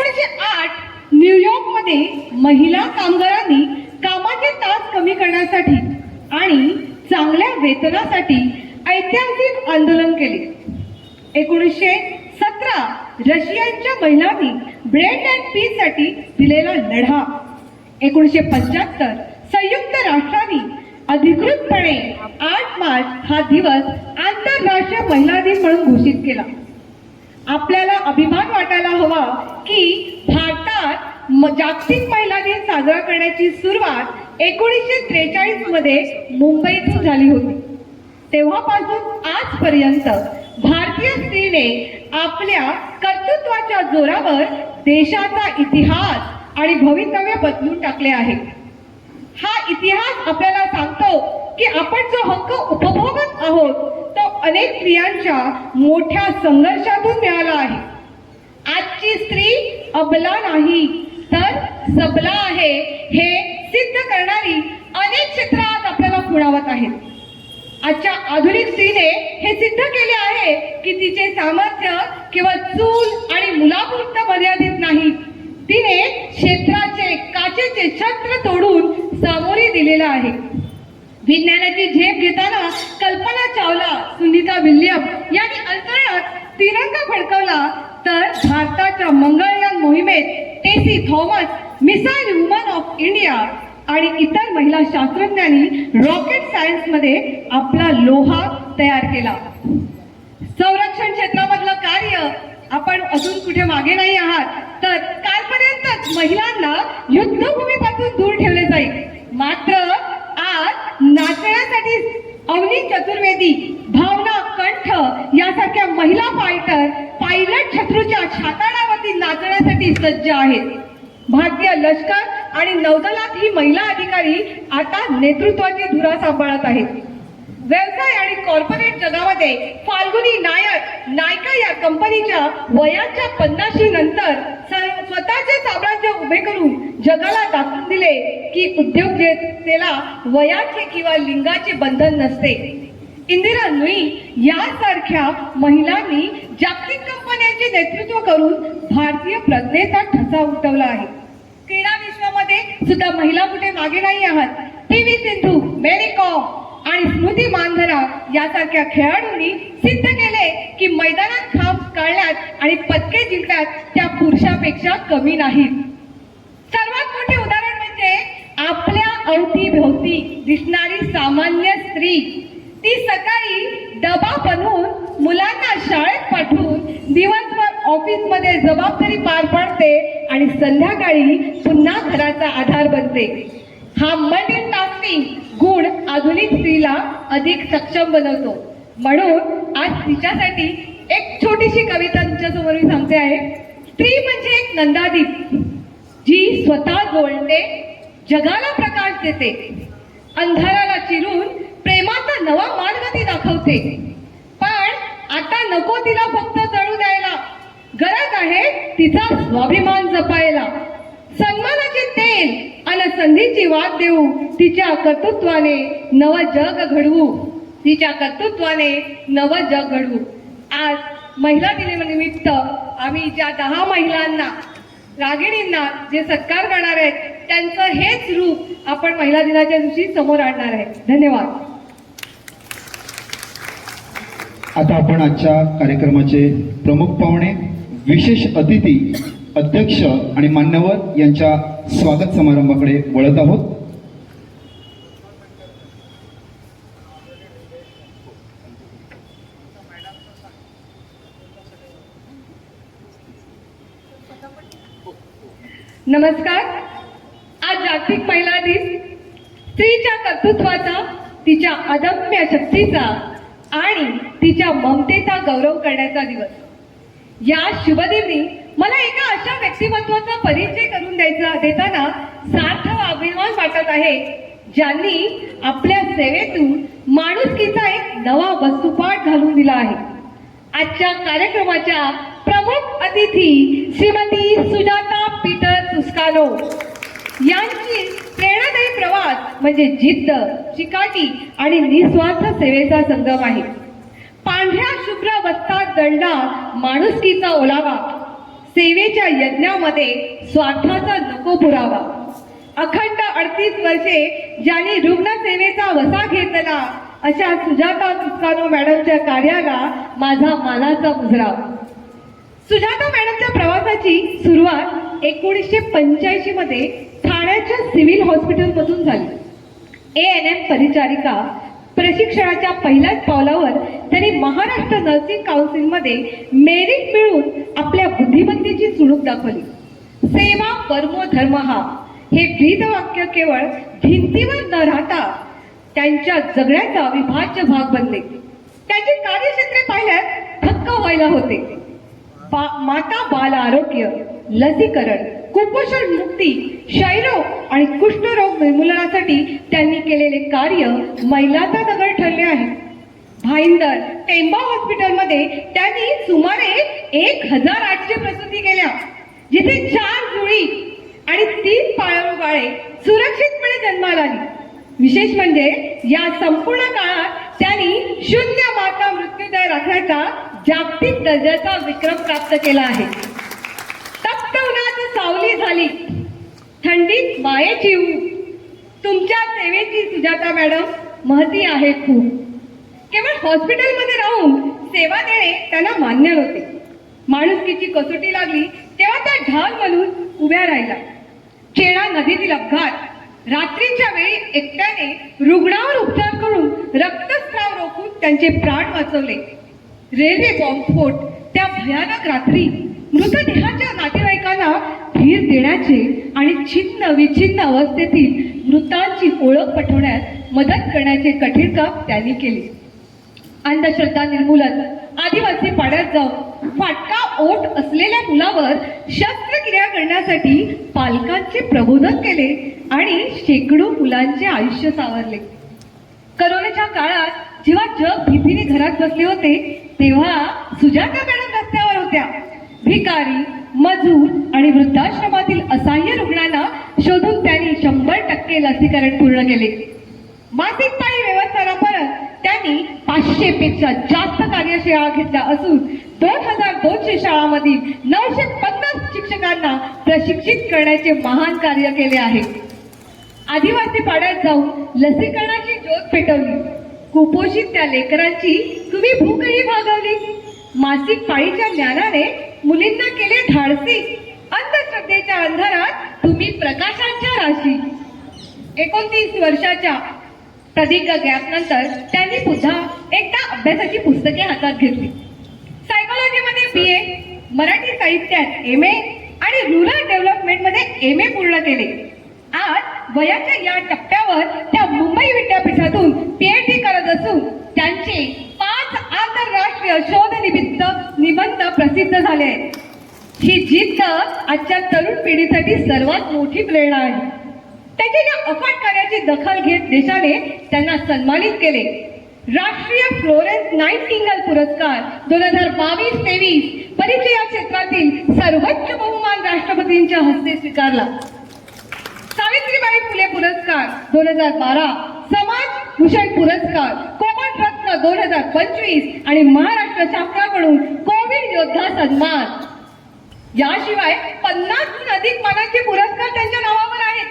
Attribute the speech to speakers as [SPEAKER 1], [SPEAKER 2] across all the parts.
[SPEAKER 1] 1908 न्यूयॉर्कमध्ये महिला कामगारांनी कामाचे तास कमी करण्यासाठी आणि चांगल्या वेतनासाठी ऐतिहासिक आंदोलन केले. 1917 रशियाच्या महिलांनी ब्रेड अँड पीस साठी दिलेला लढा. 1975 संयुक्त राष्ट्रांनी अधिकृतपणे 8 मार्च हा दिवस आंतरराष्ट्रीय महिला दिन म्हणून घोषित केला. आपल्याला अभिमान वाटायला हवा की भारतात जागतिक महिला दिन साजरा करण्याची सुरुवात 1943 मध्ये मुंबईतून झाली होती. तेव्हापासून आजपर्यंत भारतीय स्त्रीने आपल्या कर्तृत्वाच्या जोरावर देशाचा इतिहास आणि भवितव्य बदलून टाकले आहे. हा इतिहास आपल्याला सांगतो की आपण जो हक्क उपभोगत आहोत तो अनेक स्त्रियांच्या मोठ्या संघर्षातून मिळाला आहे. आजची स्त्री अबला नाही तर सबला आहे हे सिद्ध करणारी अनेक क्षेत्रात आपल्याला खुणावत आहेत. आजच्या आधुनिक स्त्रीने हे सिद्ध केले आहे की तिचे सामर्थ्य केवळ चूल आणि मुलापुरतं मर्यादित नाही. तिने क्षेत्राचे काचेचे छत्र तोडून सामोरे दिलेला आहे. विज्ञानाची झेप घेताना कल्पना चावला, सुनीता विल्यम यांनी अंतराळात तिरंगा फडकवला, तर भारताच्या मंगळयान मोहिमेत Tessy Thomas, missile woman of India आणि इतर महिला शास्त्रज्ञांनी रॉकेट सायन्स मध्ये आपला लोहा तयार केला. संरक्षण क्षेत्रामधलं कार्य आपण अजून कुठे मागे नाही आहात, तर कालपर्यंतच महिलांना युद्धभूमीपासून दूर ठेवले जाईल. मात्र आज नाचण्यासाठी अवनी चतुर्वेदी, भावना कंठ यासारख्या महिला फायटर पायलट शत्रूच्या छाताडावरती नाचण्यासाठी सज्ज आहेत. भारतीय लष्कर आणि नौदलात ही महिला अधिकारी आता नेतृत्वाची धुरा सांभाळत आहेत. व्यवसाय आणि कॉर्पोरेट जगामध्ये फाल्गुनी नायर नायका या कंपनीच्या वयाच्या 50 नंतर स्वतःचे साम्राज्य उभे करून जगाला दाखवून दिले की उद्योजकतेला वयाचे किंवा लिंगाचे बंधन नसते. इंदिरा नुई यासारख्या महिलांनी जागतिक कंपन्यांचे नेतृत्व करून भारतीय प्रज्ञेचा ठसा उमटवला आहे. क्रीडा विश्वामध्ये सुद्धा महिला कुठे मागे नाही आहात. पी.व्ही. सिंधू, मेरी कॉम आणि स्मृती मानधना यासारख्या खेळाडूंनी सिद्ध केले की मैदानात घाम काढल्यात आणि पदके जिंकल्यात त्या पुरुषापेक्षा कमी नाहीत. सर्वात मोठे उदाहरण म्हणजे आपल्या अवतीभोवती दिसणारी सामान्य स्त्री. ती सकाळी डबा बनवून मुलांना शाळेत पाठवून दिवसभर ऑफिसमध्ये जबाबदारी पार पाडते आणि संध्याकाळी पुन्हा घराचा आधार बनते. हा मल्टीटास्किंग गुण आधुनिक स्त्रीला अधिक सक्षम बनवतो. म्हणून आज तिच्यासाठी एक छोटीशी कविता तुमच्यासमोर मी सांगते आहे. स्त्री म्हणजे एक नंदादीप जी स्वतः जोडते, जगाला प्रकाश देते, अंधाराला चिरून प्रेमाचा नवा मार्ग ती दाखवते. पण आता नको तिला फक्त जळू द्यायला, गरज आहे तिचा स्वाभिमान जपायला. सन्मानाचे तेल आणि संधीची वाट देऊ, तिच्या कर्तृत्वाने नव जग घडवू, तिच्या कर्तृत्वाने नव जग घडवू. आज महिला दिनानिमित्त आम्ही ज्या 10 महिलांना, रागिणींना जे सत्कार करणार आहेत त्यांचं हेच रूप आपण महिला दिनाच्या दिवशी समोर आणणार आहे. धन्यवाद.
[SPEAKER 2] आता आपण आजच्या कार्यक्रमाचे प्रमुख पाहुणे, विशेष अतिथी, अध्यक्ष आणि मान्यवर यांच्या स्वागत समारंभाकडे वळत आहोत.
[SPEAKER 1] नमस्कार. आज जागतिक महिला दिन स्त्रीच्या कर्तृत्वाचा, तिच्या अदम्य शक्तीचा आणि तिच्या ममतेचा गौरव करण्याचा दिवस. या शुभदिनी मला एका अशा व्यक्तिमत्वाचा परिचय करून देताना सार्थ अभिमान वाटत आहे ज्यांनी आपल्या सेवेतून माणुसकीचा एक नवा वस्तुपाठ घालून दिला आहे. आजच्या कार्यक्रमाच्या प्रमुख अतिथी श्रीमती सुजाता पीटर तुस्कानो यांची प्रेरणादायी प्रवास म्हणजे जिद्द, चिकाटी आणि निस्वार्थ सेवेचा संगम आहे. पांढऱ्या शुभ्र वस्त्रात दडला माणुसकीचा ओलावा, सेवेच्या यज्ञामध्ये स्वार्थाचा नको पुरावा. अखंड 38 वर्षे ज्यांनी रुग्णसेवेचा वसा घेतला अशा सुजाता तुस्कानो मॅडमच्या कार्याला माझा मानाचा मुजरा. सुजाता मॅडमच्या प्रवासाची सुरुवात 1985 मध्ये ठाण्याच्या सिव्हिल हॉस्पिटलमधून झाली. ANM परिचारिका प्रशिक्षणाच्या पहिल्याच पावलावर त्यांनी महाराष्ट्र नर्सिंग काउन्सिलमध्ये मेरिट मिळवून आपल्या बुद्धिमत्तेची चुणूक दाखवली. सेवा परमो धर्मः हे ब्रीदवाक्य केवळ भिंतीवर न राहता त्यांच्या जगण्याचा अविभाज्य भाग बनले. त्यांचे कार्यक्षेत्रे पाहिल्यास थक्क व्हायला होते. माता बाल आरोग्य, लसीकरण, कुपोषण मुक्ती, क्षयरोग आणि कुष्ठरोग निर्मूलनासाठी त्यांनी केलेले कार्य मैलाचा दगड ठरले आहे. भाईंदर टेंबा हॉस्पिटलमध्ये त्यांनी सुमारे 1800 प्रसूती केल्या, जिथे 4 जुळी आणि 3 पाळीव बाळे सुरक्षितपणे जन्माला आली. विशेष म्हणजे या संपूर्ण काळात त्यांनी 0 माता मृत्यूदर राखण्याचा जागतिक दर्जाचा विक्रम प्राप्त केला आहे. तप्त उन्हात सावली झाली, थंडीत मायेची ऊब. तुमच्या सेवेची सुजाता मॅडम महती आहे खूप. केवळ हॉस्पिटलमध्ये राहून सेवा देणे त्यांना मान्य नव्हते. माणुसकीची कसोटी लागली तेव्हा त्या ढाल म्हणून उभ्या राहिला. चेडा नदीतील अपघात, रात्रीच्या वेळी एकट्याने रुग्णावर उपचार करून रक्तस्राव रोखून त्यांचे प्राण वाचवले. रेल्वे बॉम्बस्फोट, त्या भयानक रात्री मृतदेहाच्या नातेवाईकांना धीर देण्याचे आणि छिन्न विछिन्न अवस्थेतील मृतांची ओळख पटवण्यात मदत करण्याचे कठीण काम त्यांनी केले. अंधश्रद्धा निर्मूलन, आदिवासी पाड्यात जाऊन फाटका ओठ असलेल्या मुलावर शस्त्रक्रिया करण्यासाठी पालकांचे प्रबोधन केले आणि शेकडो मुलांचे आयुष्य सावरले. करोनाच्या काळात जेव्हा जग भीतीने घरात बसले होते तेव्हा सुजाता मॅडम रस्त्यावर होत्या. भिकारी, मजूर आणि वृद्धाश्रमातील असहाय्य रुग्णांना शोधून त्यांनी 100% लसीकरण पूर्ण केले. मासिक पाळी व्यवस्थापनापर्यंत त्यांनी 500 पेक्षा जास्त कार्यशाळा घेतल्या असून 2200 शाळांमधील 950 शिक्षकांना प्रशिक्षित करण्याचे महान कार्य केले आहे. आदिवासी पाड्यात जाऊन लसीकरणाची ज्योत पेटवली. कुपोषित त्या लेकरांची तुम्ही भूकही भागवली. मासिक पाळीच्या ज्ञानाने मुलींना केले धाडसी. अंधश्रद्धेच्या अंधारात तुम्ही प्रकाशाच्या राशी. 29 वर्षाच्या प्रदीर्घ गॅप नंतर त्यांनी पुन्हा एकदा अभ्यासाची पुस्तके हातात घेतली. सायकोलॉजीमध्ये BA, मराठी साहित्यात MA आणि रूरल डेव्हलपमेंटमध्ये MA पूर्ण केले. आज वयाच्या या टप्प्यावर त्या मुंबई विद्यापीठातून PhD करत असून त्यांचे 5 आंतरराष्ट्रीय शोध निबंध प्रसिद्ध झाले आहेत. ही जिद्द आजच्या तरुण पिढीसाठी सर्वात मोठी प्रेरणा आहे. त्याच्या या अफाट कार्याची दखल घेत देशाने त्यांना सन्मानित केले. राष्ट्रीय फ्लोरेन्स नाइटिंगेल पुरस्कार 2022-23 परिचय या क्षेत्रातील सर्वोच्च बहुमान राष्ट्रपतींच्या हस्ते स्वीकारला. सावित्रीबाई फुले पुरस्कार 2012, समाज भूषण पुरस्कार, कोमल रत्न 2025 आणि महाराष्ट्र शासनाकडून कोविड योद्धा सन्मान. याशिवाय 50हून अधिक मानाचे पुरस्कार त्यांच्या नावावर आहेत.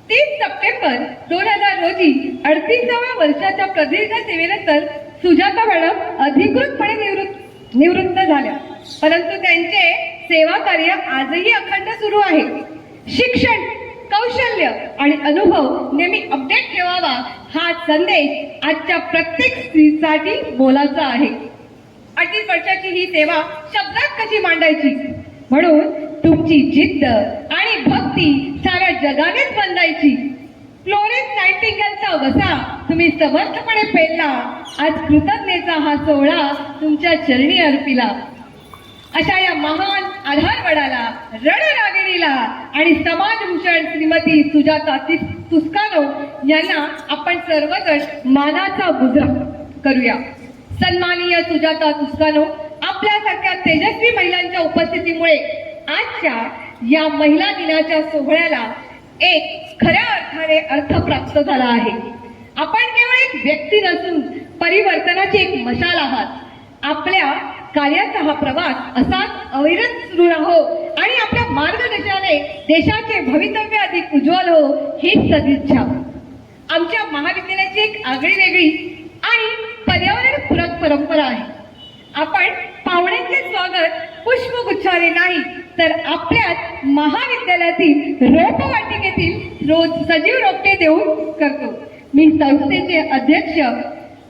[SPEAKER 1] 30 सप्टेंबर 2000 रोजी 38व्या वर्षाच्या प्रदीर्घ सेवेनंतर सुजाता मॅडम अधिकृतपणे निवृत्त झाल्या. परंतु त्यांचे सेवा कार्य आजही अखंड सुरू आहे. शिक्षण, कौशल्य आणि अनुभव नेहमी अपडेट ठेवावा हा संदेश आजच्या प्रत्येक स्त्रीसाठी मोलाचा आहे. 38 वर्षाची ही सेवा शब्दात कशी मांडायची, म्हणून तुमची जिद्द आणि भक्ती साऱ्या जगानेच वंदायची. फ्लोरेन्स नाइटिंगेलचा वसा तुम्ही समर्थपणे पेलला. आज कृतज्ञतेचा हा सोहळा तुमच्या चरणी अर्पिला. अशा या महान आधारवडाला, रणरागिणीला आणि समाजभूषण श्रीमती सुजाता तुस्कानो यांना आपण सर्वजण मानाचा मुजरा करूया. सन्माननीय सुजाता तुस्कानो, आपल्यासारख्या तेजस्वी महिलांच्या उपस्थितीमुळे आजच्या या महिला दिनाच्या सोहळ्याला एक खऱ्या अर्थाने अर्थ प्राप्त झाला आहे. आपण केवळ एक व्यक्ती नसून परिवर्तनाची एक मशाल आहात. आपल्या कार्याचा हा प्रवास असाच अविरत सुरू राहो आणि आपल्या मार्गदर्शनाने देशाचे भवितव्य अधिक उज्ज्वल हो हीच सदिच्छा. आमच्या महाविद्यालयाची एक आगळी वेगळी आणि पर्यावरणपूरक परंपरा आहे. आपण पाहुण्यांचे स्वागत पुष्पगुच्छाने नाही तर आपल्याच महाविद्यालयातील रोपवाटिकेतील रोज सजीव रोपटे देऊन करतो. मी संस्थेचे अध्यक्ष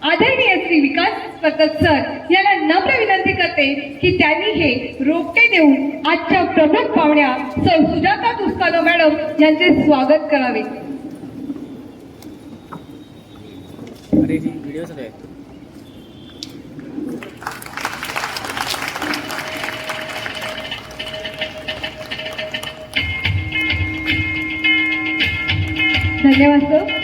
[SPEAKER 1] आदरणीय श्री विकास पथक सर यांना नम्र विनंती करते की त्यांनी हे रोपटे देऊन आजच्या प्रमुख पाहुण्या सौ सुजाता दुस्कानो मॅडम यांचे स्वागत करावे.
[SPEAKER 3] अरे जी व्हिडिओ चालू आहे.
[SPEAKER 1] धन्यवाद सर.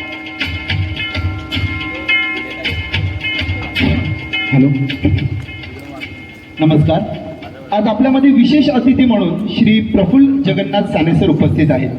[SPEAKER 2] हॅलो, नमस्कार. आज आपल्यामध्ये विशेष अतिथी म्हणून श्री प्रफुल्ल जगन्नाथ साने सर उपस्थित आहेत.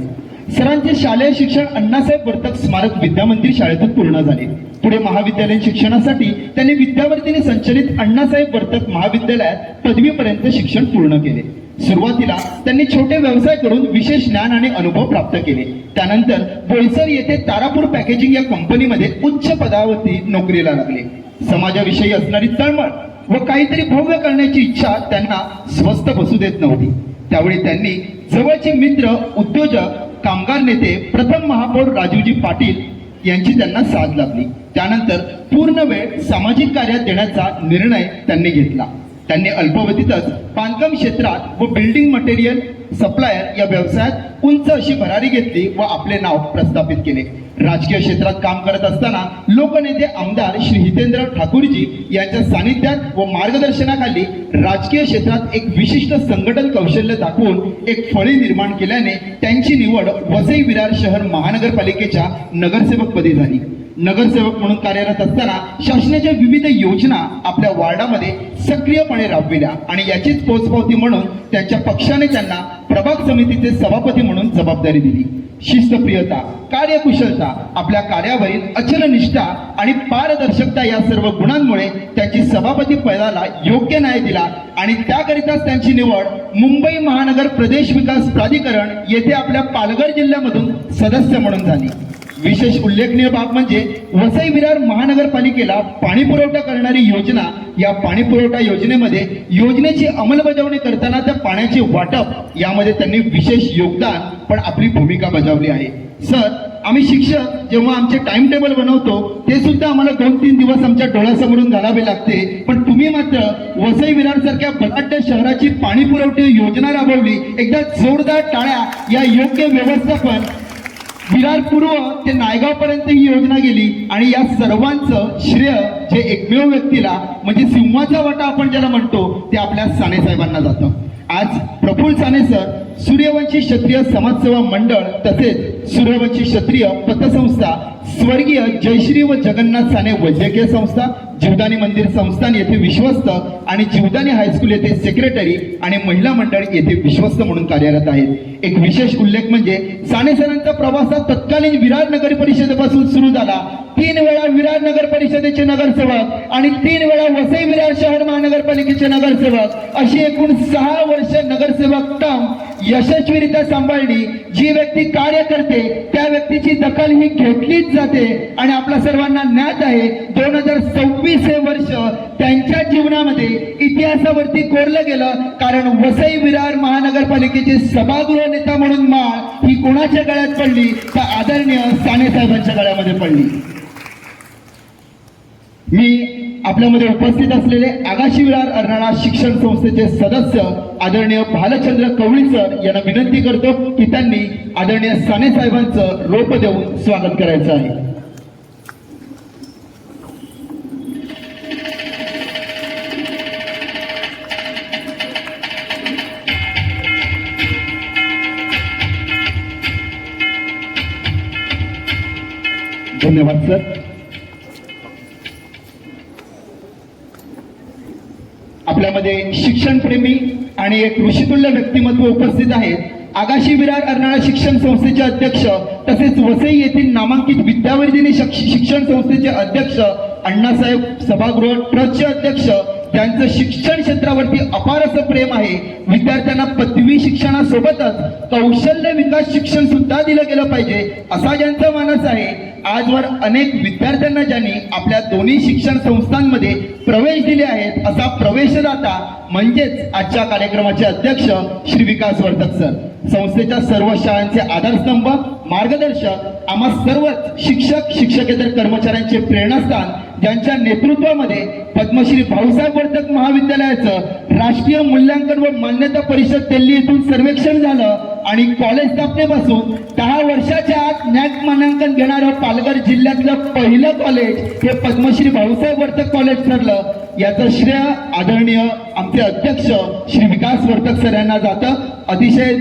[SPEAKER 2] सरांचे शालेय शिक्षण अण्णासाहेब वर्तक स्मारक विद्यामंदिर शाळेतून पूर्ण झाले. पुढे महाविद्यालयीन शिक्षणासाठी त्यांनी विद्यावर्धिनी संचलित अण्णासाहेब वर्तक महाविद्यालयात पदवीपर्यंत शिक्षण पूर्ण केले. सुरुवातीला त्यांनी छोटे व्यवसाय करून विशेष ज्ञान आणि अनुभव प्राप्त केले. त्यानंतर बोईसर येथे तारापूर पॅकेजिंग या कंपनीमध्ये उच्च पदावरती नोकरीला लागले. समाजाविषयी असणारी तळमळ व काहीतरी भव्य करण्याची इच्छा त्यांना स्वस्थ बसू देत नव्हती. त्यावेळी त्यांनी जवळचे मित्र, उद्योजक, कामगार नेते प्रथम महापौर राजीवजी पाटील यांची त्यांना साथ लाभली. त्यानंतर पूर्ण वेळ सामाजिक कार्यात देण्याचा निर्णय त्यांनी घेतला. त्यांनी अल्पावधीतच बांधकाम क्षेत्रात व बिल्डिंग मटेरियल सप्लायर या व्यवसायात उंच अशी भरारी घेतली व आपले नाव प्रस्थापित केले. राजकीय क्षेत्रात काम करत असताना लोकनेते आमदार श्री हितेंद्र ठाकूरजी यांच्या सानिध्यात व मार्गदर्शनाखाली राजकीय क्षेत्रात एक विशिष्ट संघटन कौशल्य दाखवून एक फळी निर्माण केल्याने त्यांची निवड वसई विरार शहर महानगरपालिकेच्या नगरसेवकपदी झाली. नगरसेवक म्हणून कार्यरत असताना शासनाच्या विविध योजना आपल्या वार्डामध्ये सक्रियपणे राबविल्या आणि याचीच पोचपावती म्हणून त्यांच्या पक्षाने त्यांना प्रभाग समितीचे सभापती म्हणून जबाबदारी दिली. शिस्तप्रियता, कार्यकुशलता, आपल्या कार्यावरील अचल निष्ठा आणि पारदर्शकता या सर्व गुणांमुळे त्यांची सभापती पदाला योग्य न्याय दिला आणि त्याकरिताच त्यांची निवड मुंबई महानगर प्रदेश विकास प्राधिकरण येथे आपल्या पालघर जिल्ह्यामधून सदस्य म्हणून झाली. विशेष उल्लेखनीय बाब म्हणजे वसई विरार महानगरपालिकेला पाणी पुरवठा करणारी योजना, या पाणी पुरवठा योजनेमध्ये योजनेची अंमलबजावणी करताना त्या पाण्याचे वाटप यामध्ये त्यांनी विशेष योगदान पण आपली भूमिका बजावली आहे. सर, आम्ही शिक्षक जेव्हा आमचे टाइम टेबल बनवतो ते सुद्धा आम्हाला 2-3 दिवस आमच्या डोळ्यासमोरून घालावे लागते, पण तुम्ही मात्र वसई विरार सारख्या बलाढ्य शहराची पाणी पुरवठा योजना राबवली. एकदा जोरदार टाळ्या. या योग्य व्यवस्थापन विरार पूर्व ते नायगाव पर्यंत ही योजना गेली आणि या सर्वांचं श्रेय जे एकमेव व्यक्तीला म्हणजे सिंहाचा वाटा आपण ज्याला म्हणतो ते आपल्या साने साहेबांना जातं. आज प्रफुल्ल साने सर सूर्यवंशी क्षत्रिय समाजसेवा मंडळ तसेच सूर्यवंशी क्षत्रिय पतसंस्था, स्वर्गीय जयश्री व जगन्नाथ साने वैद्यकीय संस्था, जीवदानी मंदिर संस्थान येथे विश्वस्त आणि जीवदानी हायस्कूल येथे सेक्रेटरी आणि महिला मंडळ येथे विश्वस्त म्हणून कार्यरत आहेत. एक विशेष उल्लेख म्हणजे साने सरांचा प्रवास हा तत्कालीन विरार नगर परिषदेपासून सुरू झाला. 3 वेळा विरार नगर परिषदेचे नगरसेवक आणि 3 वेळा वसई विरार शहर महानगरपालिकेचे नगरसेवक अशी एकूण 6 वर्ष नगरसेवक टर्म यशस्वीरित्या सांभाळली. जी व्यक्ती कार्य करते त्या व्यक्तीची दखल ही घेतलीच जाते आणि आपल्या सर्वांना ज्ञात आहे 2026 हे वर्ष त्यांच्या जीवनामध्ये इतिहासावरती कोरलं गेलं, कारण वसई विरार महानगरपालिकेचे सभागृह नेता म्हणून माळ ही कोणाच्या गळ्यात पडली तर आदरणीय साने साहेबांच्या गळ्यामध्ये पडली. मी आपल्यामध्ये उपस्थित असलेले आगाशी विरार अर्नाळा शिक्षण संस्थेचे सदस्य आदरणीय भालचंद्र कवळी सर यांना विनंती करतो की त्यांनी आदरणीय साने साहेबांचं रोप देऊन स्वागत करायचं आहे. धन्यवाद सर. आपल्यामध्ये शिक्षणप्रेमी आणि एक ऋषितुल्य व्यक्तिमत्व उपस्थित आहेत. आगाशी विरार अर्नाळा शिक्षण संस्थेचे अध्यक्ष तसेच वसई येथील नामांकित विद्यावर्धिनी शिक्षण संस्थेचे अध्यक्ष, अण्णासाहेब सभागृह ट्रस्टचे अध्यक्ष, त्यांचं शिक्षण क्षेत्रावरती अपार असं प्रेम आहे. विद्यार्थ्यांना पदवी शिक्षणासोबतच कौशल्य विकास शिक्षण सुद्धा दिलं गेलं पाहिजे असा ज्यांचा मानस आहे. आजवर अनेक विद्यार्थ्यांना ज्यांनी आपल्या दोन्ही शिक्षण संस्थांमध्ये प्रवेश दिले आहेत असा प्रवेशदाता म्हणजेच आजच्या कार्यक्रमाचे अध्यक्ष श्री विकास वर्तक सर. संस्थेच्या सर्व शाळांचे आधारस्तंभ, मार्गदर्शक, आम्हा सर्वच शिक्षक शिक्षकेतर कर्मचाऱ्यांचे प्रेरणास्थान, ज्यांच्या नेतृत्वामध्ये पद्मश्री भाऊसाहेब वर्तक महाविद्यालयाचं राष्ट्रीय मूल्यांकन व मान्यता परिषद दिल्ली येथून सर्वेक्षण झालं आणि कॉलेज स्थापनेपासून 10 वर्षाच्या आत नॅक मानांकन घेणारं पालघर जिल्ह्यातलं पहिलं कॉलेज हे पद्मश्री भाऊसाहेब वर्तक कॉलेज ठरलं. याचं श्रेय आदरणीय आमचे अध्यक्ष श्री विकास वर्तक सर यांना जातं. अतिशय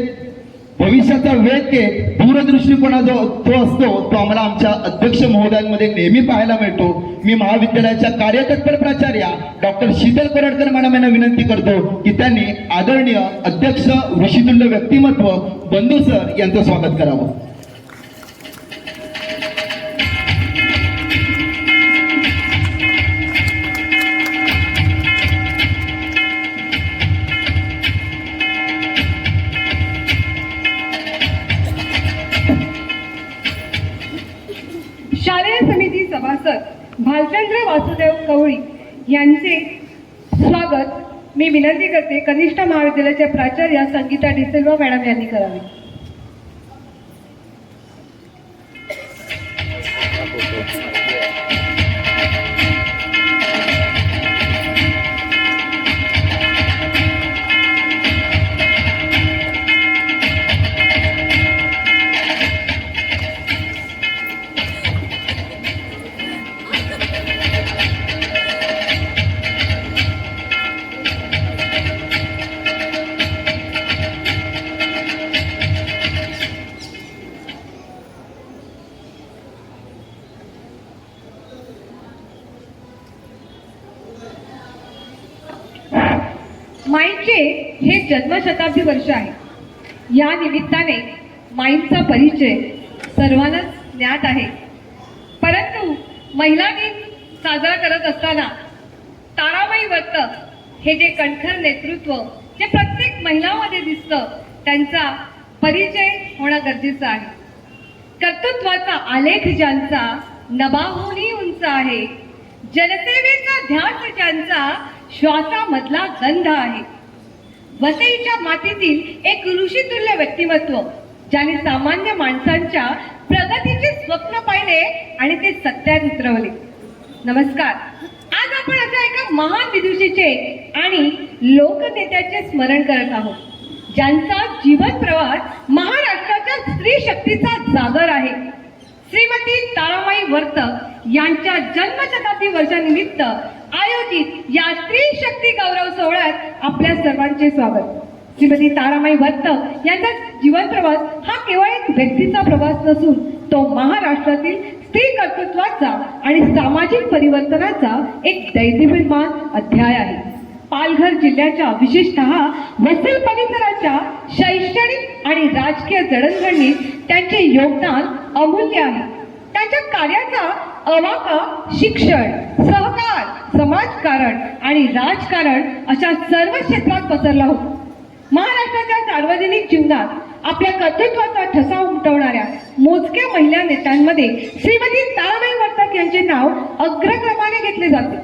[SPEAKER 2] भविष्याचा वेध घेत दूरदृष्टिकोना जो असतो तो आम्हाला आमच्या अध्यक्ष महोदयांमध्ये नेहमी पाहायला मिळतो. मी महाविद्यालयाच्या कार्यतत्पर प्राचार्या डॉक्टर शीतल करडकर मॅडम यांना विनंती करतो की त्यांनी आदरणीय अध्यक्ष ऋषितुल्य व्यक्तिमत्व बंधू सर यांचं स्वागत करावं.
[SPEAKER 1] शालेय समिती सभासद भालचंद्र वासुदेव कवळी यांचे स्वागत मी विनंती करते कनिष्ठ महाविद्यालयाच्या प्राचार्या संगीता डिसिल्वा मॅडम यांनी करावे. माईंचे हे जन्मशताब्दी वर्ष आहे. या निमित्ताने माईंचा परिचय सर्वांनाच ज्ञात आहे. परंतु महिला दिन साजरा करत असताना ताराबाई वर्तक हे जे कणखर नेतृत्व जे प्रत्येक महिलामध्ये दिसतं त्यांचा परिचय होणं गरजेचं आहे. कर्तृत्वाचा आलेख ज्यांचा नभाहूनही उंच आहे, जनसेवेचा ध्यास ज्यांचा श्वासामधला गंध आहे. वसईच्या मातीतील एक ऋषितुल्य व्यक्तिमत्व ज्याने सामान्य माणसांच्या प्रगतीचे स्वप्न पाहिले आणि ते सत्यात उतरवले. नमस्कार. आज आपण अशा एका महान विदुषीचे आणि लोकनेत्याचे स्मरण करत आहोत ज्यांचा जीवन प्रवास महाराष्ट्राच्या स्त्री शक्तीचा जागर आहे. श्रीमती ताराबाई वर्तक यांच्या जन्मशताब्दी वर्षानिमित्त आयोजित या स्त्री शक्ती गौरव सोहळ्यात आपल्या सर्वांचे स्वागत. श्रीमती ताराबाई वर्तक यांचा जीवन प्रवास हा केवळ एक व्यक्तीचा प्रवास नसून तो महाराष्ट्रातील स्त्री कर्तृत्वाचा आणि सामाजिक परिवर्तनाचा एक दैदिप्यमान अध्याय आहे. पालघर जिल्ह्याच्या विशेषतः वसई परिसराच्या शैक्षणिक आणि राजकीय जडणघडणीत त्यांचे योगदान अमूल्य आहे. त्यांच्या कार्याचा अवाका शिक्षण, सहकार, समाजकारण आणि राजकारण अशा सर्व क्षेत्रात पसरला होता. महाराष्ट्राच्या सार्वजनिक जीवनात आपल्या कर्तृत्वाचा ठसा उमटवणाऱ्या मोजक्या महिला नेत्यांमध्ये श्रीमती ताराबाई वर्तक यांचे नाव अग्रक्रमाने घेतले जाते.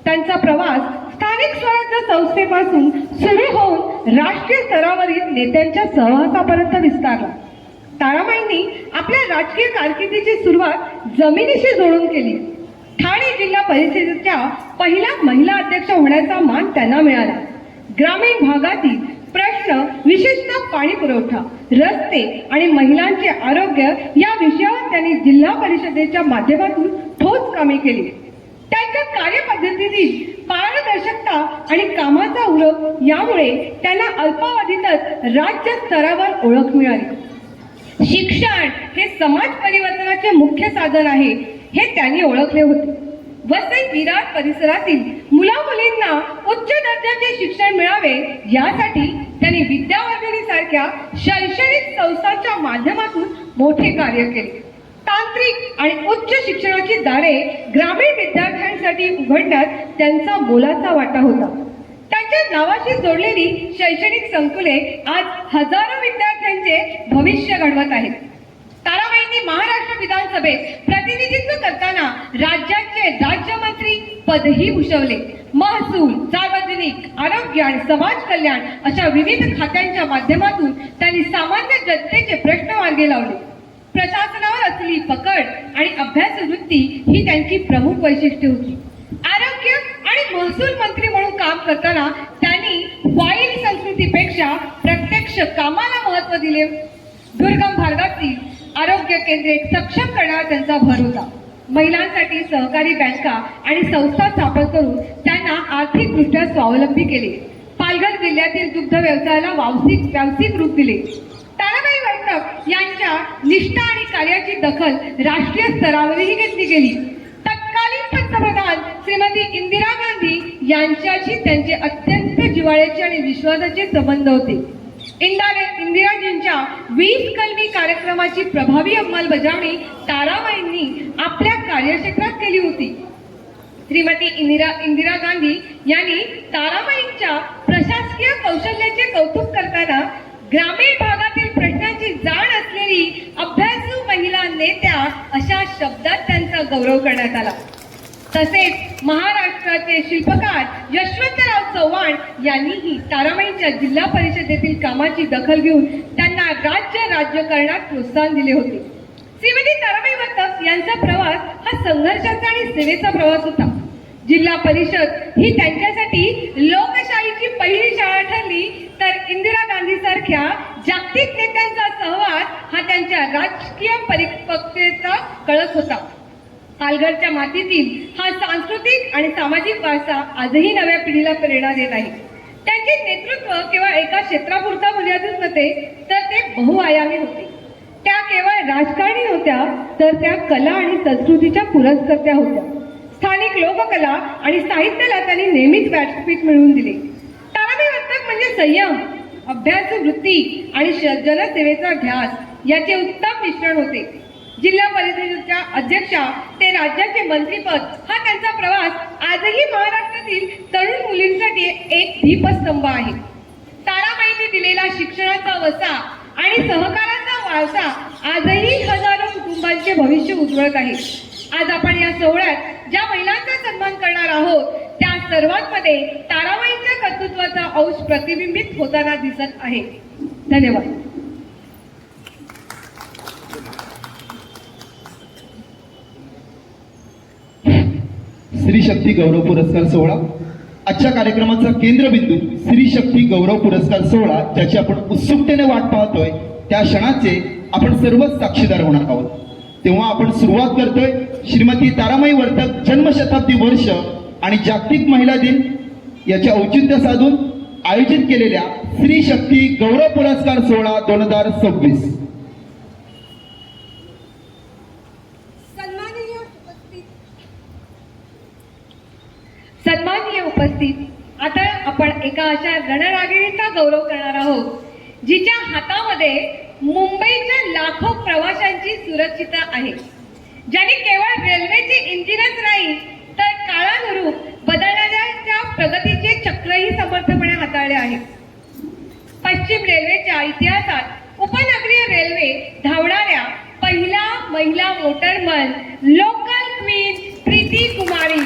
[SPEAKER 1] त्यांचा प्रवास स्थानिक स्वराज्य संस्थेपासून सुरू होऊन राष्ट्रीय स्तरावरील नेत्यांच्या सहवासापर्यंत विस्तारला. ताराबाईंनी आपल्या राजकीय कारकिर्दीची सुरुवात जमिनीशी जोडून केली. ठाणे जिल्हा परिषदेच्या पहिल्या महिला अध्यक्ष होण्याचा मान त्यांना मिळाला. ग्रामीण भागातील प्रश्न विशेषतः पाणी पुरवठा, रस्ते आणि महिलांचे आरोग्य या विषयावर त्यांनी जिल्हा परिषदेच्या माध्यमातून ठोस कामे केली. त्यांच्या कार्यपद्धतीतील पारदर्शकता आणि कामाचा उल्लेख यामुळे त्यांना अल्पावधीतच राज्य स्तरावर ओळख मिळाली. शिक्षण हे समाज परिवर्तनाचे मुख्य साधन आहे हे त्यांनी ओळखले होते. वसई विरार परिसरातील मुला-मुलींना उच्च दर्जाचे शिक्षण मिळावे यासाठी त्यांनी विद्यावर्धिनी सारख्या शैक्षणिक संस्थांच्या माध्यमातून मोठे कार्य केले. तांत्रिक आणि उच्च शिक्षणाची दारे ग्रामीण विद्यार्थ्यांसाठी उघडण्यात त्यांचा मोलाचा वाटा होता. त्यांच्या नावाशी जोडलेली शैक्षणिक संकुले आज हजारो विद्यार्थ्यांचे भविष्य घडवत आहेत. ताराबाईंनी महाराष्ट्र विधानसभेत प्रतिनिधित्व करताना राज्याचे राज्यमंत्री पदही भूषवले. महसूल, सार्वजनिक आरोग्य आणि समाज कल्याण अशा विविध खात्यांच्या माध्यमातून त्यांनी सामान्य जनतेचे प्रश्न मार्गी लावले. प्रशासनावर असलेली पकड आणि अभ्यास वृत्ती ही त्यांची प्रमुख वैशिष्ट्ये होती. आरोग्य आणि महसूल मंत्री म्हणून काम करताना त्यांनी फाईल संस्कृतीपेक्षा प्रत्यक्ष कामाला महत्त्व दिले. दुर्गम भागातील आरोग्य केंद्रे सक्षम करण्यावर त्यांचा भर होता. महिलांसाठी सहकारी बँका आणि संस्था स्थापन करून त्यांना आर्थिकदृष्ट्या स्वावलंबी केले. पालघर जिल्ह्यातील दुग्ध व्यवसायाला व्यावसायिक रूप दिले. ताराबाई वर्तक यांच्या निष्ठा आणि कार्याची दखल राष्ट्रीय स्तरावरही घेतली गेली. तत्कालीन पंतप्रधान श्रीमती इंदिरा गांधी यांच्याशी त्यांचे अत्यंत जिव्हाळ्याचे आणि विश्वासाचे संबंध होते. इंदिराजींच्या 20 कलमी कार्यक्रमाची प्रभावी अंमलबजावणी ताराबाईंनी आपल्या कार्यक्षेत्रात केली होती. श्रीमती इंदिरा गांधी यांनी ताराबाईंच्या प्रशासकीय कौशल्याचे कौतुक करताना ग्रामीण भागातील प्रश्नांची जाण असलेली अभ्यासू महिला नेत्या अशा शब्दात त्यांचा गौरव करण्यात आला. तसेच महाराष्ट्राचे शिल्पकार यशवंतराव चव्हाण यांनीही ताराबाईंच्या जिल्हा परिषदेतील कामाची दखल घेऊन त्यांना राज्यकरणात प्रोत्साहन दिले होते. श्रीमती ताराबाई वर्तक यांचा प्रवास हा संघर्षाचा आणि सेवेचा प्रवास होता. जिल्हा परिषद ही त्यांच्यासाठी लोकशाहीची पहिली शाळा ठरली, तर इंदिरा गांधी सारख्या जागतिक नेत्यांचा सहवास हा त्यांच्या राजकीय परिपक्वतेचा कळस होता. पालघरच्या मातीतील हा सांस्कृतिक आणि सामाजिक वारसा आजही नव्या पिढीला प्रेरणा देत आहे. त्यांचे नेतृत्व केवळ एका क्षेत्रापुरता मर्यादित नव्हते, तर ते बहुआयामी होते. त्या केवळ राजकारणी होत्या, तर त्या कला आणि संस्कृतीच्या पुरस्कर्त्या होत्या. स्थानिक लोककला आणि साहित्याला त्यांनी नेहमीच व्यासपीठ मिळवून दिले. ताराबाई वर्तक म्हणजे संयम, अभ्यास वृत्ती आणि जनसेवेचा ध्यास याचे उत्तम मिश्रण होते. जिल्हा परिषदेच्या अध्यक्षा ते राज्याचे मंत्रीपद हा त्यांचा प्रवास आजही महाराष्ट्रातील तरुण मुलींसाठी एक दीपस्तंभ आहे. ताराबाईंनी दिलेला शिक्षणाचा वसा आणि सहकाराचा वारसा आजही हजारो कुटुंबांचे भविष्य उजळत आहे. आज आपण या सोहळ्यात ज्या महिलांचा सन्मान करणार आहोत त्या सर्वांमध्ये ताराबाईंच्या कर्तृत्वाचा अंश प्रतिबिंबित होताना दिसत आहे. धन्यवाद.
[SPEAKER 2] स्त्री शक्ती गौरव पुरस्कार सोहळा. आजच्या कार्यक्रमाचा केंद्रबिंदू स्त्री शक्ती गौरव पुरस्कार सोहळा, ज्याची आपण उत्सुकतेने वाट पाहतोय त्या क्षणाचे आपण सर्वच साक्षीदार होणार आहोत. तेव्हा आपण सुरुवात करतोय श्रीमती ताराबाई वर्तक जन्मशताब्दी वर्ष आणि जागतिक महिला दिन याचे औचित्य साधून आयोजित केलेल्या स्त्री शक्ती गौरव पुरस्कार सोहळा 2026.
[SPEAKER 1] सन्माननीय उपस्थित, आता आपण एका अशा रणरागिणीचा गौरव करणार आहोत जिच्या हातामध्ये मुंबईच्या लाखो प्रवाशांची सुरक्षितता आहे. ज्याने केवळ रेल्वेचे इंजिनच नाही तर काळानुरूप बदलणाऱ्या प्रगतीचे चक्रही समर्थपणे हाताळले आहे. पश्चिम रेल्वेच्या इतिहासात उपनगरीय रेल्वे धावणाऱ्या पहिला महिला मोटरमन लोकल क्वीन प्रीती कुमारी.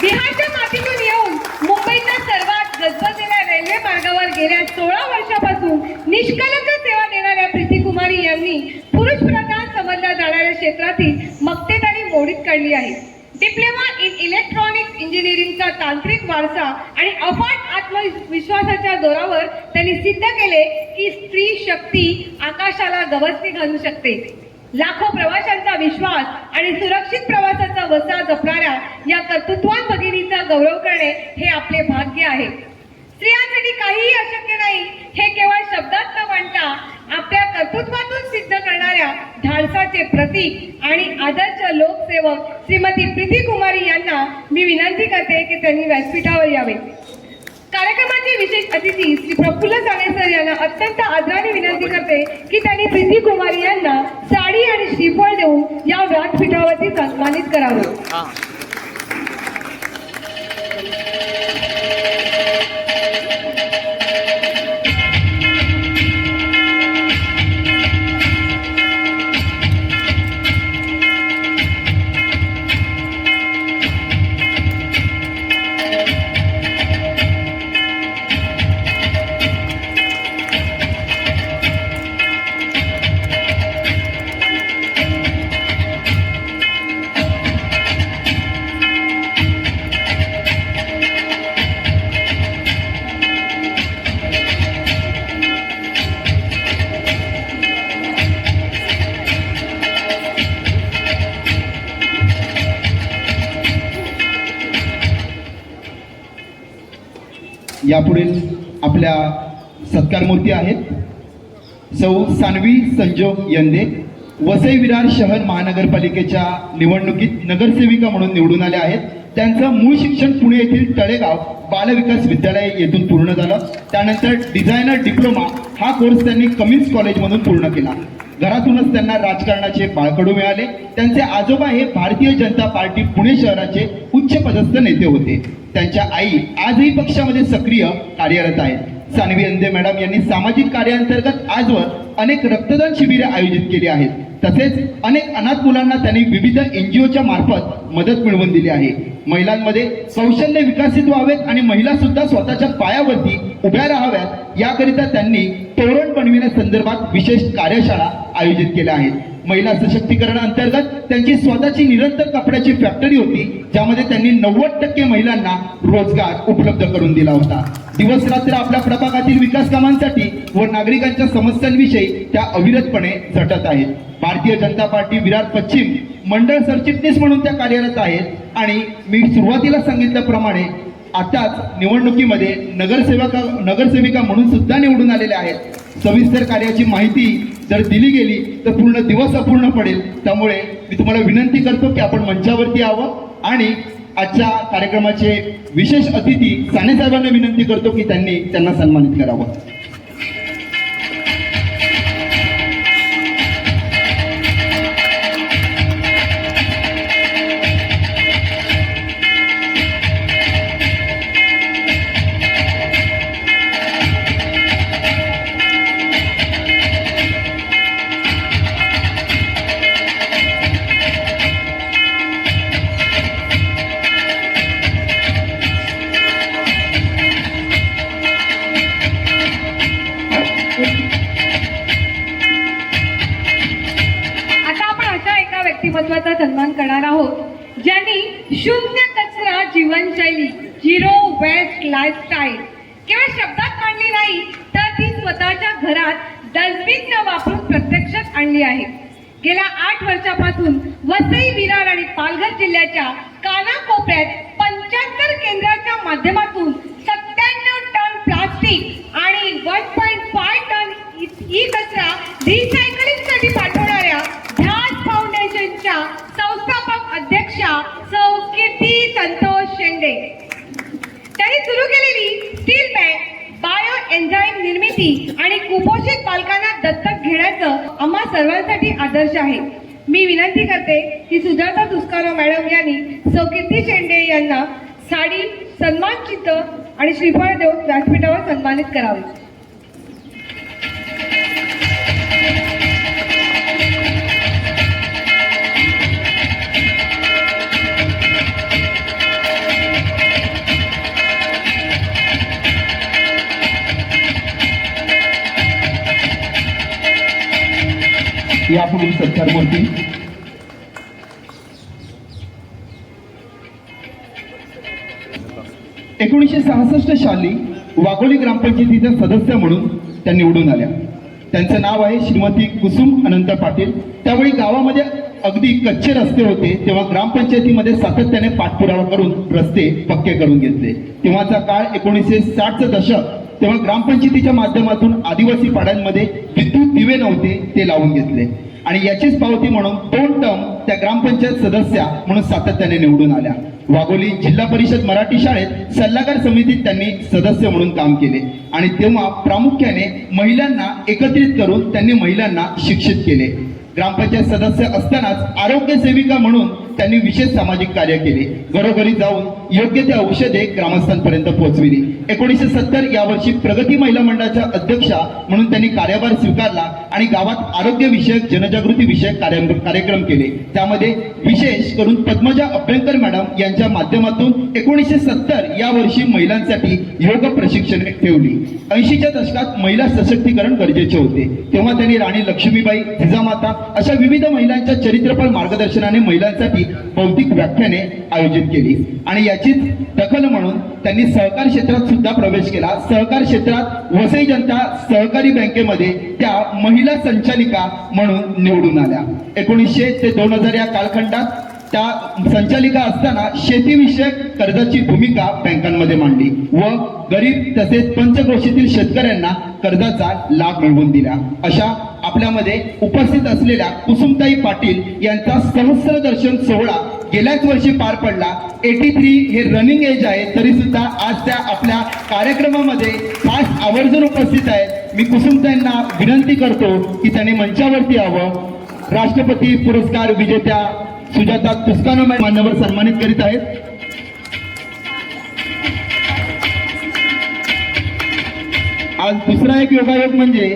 [SPEAKER 1] बिहारच्या मातीतून येऊन मुंबईच्या सर्वात गजबजलेल्या रेल्वे मार्गावर गेल्या 16 वर्षापासून निष्कलंक सेवा देणाऱ्या प्रीती कुमारी यांनी पुरुष प्रधान समजल्या जाणाऱ्या क्षेत्रातील मक्तेदारी मोडीत काढली आहे. डिप्लोमा इन इलेक्ट्रॉनिक्स इंजिनिअरिंगचा तांत्रिक वारसा आणि अफाट आत्मविश्वासाच्या जोरावर त्यांनी सिद्ध केले की स्त्री शक्ती आकाशाला गवसणी घालू शकते. लाखो प्रवाशांचा विश्वास आणि सुरक्षित प्रवासाचा वसा जपणाऱ्या या कर्तृत्वान भगिनीचा गौरव करणे हे आपले भाग्य आहे. स्त्रियांसाठी काहीही अशक्य नाही हे केवळ शब्दात न म्हणता आपल्या कर्तृत्वातून सिद्ध करणाऱ्या धाडसाचे प्रतीक आणि आदर्श लोकसेवक श्रीमती प्रीती कुमारी यांना मी विनंती करते की त्यांनी व्यासपीठावर यावे. कार्यक्रमाचे विशेष अतिथी श्री प्रफुल्ल सानेसर यांना अत्यंत आदराने विनंती करते की त्यांनी प्रीती कुमारी यांना साडी आणि श्रीफळ देऊन या व्यासपीठावरती सन्मानित करावे.
[SPEAKER 2] यापुढील आपल्या सत्कारमूर्ती आहेत सौ सानवी संजोग यंदे, वसई विरार शहर महानगरपालिकेच्या निवडणुकीत नगरसेविका म्हणून निवडून आल्या आहेत. त्यांचं मूळ शिक्षण पुणे येथील तळेगाव बालविकास विद्यालय येथून पूर्ण झालं. त्यानंतर डिझायनर डिप्लोमा हा कोर्स त्यांनी कमिन्स कॉलेजमधून पूर्ण केला. घरातूनच त्यांना राजकारणाचे बाळकडू मिळाले. त्यांचे आजोबा हे भारतीय जनता पार्टी पुणे शहराचे उच्च पदस्थ नेते होते. त्यांच्या आई आजही पक्षामध्ये सक्रिय कार्यरत आहेत. सानवी अंदे मॅडम यांनी सामाजिक कार्याअंतर्गत आजवर अनेक रक्तदान शिबिरे आयोजित केली आहेत. तसेच अनेक अनाथ मुलांना त्यांनी विविध NGOच्या मार्फत मदत मिळवून दिली आहे. महिलांमध्ये कौशल्य विकसित व्हावेत आणि महिला सुद्धा स्वतःच्या पायावरती उभ्या राहाव्यात याकरिता त्यांनी तोरण बनविण्यासंदर्भात विशेष कार्यशाळा आयोजित केल्या आहेत. महिला सशक्तीकरण अंतर्गत त्यांची स्वतःची निरंतर कपड्याची फॅक्टरी होती, ज्यामध्ये त्यांनी 90% महिलांना रोजगार उपलब्ध करून दिला होता. दिवस रात्र आपल्या प्रभागातील विकास कामांसाठी व नागरिकांच्या समस्यांविषयी त्या अविरतपणे झटत आहेत. भारतीय जनता पार्टी विरार पश्चिम मंडळ सरचिटणीस म्हणून त्या कार्यरत आहेत आणि मी सुरुवातीला सांगितल्याप्रमाणे आताच निवडणुकीमध्ये नगरसेविका म्हणून सुद्धा निवडून आलेल्या आहेत. सविस्तर कार्याची माहिती जर दिली गेली तर पूर्ण दिवस अपूर्ण पडेल. त्यामुळे मी तुम्हाला विनंती करतो की आपण मंचावरती यावं आणि आजच्या कार्यक्रमाचे विशेष अतिथी साने साहेबांना विनंती करतो की त्यांना सन्मानित करावं.
[SPEAKER 1] व्यक्तिमत्वाचा सन्मान करणार आहोत ज्यांनी शून्य कचरा जीवनशैली, झिरो वेस्ट लाईफस्टाईल केवळ शब्दात मांडली नाही तर ती स्वतःच्या घरात डस्टबिन न वापरून प्रत्यक्षात आणली आहे. गेल्या 8 वर्षापासून वसई, विरार आणि पालघर जिल्ह्याच्या कानाकोपऱ्यात 75 केंद्राच्या माध्यमातून 97 टन प्लास्टिक आणि 1.5 टन ई कचरा रिसायकलिंगसाठी पाठवणाऱ्या फाउंडेशनच्या संस्थापक अध्यक्षा सौ कीर्ती संतोष शेंडे त्यांनी सुरू केलेली स्टील बॅग बायो एन्झाईम निर्मिती आणि कुपोषित बालकांना दत्तक घेण्याचं आम्हा सर्वांसाठी आदर्श आहे. मी विनंती करते की सुजाता दुष्काराव मॅडम यांनी सौ कीर्ती शेंडे यांना साडी, सन्मान चिन्ह आणि श्रीफळ देऊन व्यासपीठावर सन्मानित करावे.
[SPEAKER 2] यापुढील सत्कारमूर्ती (1966) साली वाघोली ग्रामपंचायतीच्या सदस्य म्हणून त्या निवडून आल्या. त्यांचं नाव आहे श्रीमती कुसुम अनंत पाटील. त्यावेळी गावामध्ये अगदी कच्चे रस्ते होते, तेव्हा ग्रामपंचायतीमध्ये सातत्याने पाठपुरावा करून रस्ते पक्के करून घेतले. तेव्हाचा काळ 1960चं दशक. तेव्हा ग्रामपंचायतीच्या माध्यमातून आदिवासी पाड्यांमध्ये विद्युत दिवे नव्हते, ते लावून घेतले आणि याचीच पावती म्हणून 2 टर्म त्या ग्रामपंचायत सदस्या म्हणून सातत्याने निवडून आल्या. वाघोली जिल्हा परिषद मराठी शाळेत सल्लागार समितीत त्यांनी सदस्य म्हणून काम केले आणि तेव्हा प्रामुख्याने महिलांना एकत्रित करून त्यांनी महिलांना शिक्षित केले. ग्रामपंचायत सदस्य असतानाच आरोग्य सेविका म्हणून त्यांनी विशेष सामाजिक कार्य केले. घरोघरी जाऊन योग्य ते औषधे ग्रामस्थांपर्यंत पोहोचविली. 1970 या वर्षी प्रगती महिला मंडळाच्या अध्यक्षा म्हणून त्यांनी कार्यभार स्वीकारला आणि गावात आरोग्य विषयक, जनजागृती विषयक कार्यक्रम केले. त्यामध्ये विशेष करून पद्मजा अभ्यंकर मॅडम यांच्या माध्यमातून 1970 या वर्षी महिलांसाठी योग प्रशिक्षण ठेवली. 80च्या दशकात महिला सशक्तीकरण गरजेचे होते, तेव्हा त्यांनी राणी लक्ष्मीबाई, जिजामाता अशा विविध महिलांच्या चरित्रपर मार्गदर्शनाने महिलांसाठी बौद्धिक व्याख्याने आयोजित केली आणि याचीच दखल म्हणून त्यांनी सहकार क्षेत्रात सुद्धा प्रवेश केला. सहकार क्षेत्रात वसई जनता सहकारी बँकेमध्ये त्या महिला संचालिका म्हणून निवडून आल्या. 1900 ते 2000 या कालखंडात त्या संचालिका असताना शेतीविषयक कर्जाची भूमिका बँकांमध्ये मांडली व गरीब तसेच पंचक्रोशीतील शेतकऱ्यांना कर्जाचा लाभ मिळवून दिला. अशा आपल्यामध्ये उपस्थित असलेल्या कुसुमताई पाटील यांचा सहस्र दर्शन सोहळा गेल्याच वर्षी पार पडला. 83 हे रनिंग एज आहे, तरी सुद्धा आज त्या आपल्या कार्यक्रमामध्ये खास आवर्जून उपस्थित आहेत. मी कुसुमताईंना विनंती करतो की त्यांनी मंचावरती यावं. राष्ट्रपती पुरस्कार विजेत्या सुजाता तुस्कानो मान्यवर सन्मानित करीत आहेत. आज दुसरा एक योगायोग म्हणजे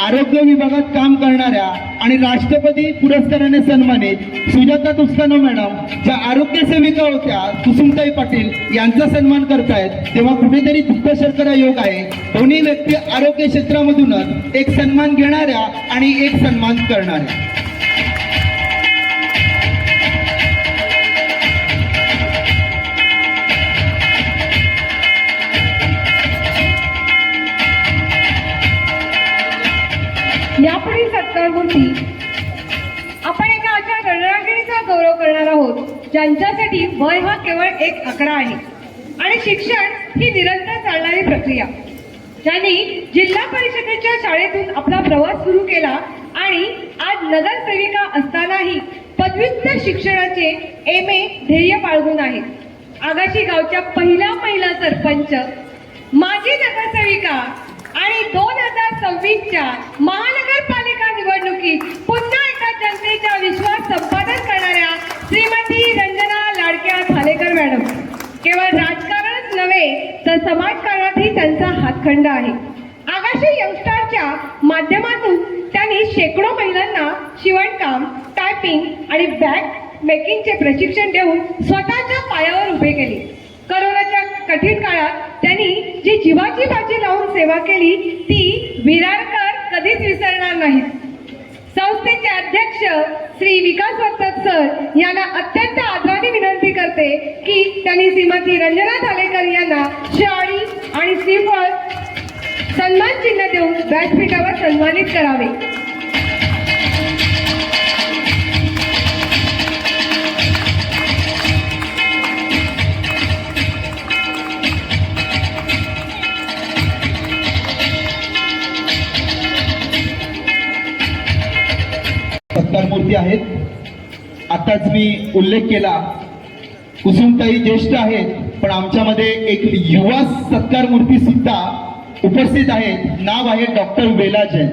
[SPEAKER 2] आरोग्य विभागात काम करणाऱ्या आणि राष्ट्रपती पुरस्काराने सन्मानित सुजाता तुस्कानो मॅडम ज्या आरोग्य सेविका होत्या कुसुमताई पाटील यांचा सन्मान करतायत, तेव्हा कुठेतरी दुःख शर्करा योग आहे. दोन्ही व्यक्ती आरोग्य क्षेत्रामधूनच एक सन्मान घेणाऱ्या आणि एक सन्मान करणाऱ्या.
[SPEAKER 1] यापुढील सत्कारमूर्ती आपण एका अशा रणरागिणीचा गौरव करणार आहोत ज्यांच्यासाठी वय हा केवळ एक आकडा आहे आणि शिक्षण ही निरंतर चालणारी प्रक्रिया. ज्यांनी जिल्हा परिषदेच्या शाळेतून आपला प्रवास सुरू केला आणि आज नगरसेविका असतानाही पदव्युत्तर शिक्षणाचे MA ध्येय बाळगून आहेत. आगाशी गावच्या पहिला महिला सरपंच, माजी नगरसेविका आणि 2026च्या महानगरपालिका निवडणुकीत पुन्हा एकदा जनतेचा विश्वास संपादन करणाऱ्या श्रीमती रंजना लाडक्या थालेकर मॅडम. केवळ राजकारणच नव्हे तर समाजकारणातही त्यांचा हातखंडा आहे. आगाशी यंगस्टारच्या माध्यमातून त्यांनी शेकडो महिलांना शिवणकाम, टायपिंग आणि बॅग मेकिंगचे प्रशिक्षण देऊन स्वतःच्या पायावर उभे केले. करोनाच्या कठीण काळात त्यांनी जी जीवाची बाजी लावून सेवा केली ती विरारकर कधीच विसरणार नाहीत. संस्थेचे अध्यक्ष श्री विकास वर्तक सर यांना अत्यंत आदराने विनंती करते की त्यांनी श्रीमती रंजना थालेकर यांना शाळी आणि श्रीफळ सन्मान चिन्ह देऊन व्यासपीठावर सन्मानित करावे.
[SPEAKER 2] सत्कारमूर्ती आहेत. आताच मी उल्लेख केला कुसुमताई ज्येष्ठ आहेत, पण आमच्यामध्ये एक युवा सत्कारमूर्ती सुद्धा उपस्थित आहेत. नाव आहे डॉक्टर वेला जैन.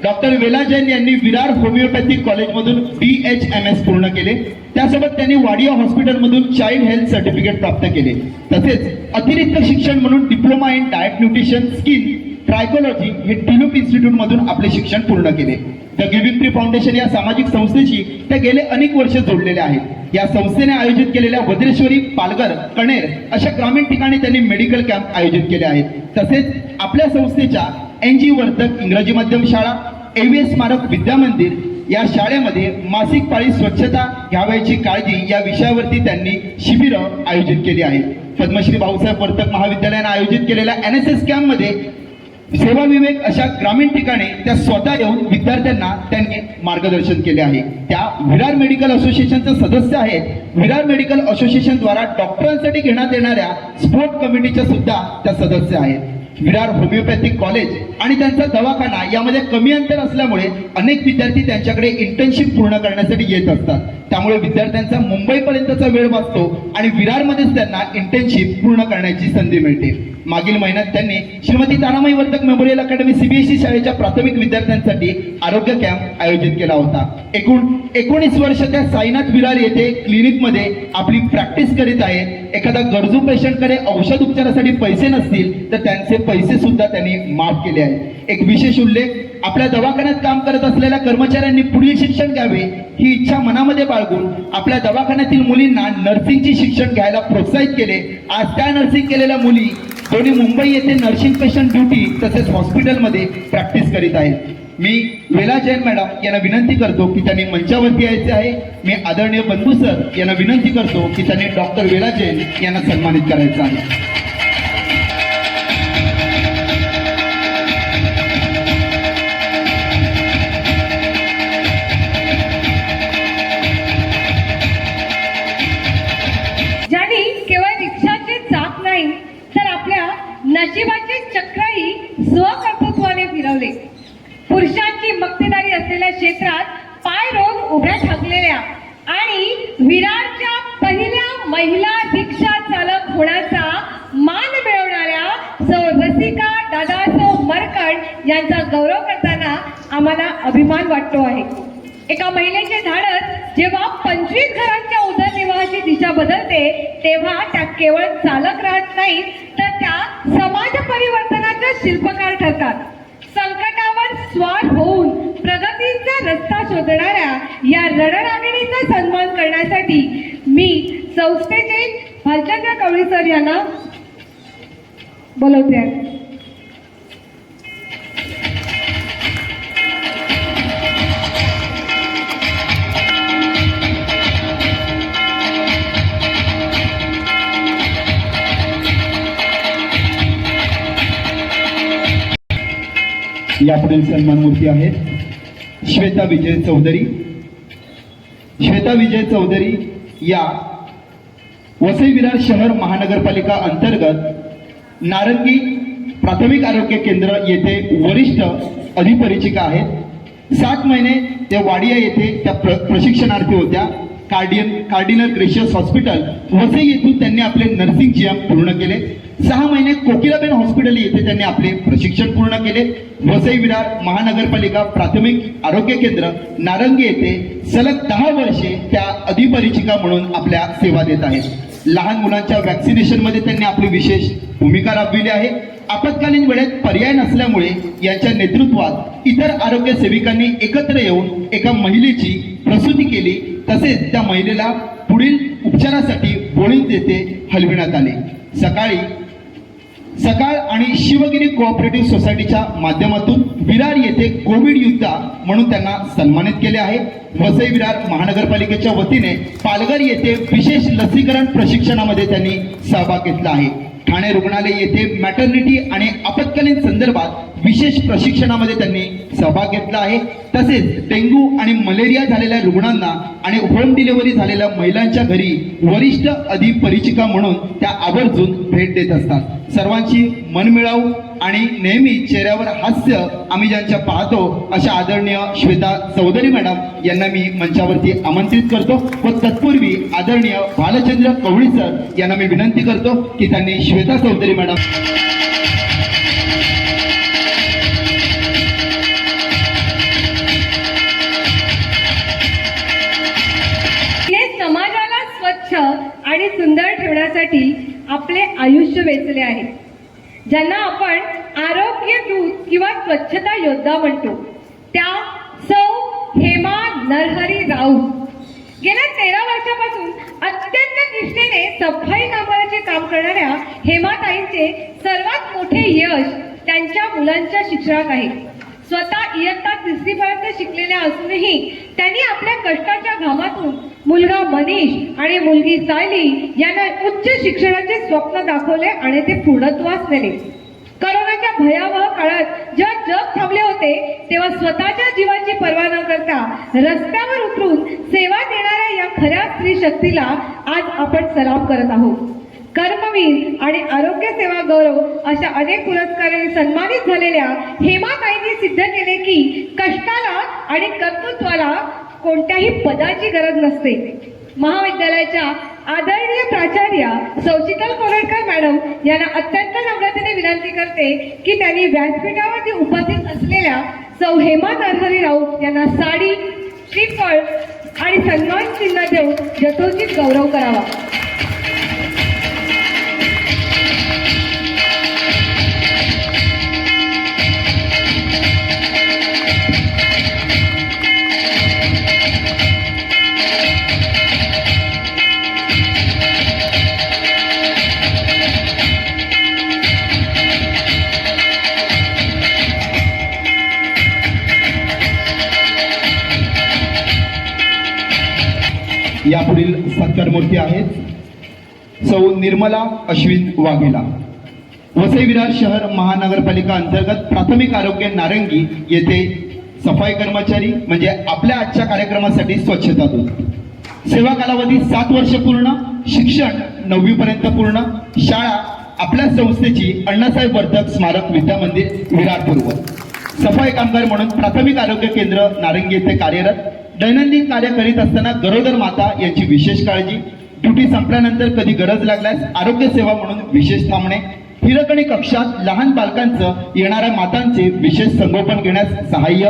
[SPEAKER 2] डॉक्टर वेला जैन यांनी विरार होमिओपॅथिक कॉलेजमधून BHMS पूर्ण केले. त्यासोबत त्यांनी वाडिया हॉस्पिटलमधून चाइल्ड हेल्थ सर्टिफिकेट प्राप्त केले. तसेच अतिरिक्त शिक्षण म्हणून diploma in diet nutrition skin trichology हे टिलूप इन्स्टिट्यूट मधून आपले शिक्षण पूर्ण केले. द गिव्हिंग ट्री फाउंडेशन या सामाजिक संस्थेशी ते गेले अनेक वर्ष जोडलेले आहेत. या संस्थेने आयोजित केलेल्या वज्रेश्वरी, पालघर, कणेर अशा ग्रामीण ठिकाणी त्यांनी मेडिकल कॅम्प आयोजित केले आहेत. तसेच आपल्या संस्थेच्या NG वर्धक इंग्रजी माध्यम शाळा, AVS स्मारक विद्या मंदिर या शाळेमध्ये मासिक पाळी स्वच्छता घ्यावयाची काळजी या विषयावरती त्यांनी शिबिरं आयोजित केली आहेत. पद्मश्री भाऊसाहेब वर्तक महाविद्यालयाने आयोजित केलेल्या NSS कॅम्पमध्ये सेवा विवेक अशा ग्रामीण ठिकाणी त्या स्वतः येऊन विद्यार्थ्यांना त्यांनी मार्गदर्शन केले आहे. त्या विरार मेडिकल असोसिएशनचे सदस्य आहेत. विरार मेडिकल असोसिएशन द्वारा डॉक्टरांसाठी घेण्यात येणाऱ्या स्पोर्ट कमिटीच्या सुद्धा त्या सदस्य आहेत. विरार होमिओपॅथिक कॉलेज आणि त्यांचा दवाखाना यामध्ये कमी अंतर असल्यामुळे अनेक विद्यार्थी त्यांच्याकडे इंटर्नशिप पूर्ण करण्यासाठी येत असतात. त्यामुळे विद्यार्थ्यांचा मुंबईपर्यंतचा वेळ वाचतो आणि विरारमध्येच त्यांना इंटर्नशिप पूर्ण करण्याची संधी मिळते. मागील महिन्यात त्यांनी Shrimati Taramai Vartak memorial academy CBSE शाळेच्या प्राथमिक विद्यार्थ्यांसाठी आरोग्य कॅम्प आयोजित केला होता. एकूण 19 वर्ष त्या साईनाथ विरार येथे क्लिनिकमध्ये आपली प्रॅक्टिस करीत आहेत. एखादा गरजू पेशंटकडे औषध उपचारासाठी पैसे नसतील तर त्यांचे पैसे सुद्धा त्यांनी माफ केले आहेत. एक विशेष उल्लेख, आपल्या दवाखान्यात काम करत असलेल्या कर्मचाऱ्यांनी पुढील शिक्षण घ्यावे ही इच्छा मनामध्ये बाळगून आपल्या दवाखान्यातील मुलींना नर्सिंगचे शिक्षण घ्यायला प्रोत्साहित केले. आज त्या नर्सिंग केलेल्या मुली दोन्ही मुंबई येथे नर्सिंग पेशंट ड्युटी तसेच हॉस्पिटलमध्ये प्रॅक्टिस करीत आहेत. मी वेला जैन मॅडम यांना विनंती करतो की त्यांनी मंचावरती यायचे आहे. मी आदरणीय बंधू सर यांना विनंती करतो की त्यांनी डॉक्टर वेला जैन यांना सन्मानित करायचं आहे.
[SPEAKER 1] अभिमान वाटतो आहे. एका महिलेचे धाडस जेव्हा 25 घरांच्या उदरनिर्वाहाची दिशा बदलते तेव्हा त्या केवळ चालक राहत नाहीत तर त्या समाज परिवर्तनाचे शिल्पकार ठरतात. संकटावर स्वार होऊन प्रगतीचा रस्ता शोधणाऱ्या या रणरागिणीचा सन्मान करण्यासाठी मी संस्थेचे भालचंद्र कवळी सर यांना बोलवते आहे.
[SPEAKER 2] यापुढील सन्मान मूर्ती आहेत श्वेता विजय चौधरी. श्वेता विजय चौधरी या वसई विरार शहर महानगरपालिका अंतर्गत नारंगी प्राथमिक आरोग्य केंद्र येथे वरिष्ठ अधिपरिचिका आहेत. 7 महिने त्या वाडिया येथे त्या प्रशिक्षणार्थी होत्या. कार्डिनल ग्रेशियस हॉस्पिटल वसई येथून त्यांनी आपले नर्सिंग जीएम पूर्ण केले. 6 महिने कोकिलाबेन हॉस्पिटल येथे त्यांनी आपले प्रशिक्षण पूर्ण केले. वसई विरार महानगरपालिका प्राथमिक आरोग्य केंद्र नारंगी येथे सलग 10 वर्षे त्या अधिपरिचिका म्हणून आपल्या सेवा देत आहेत. लहान मुलांच्या वॅक्सिनेशन मध्ये त्यांनी आपली विशेष भूमिका राबविली आहे. आपत्कालीन वेळेत पर्याय नसल्यामुळे यांच्या नेतृत्वात इतर आरोग्य सेविकांनी एकत्र येऊन एका महिलेची प्रसूती केली. तसेच त्या महिलेला पुढील उपचारासाठी बोळीत येथे हलविण्यात आले. सकाळ आणि शिवगिरी कोऑपरेटिव्ह सोसायटीच्या माध्यमातून विरार येथे कोविड योद्धा म्हणून त्यांना सन्मानित केले आहे. वसई विरार महानगरपालिकेच्या वतीने पालघर येथे विशेष लसीकरण प्रशिक्षणामध्ये त्यांनी सहभाग घेतला आहे. ठाणे रुग्णालय येथे मॅटर्निटी आणि आपत्कालीन संदर्भात विशेष प्रशिक्षणामध्ये त्यांनी सहभाग घेतला आहे. तसेच डेंग्यू आणि मलेरिया झालेल्या रुग्णांना आणि होम डिलिव्हरी झालेल्या महिलांच्या घरी वरिष्ठ अधिपरिचिका म्हणून त्या आवर्जून भेट देत असतात. सर्वांची मनमिळावू आणि नेहमी चेहऱ्यावर हास्य आम्ही ज्यांच्या पाहतो अशा आदरणीय श्वेता चौधरी मॅडम यांना मी मंचावरती आमंत्रित करतो व तत्पूर्वी आदरणीय भालचंद्र कवळी सर यांना मी विनंती करतो की त्यांनी श्वेता चौधरी मॅडम
[SPEAKER 1] समाजाला स्वच्छ आणि सुंदर ठेवण्यासाठी आपले आयुष्य वेचले आहे. ज्यांना आपण आरोग्य दूत किंवा स्वच्छता योद्धा म्हणतो त्या सौ हेमा नरहरी राऊत गेल्या 13 वर्षापासून अत्यंत निष्ठेने सफाई कामगाराचे काम करणाऱ्या हेमाताईंचे सर्वात मोठे यश त्यांच्या मुलांच्या शिक्षणात आहे. स्वतः इयत्ता 3री पर्यंत शिकलेल्या असूनही त्यांनी आपल्या कष्टाच्या घामातून मुलगा मनीष आणि मुलगी सायली यांना उच्च शिक्षणाचे स्वप्न दाखवले आणि ते पूर्णत्वास नेले. करोनाच्या भयावह काळात जेव्हा जग थांबले होते तेव्हा स्वतःच्या जीवाची पर्वा न करता रस्त्यावर उतरून सेवा देणाऱ्या या खऱ्या स्त्री शक्तीला आज आपण सलाम करत आहोत. कर्मवीर आणि आरोग्य सेवा गौरव अशा अनेक पुरस्कारांनी सन्मानित झालेल्या हेमाताईंनी सिद्ध केले की कष्टाला आणि कर्तृत्वाला कोणत्याही पदाची गरज नसते. महाविद्यालयाच्या आदरणीय प्राचार्य सौ शीतल कोरडकर मॅडम यांना अत्यंत नम्रतेने विनंती करते की त्यांनी व्यासपीठावरती उपस्थित असलेल्या सौ हेमा नरहरी राऊत यांना साडी, श्रीफळ आणि सन्मान चिन्ह देऊन यथोचित गौरव करावा.
[SPEAKER 2] यापुढील सत्कार मूर्ती आहेत सौ निर्मला अश्विन वाघेला. वसई विरार शहर महानगरपालिका अंतर्गत प्राथमिक आरोग्य नारंगी येथे सफाई कर्मचारी म्हणजे आपल्या आजच्या कार्यक्रमासाठी स्वच्छता दूत. सेवा कालावधी 7 वर्ष पूर्ण, शिक्षण 9वी पर्यंत पूर्ण, शाळा आपल्या संस्थेची अण्णासाहेब वर्तक स्मारक विद्यामंदिर विरार पूर्व. सफाई कामगार म्हणून प्राथमिक आरोग्य केंद्र नारंगी येथे कार्यरत. दैनंदिन कार्य करीत असताना गरोदर माता यांची विशेष काळजी, ड्युटी संपल्यानंतर कधी गरज लागल्यास आरोग्य सेवा म्हणून विशेष थांबणे, हिरकणी कक्षात लहान बालकांचं येणाऱ्या मातांचे विशेष संगोपन घेण्यास सहाय्य,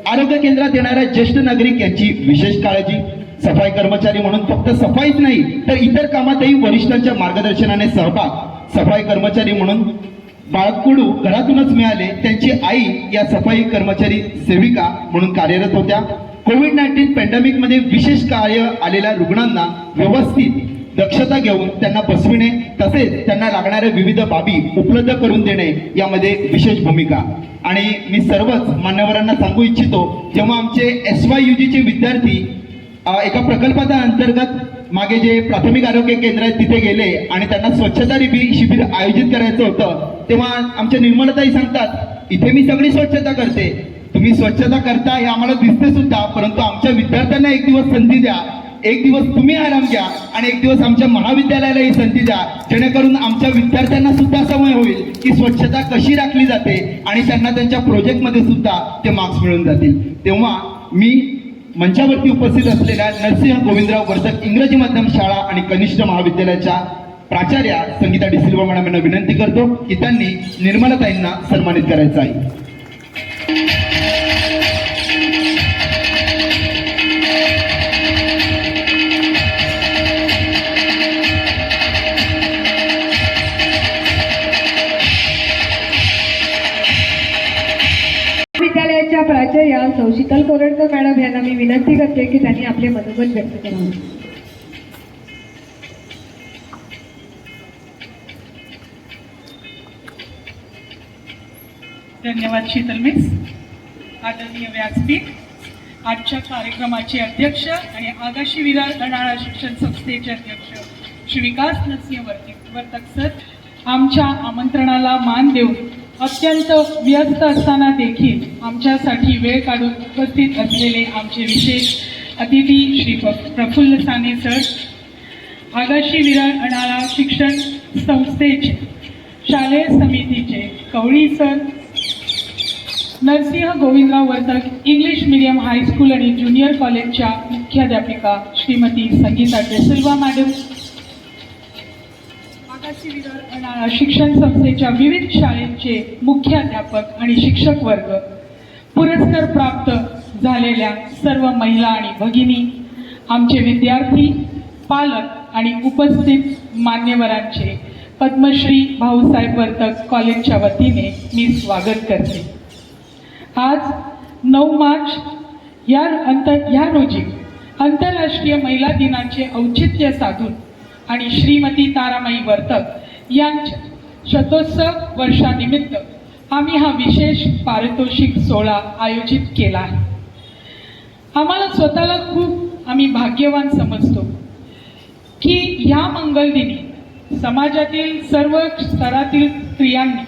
[SPEAKER 2] आरोग्य केंद्रात येणाऱ्या ज्येष्ठ नागरिक यांची विशेष काळजी, सफाई कर्मचारी म्हणून फक्त सफाईच नाही तर इतर कामातही वरिष्ठांच्या मार्गदर्शनाने सहभाग, सफाई कर्मचारी म्हणून बाळकुडू घरातूनच मिळाले, त्यांची आई या सफाई कर्मचारी सेविका म्हणून कार्यरत होत्या. कोविड-19 पॅन्डेमिक मध्ये विशेष कार्य आलेल्या रुग्णांना व्यवस्थित दक्षता घेऊन त्यांना बसविणे तसेच त्यांना लागणाऱ्या विविध बाबी उपलब्ध करून देणे यामध्ये विशेष भूमिका. आणि मी सर्वच मान्यवरांना सांगू इच्छितो, जेव्हा आमचे SYUG चे विद्यार्थी एका प्रकल्पाच्या अंतर्गत मागे जे प्राथमिक आरोग्य केंद्र आहे तिथे गेले आणि त्यांना स्वच्छता शिबिर आयोजित करायचं होतं, तेव्हा आमच्या निर्मलताई सांगतात, इथे मी सगळी स्वच्छता करते, तुम्ही स्वच्छता करता हे आम्हाला दिसते सुद्धा, परंतु आमच्या विद्यार्थ्यांना एक दिवस संधी द्या, एक दिवस तुम्ही आराम घ्या आणि एक दिवस आमच्या महाविद्यालयाला ही संधी द्या, जेणेकरून आमच्या विद्यार्थ्यांना सुद्धा समय होईल की स्वच्छता कशी राखली जाते आणि त्यांना त्यांच्या प्रोजेक्टमध्ये सुद्धा ते मार्क्स मिळून जातील. तेव्हा मी मंचावरती उपस्थित असलेल्या नरसिंह गोविंदराव वर्तक इंग्रजी माध्यम शाळा आणि कनिष्ठ महाविद्यालयाच्या प्राचार्या संगीता डिसिल्वा मॅडम यांना विनंती करतो की त्यांनी निर्मलाताईंना सन्मानित करायचं आहे.
[SPEAKER 1] विद्यालयाच्या प्राचार्या सौ शीतल कोरडकर मॅडम यांना मी विनंती करते की त्यांनी आपले मनोगत व्यक्त करावे.
[SPEAKER 4] धन्यवाद शीतल मिस. आदरणीय व्यासपीठ, आजच्या कार्यक्रमाचे अध्यक्ष आणि आगाशी विरार अनाळा शिक्षण संस्थेचे अध्यक्ष श्री विकास नरसिंह वर्तक सर, आमच्या आमंत्रणाला मान देऊन अत्यंत व्यस्त असताना देखील आमच्यासाठी वेळ काढून उपस्थित असलेले आमचे विशेष अतिथी श्री प्रफुल्ल साने सर, आगाशी विरार अनाळा शिक्षण संस्थेचे शालेय समितीचे Kavali sir, Narsinh Govindrao Vartak English medium high school आणि ज्युनियर कॉलेजच्या मुख्याध्यापिका श्रीमती संगीता डिसिल्वा मॅडम, आगाशी विरार अनाळा शिक्षण संस्थेच्या विविध शाळेचे मुख्याध्यापक आणि शिक्षक वर्ग, पुरस्कार प्राप्त झालेल्या सर्व महिला आणि भगिनी, आमचे विद्यार्थी, पालक आणि उपस्थित मान्यवरांचे पद्मश्री भाऊसाहेब वर्तक कॉलेजच्या वतीने मी स्वागत करते. आज 9 मार्च या रोजी आंतरराष्ट्रीय महिला दिनाचे औचित्य साधून आणि श्रीमती तारामाई वर्तक यांच्या शतोत्सव वर्षानिमित्त आम्ही हा विशेष पारितोषिक सोहळा आयोजित केला आहे. आम्हाला स्वतःला खूप आम्ही भाग्यवान समजतो की या मंगलदिनी समाजातील सर्व स्तरातील स्त्रियांनी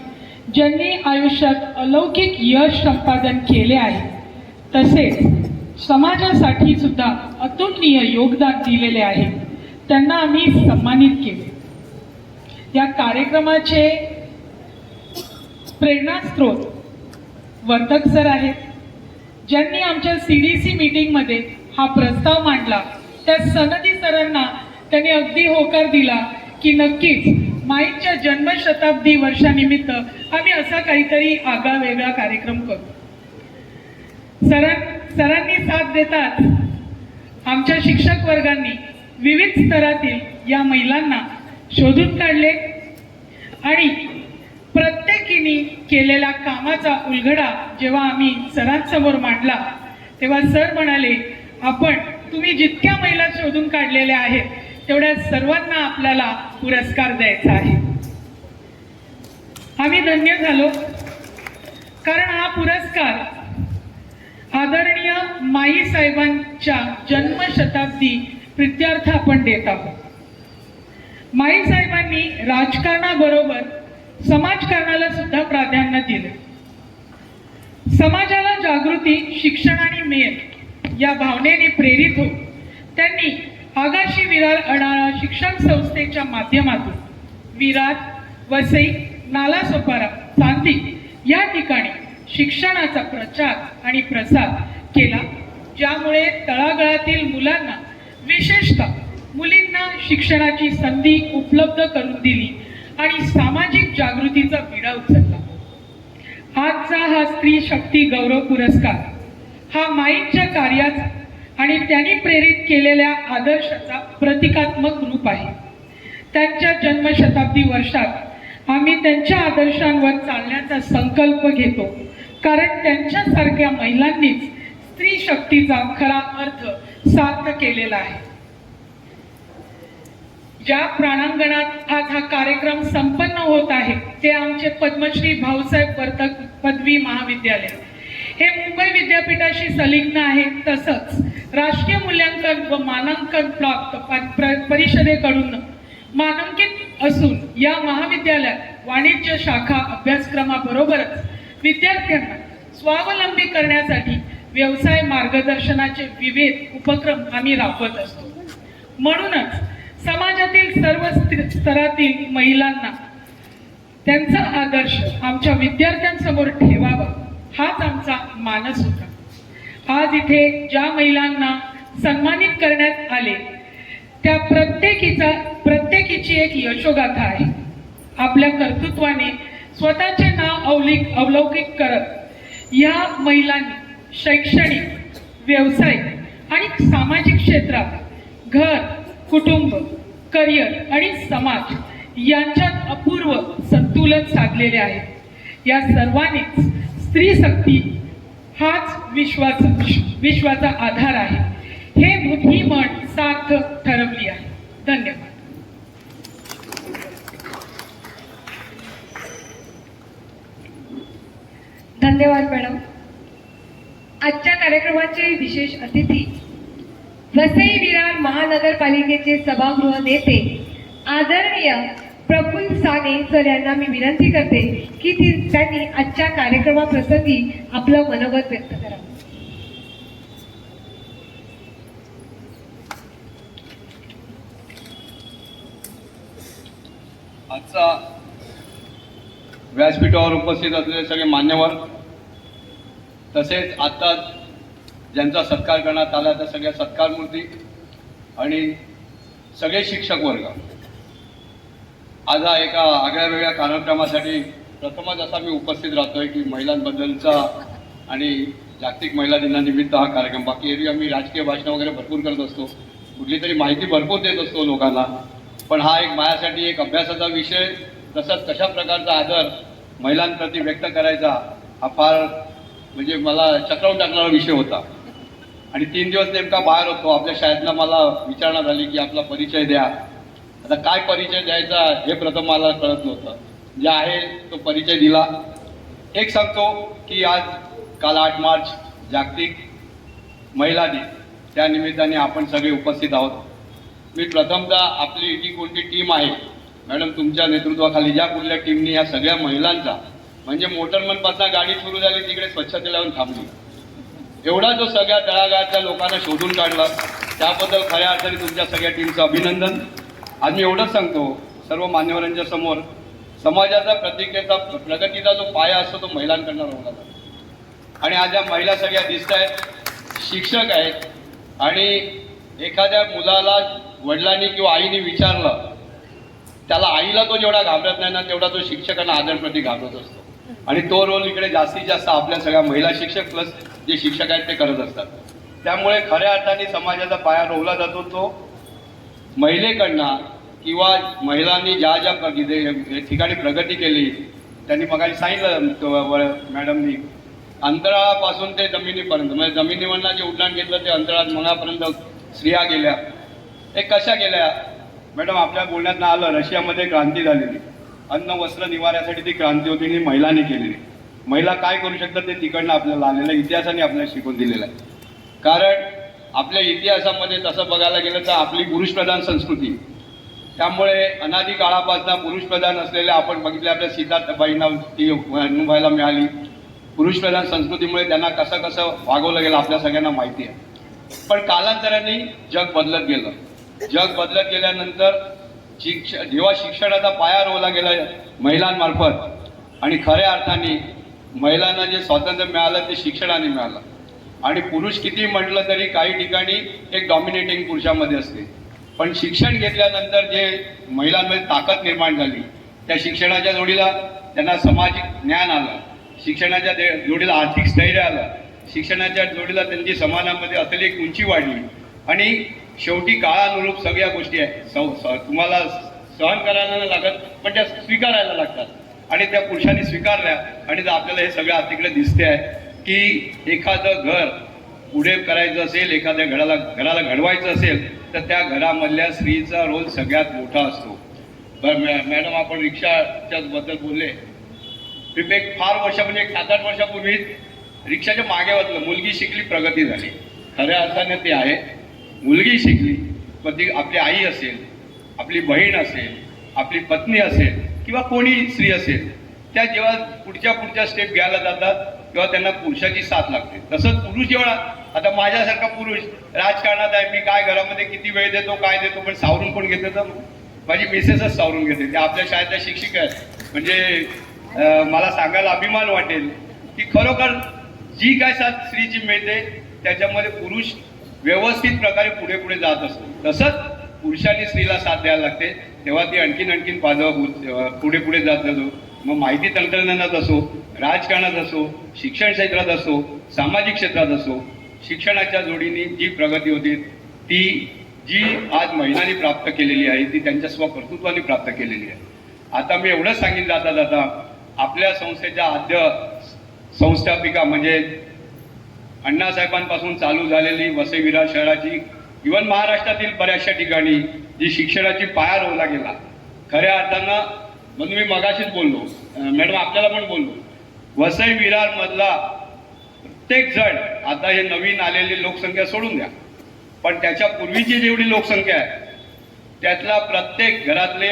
[SPEAKER 4] ज्यांनी आयुष्यात अलौकिक यश संपादन केले आहे तसेच समाजासाठी सुद्धा अतुलनीय योगदान दिलेले आहे त्यांना आम्ही सन्मानित केले. या कार्यक्रमाचे प्रेरणास्त्रोत वर्तक सर आहेत, ज्यांनी आमच्या CDC मीटिंगमध्ये हा प्रस्ताव मांडला. त्या सनदी सरांना त्यांनी अगदी होकार दिला की नक्कीच माईच्या जन्मशताब्दी वर्षानिमित्त आम्ही असा काहीतरी आगळा वेगळा कार्यक्रम करू. सरांनी साथ देतात आमच्या शिक्षक वर्गांनी विविध स्तरातील या महिलांना शोधून काढले आणि प्रत्येकीने केलेल्या कामाचा उलगडा जेव्हा आम्ही सरांसमोर मांडला तेव्हा सर म्हणाले, आपण तुम्ही जितक्या महिला शोधून काढलेल्या आहेत तेवढ्या सर्वांना आपल्याला पुरस्कार द्यायचा आहे. आम्ही धन्य झालो, कारण हा पुरस्कार आदरणीय माई साहेबांच्या जन्मशताब्दी प्रित्यर्थ आपण देत आहोत. माई साहेबांनी राजकारणाबरोबर समाजकारणाला सुद्धा प्राधान्य दिले. समाजाला जागृती, शिक्षण आणि मेळ या भावनेने प्रेरित होऊन त्यांनी आगाशी विरार अनाळा शिक्षण संस्थेच्या माध्यमातून विरार, वसई, नालासोपारा, चांदी या ठिकाणी शिक्षणाचा प्रचार आणि प्रसार केला, ज्यामुळे तळागाळातील मुलांना, विशेषतः मुलींना शिक्षणाची संधी उपलब्ध करून दिली आणि सामाजिक जागृतीचा विडा उचलला. आजचा हा स्त्री शक्ती गौरव पुरस्कार हा माईंच्या कार्याचा आणि त्यांनी प्रेरित केलेल्या आदर्शाचा प्रतिकात्मक रूप आहे. त्यांच्या जन्मशताब्दी वर्षात आम्ही त्यांच्या आदर्शांवर चालण्याचा संकल्प घेतो, कारण त्यांच्यासारख्या महिलांनीच स्त्री शक्तीचा खरा अर्थ सार्थ केलेला आहे. ज्या प्राणांगणात आज हा कार्यक्रम संपन्न होत आहे ते आमचे पद्मश्री भाऊसाहेब वर्तक पदवी महाविद्यालय. हे मुंबई विद्यापीठाशी संलग्न आहे. तसंच राष्ट्रीय मूल्यांकन व मानांकन प्राप्त परिषदेकडून मानांकित असून या महाविद्यालयात वाणिज्य शाखा अभ्यासक्रमाबरोबरच विद्यार्थ्यांना स्वावलंबी करण्यासाठी व्यवसाय मार्गदर्शनाचे विविध उपक्रम आम्ही राबवत असतो. म्हणूनच समाजातील सर्व स्तरातील महिलांना त्यांचा आदर्श आमच्या विद्यार्थ्यांसमोर ठेवावा हाच आमचा मानस होता. आज इथे ज्या महिलांना सन्मानित करण्यात आले त्या प्रत्येकीची एक यशोगाथा आहे. आपल्या कर्तृत्वाने स्वतःचे नाव अवलौकिक करत या महिलांनी शैक्षणिक, व्यावसायिक आणि सामाजिक क्षेत्रात घर, कुटुंब, करिअर आणि समाज यांच्यात अपूर्व संतुलन साधलेले आहे. या सर्वांनीच स्त्री शक्ती हाच विश्वाचा आधार आहे. ही म्हण सार्थ ठरवली आहे. धन्यवाद.
[SPEAKER 1] धन्यवाद मॅडम. आजच्या कार्यक्रमाचे विशेष अतिथी वसई विरार महानगरपालिकेचे सभागृह नेते आदरणीय प्रफुल्ल साने सर यांना मी विनंती करते की त्यांनी आजच्या कार्यक्रमाप्रसंगी आपलं मनोगत व्यक्त करावं.
[SPEAKER 5] आजचा व्यासपीठावर उपस्थित असलेले सगळे मान्यवर, तसेच आता ज्यांचा सत्कार करण्यात आला त्या सगळ्या सत्कारमूर्ती आणि सगळे शिक्षक वर्ग, आज हा एका आगळ्या वेगळ्या कार्यक्रमासाठी प्रथमच असा मी उपस्थित राहतोय की महिलांबद्दलचा आणि जागतिक महिला दिनानिमित्त हा कार्यक्रम. बाकी एरवी आम्ही राजकीय भाषण वगैरे भरपूर करत असतो, कुठली तरी माहिती भरपूर देत असतो लोकांना, पण हा एक माझ्यासाठी एक अभ्यासाचा विषय, तसंच कशा प्रकारचा आदर महिलांप्रती व्यक्त करायचा हा फार म्हणजे मला चक्रावून टाकणारा विषय होता. आणि 3 दिवस नेमका बाहेर होतो. आपल्या शाळेतनं मला विचारणा झाली की आपला परिचय द्या. आता काय परिचय द्यायचा हे प्रथम मला कळत नव्हतं. जे आहे तो परिचय दिला. एक सांगतो की आज काल 8 मार्च जागतिक महिला दिन, त्या निमित्ताने आपण सगळे उपस्थित आहोत. मी प्रथमतः आपली जी कोणती टीम आहे मॅडम, तुमच्या नेतृत्वाखाली ज्या कुठल्या टीमनी या सगळ्या महिलांचा, म्हणजे मोटरमनपासून गाडी सुरू झाली तिकडे स्वच्छतेला येऊन थांबली, एवढा जो सगळ्या तळागाळातल्या लोकांना शोधून काढला, त्याबद्दल खऱ्या अर्थाने तुमच्या सगळ्या टीमचं अभिनंदन. आज मी एवढंच सांगतो सर्व मान्यवरांच्या समोर, समाजाचा प्रगतीचा जो पाया असतो तो महिलांकडनं रोवला जातो. आणि आज या महिला सगळ्या दिसत आहेत, शिक्षक आहेत, आणि एखाद्या मुलाला वडिलांनी किंवा आईने विचारलं, त्याला आईला तो जेवढा घाबरत नाही ना तेवढा तो शिक्षकांना आदरप्रती घाबरत असतो. आणि तो रोल इकडे जास्तीत जास्त आपल्या सगळ्या महिला शिक्षक प्लस जे शिक्षक आहेत ते करत असतात. त्यामुळे खऱ्या अर्थाने समाजाचा पाया रोवला जातो तो महिलेकडनं, किंवा महिलांनी ज्या ज्या ठिकाणी प्रगती केली, त्यांनी मगाशी सांगितलं मॅडमनी, अंतराळापासून ते जमिनीपर्यंत, म्हणजे जमिनीवरनं जे उड्डाण घेतलं ते अंतराळात मनापर्यंत स्त्रिया गेल्या. हे कशा गेल्या मॅडम? आपल्या बोलण्यात आलं रशियामध्ये क्रांती झालेली, अन्न वस्त्र निवाऱ्यासाठी ती क्रांती होती आणि महिलांनी केलेली. महिला काय करू शकतात ते तिकडनं आपल्याला आलेलं, इतिहासाने आपल्याला शिकवून दिलेलं आहे. कारण आपल्या इतिहासामध्ये तसं बघायला गेलं तर आपली पुरुषप्रधान संस्कृती, त्यामुळे अनादी काळापासून पुरुषप्रधान असलेल्या, आपण बघितले आपल्या सीताबाईंना ती अनुभवायला मिळाली. पुरुषप्रधान संस्कृतीमुळे त्यांना कसं कसं वागवलं गेलं आपल्या सगळ्यांना माहिती आहे. पण कालांतराने जग बदलत गेलं. जग बदलत गेल्यानंतर जेव्हा शिक्षणाचा पाया रोवला गेला महिलांमार्फत, आणि खऱ्या अर्थाने महिलांना जे स्वातंत्र्य मिळालं ते शिक्षणाने मिळालं. आणि पुरुष किती म्हटलं तरी काही ठिकाणी एक डॉमिनेटिंग पुरुषामध्ये असते, पण शिक्षण घेतल्यानंतर जे महिलांमध्ये ताकद निर्माण झाली, त्या शिक्षणाच्या जोडीला त्यांना सामाजिक ज्ञान आलं, शिक्षणाच्या जोडीला आर्थिक स्थैर्य आलं, शिक्षणाच्या जोडीला त्यांची समाजामध्ये असलेली एक उंची वाढली आणि शेवटी काळानुरूप सगळ्या गोष्टी आहेत तुम्हाला सहन करायला नाही लागत पण त्या स्वीकारायला लागतात आणि त्या पुरुषांनी स्वीकारल्या आणि जर आपल्याला हे सगळं तिकडे दिसते आहे की एखादं घर पुढे करायचं असेल, एखाद्या घराला घडवायचं असेल तर त्या घरामधल्या स्त्रीचा रोल सगळ्यात मोठा असतो. बरं मॅडम आपण रिक्षाच्या बद्दल बोलले. एक फार वर्ष म्हणजे 7-8 वर्षापूर्वी रिक्षाच्या मागे वाचलं मुलगी शिकली प्रगती झाली. खऱ्या अर्थाने ते आहे मुलगी शिकली पण ती आपली आई असेल, आपली बहीण असेल, आपली पत्नी असेल किंवा कोणी स्त्री असेल त्या जेव्हा पुढच्या स्टेप घ्यायला जातात तेव्हा त्यांना पुरुषाची साथ लागते. तसंच पुरुष जेव्हा आता माझ्यासारखा पुरुष राजकारणात आहे, मी काय घरामध्ये किती वेळ देतो काय देतो पण सावरून कोण घेते तर माझी मिसेसच सावरून घेते. त्या आपल्या शाळेतल्या शिक्षिका आहेत. म्हणजे मला सांगायला अभिमान वाटेल की खरोखर जी काय साथ स्त्रीची मिळते त्याच्यामध्ये पुरुष व्यवस्थित प्रकारे पुढे जात असतो. तसंच पुरुषांनी स्त्रीला साथ द्यायला लागते तेव्हा ती आणखीन पुढे जात जातो. मग माहिती तंत्रज्ञानात असो, राजकारणात असो, शिक्षण क्षेत्रात असो, सामाजिक क्षेत्रात असो, शिक्षणाच्या जोडीने जी प्रगती होती ती जी आज महिलांनी प्राप्त केलेली आहे ती त्यांच्या स्वकर्तृत्वाने प्राप्त केलेली आहे. आता मी एवढंच सांगितलं जाता आपल्या संस्थेच्या आद्य संस्थापिका म्हणजे अण्णासाहेबांपासून चालू झालेली वसई विरार शहराची इव्हन महाराष्ट्रातील बऱ्याचशा ठिकाणी जी शिक्षणाची पाया रोवला गेला खऱ्या अर्थानं म्हणून मी मगाशीच बोललो मॅडम आपल्याला पण बोललो वसई विरार मधला प्रत्येक जण आता हे नवीन आलेली लोकसंख्या सोडून द्या पण त्याच्या पूर्वीची जेवढी लोकसंख्या आहे त्यातला प्रत्येक घरातले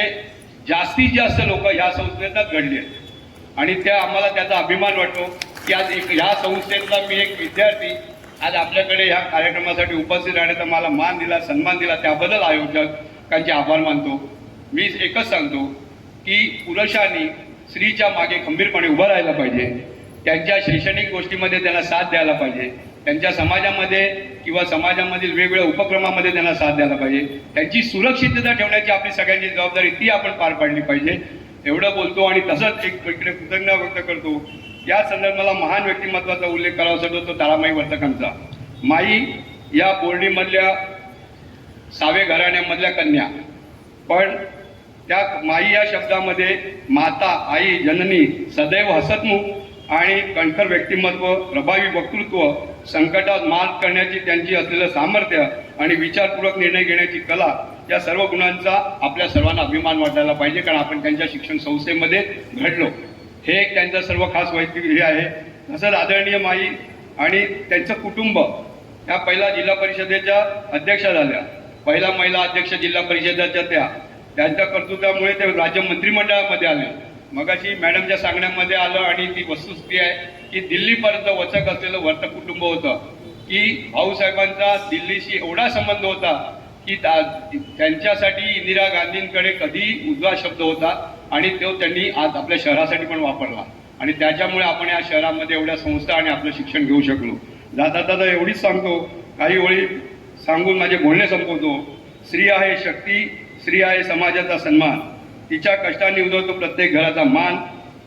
[SPEAKER 5] जास्तीत जास्त लोक ह्या संस्थेतच घडले आहेत आणि त्या आम्हाला त्याचा अभिमान वाटतो की आज ह्या संस्थेतला मी एक विद्यार्थी आज आपल्याकडे ह्या कार्यक्रमासाठी उपस्थित राहण्याचा मला मान दिला सन्मान दिला त्याबद्दल आयोजकांचे आभार मानतो. मी एकच सांगतो की पुरुषांनी स्त्रीच्या मागे खंबीरपणे उभं राहायला पाहिजे. त्यांच्या शैक्षणिक गोष्टीमध्ये त्यांना साथ द्यायला पाहिजे. त्यांच्या समाजामध्ये किंवा समाजामधील वेगवेगळ्या उपक्रमामध्ये त्यांना साथ द्यायला पाहिजे. त्यांची सुरक्षितता ठेवण्याची आपली सगळ्यांची जबाबदारी ती आपण पार पाडली पाहिजे. एवढं बोलतो आणि तसंच एक इकडे कृतज्ञता व्यक्त करतो. या संदर्भात मला महान व्यक्तिमत्वाचा उल्लेख करावा असतो तो तारामाई वर्तकांचा. माई या बोर्डीमधल्या 6व्या घराण्यामधल्या कन्या पण त्या माई या शब्दामध्ये माता आई जननी सदैव हसतमुख आणि कणखर व्यक्तिमत्व प्रभावी वक्तृत्व संकटात मात करण्याची त्यांची असलेलं सामर्थ्य आणि विचारपूर्वक निर्णय घेण्याची कला या सर्व गुणांचा आपल्या सर्वांना अभिमान वाटायला पाहिजे कारण आपण त्यांच्या शिक्षण संस्थेमध्ये घडलो. हे एक त्यांचं सर्व खास वैयक्तिक हे आहे. तसंच आदरणीय माई आणि त्यांचं कुटुंब त्या पहिला जिल्हा परिषदेच्या अध्यक्षा झाल्या. पहिला महिला अध्यक्ष जिल्हा परिषदेच्या त्यांच्या कर्तृत्वामुळे ते राज्य मंत्रिमंडळामध्ये आले. मगाशी मॅडमच्या सांगण्यामध्ये आलं आणि ती वस्तुस्थिती आहे की दिल्लीपर्यंत वचक असलेलं वर्त कुटुंब होतं की भाऊसाहेबांचा दिल्लीशी एवढा संबंध होता की त्यांच्यासाठी इंदिरा गांधींकडे कधी उजवा शब्द होता आणि तो त्यांनी आज आपल्या शहरासाठी पण वापरला आणि त्याच्यामुळे आपण या शहरामध्ये एवढ्या संस्था आणि आपलं शिक्षण घेऊ शकलो. जाता एवढीच सांगतो काही ओळी सांगून माझे बोलणे संपवतो. स्त्री आहे शक्ती, स्त्री आहे समाजाचा सन्मान, तिच्या कष्टाने उजवतो प्रत्येक घराचा मान,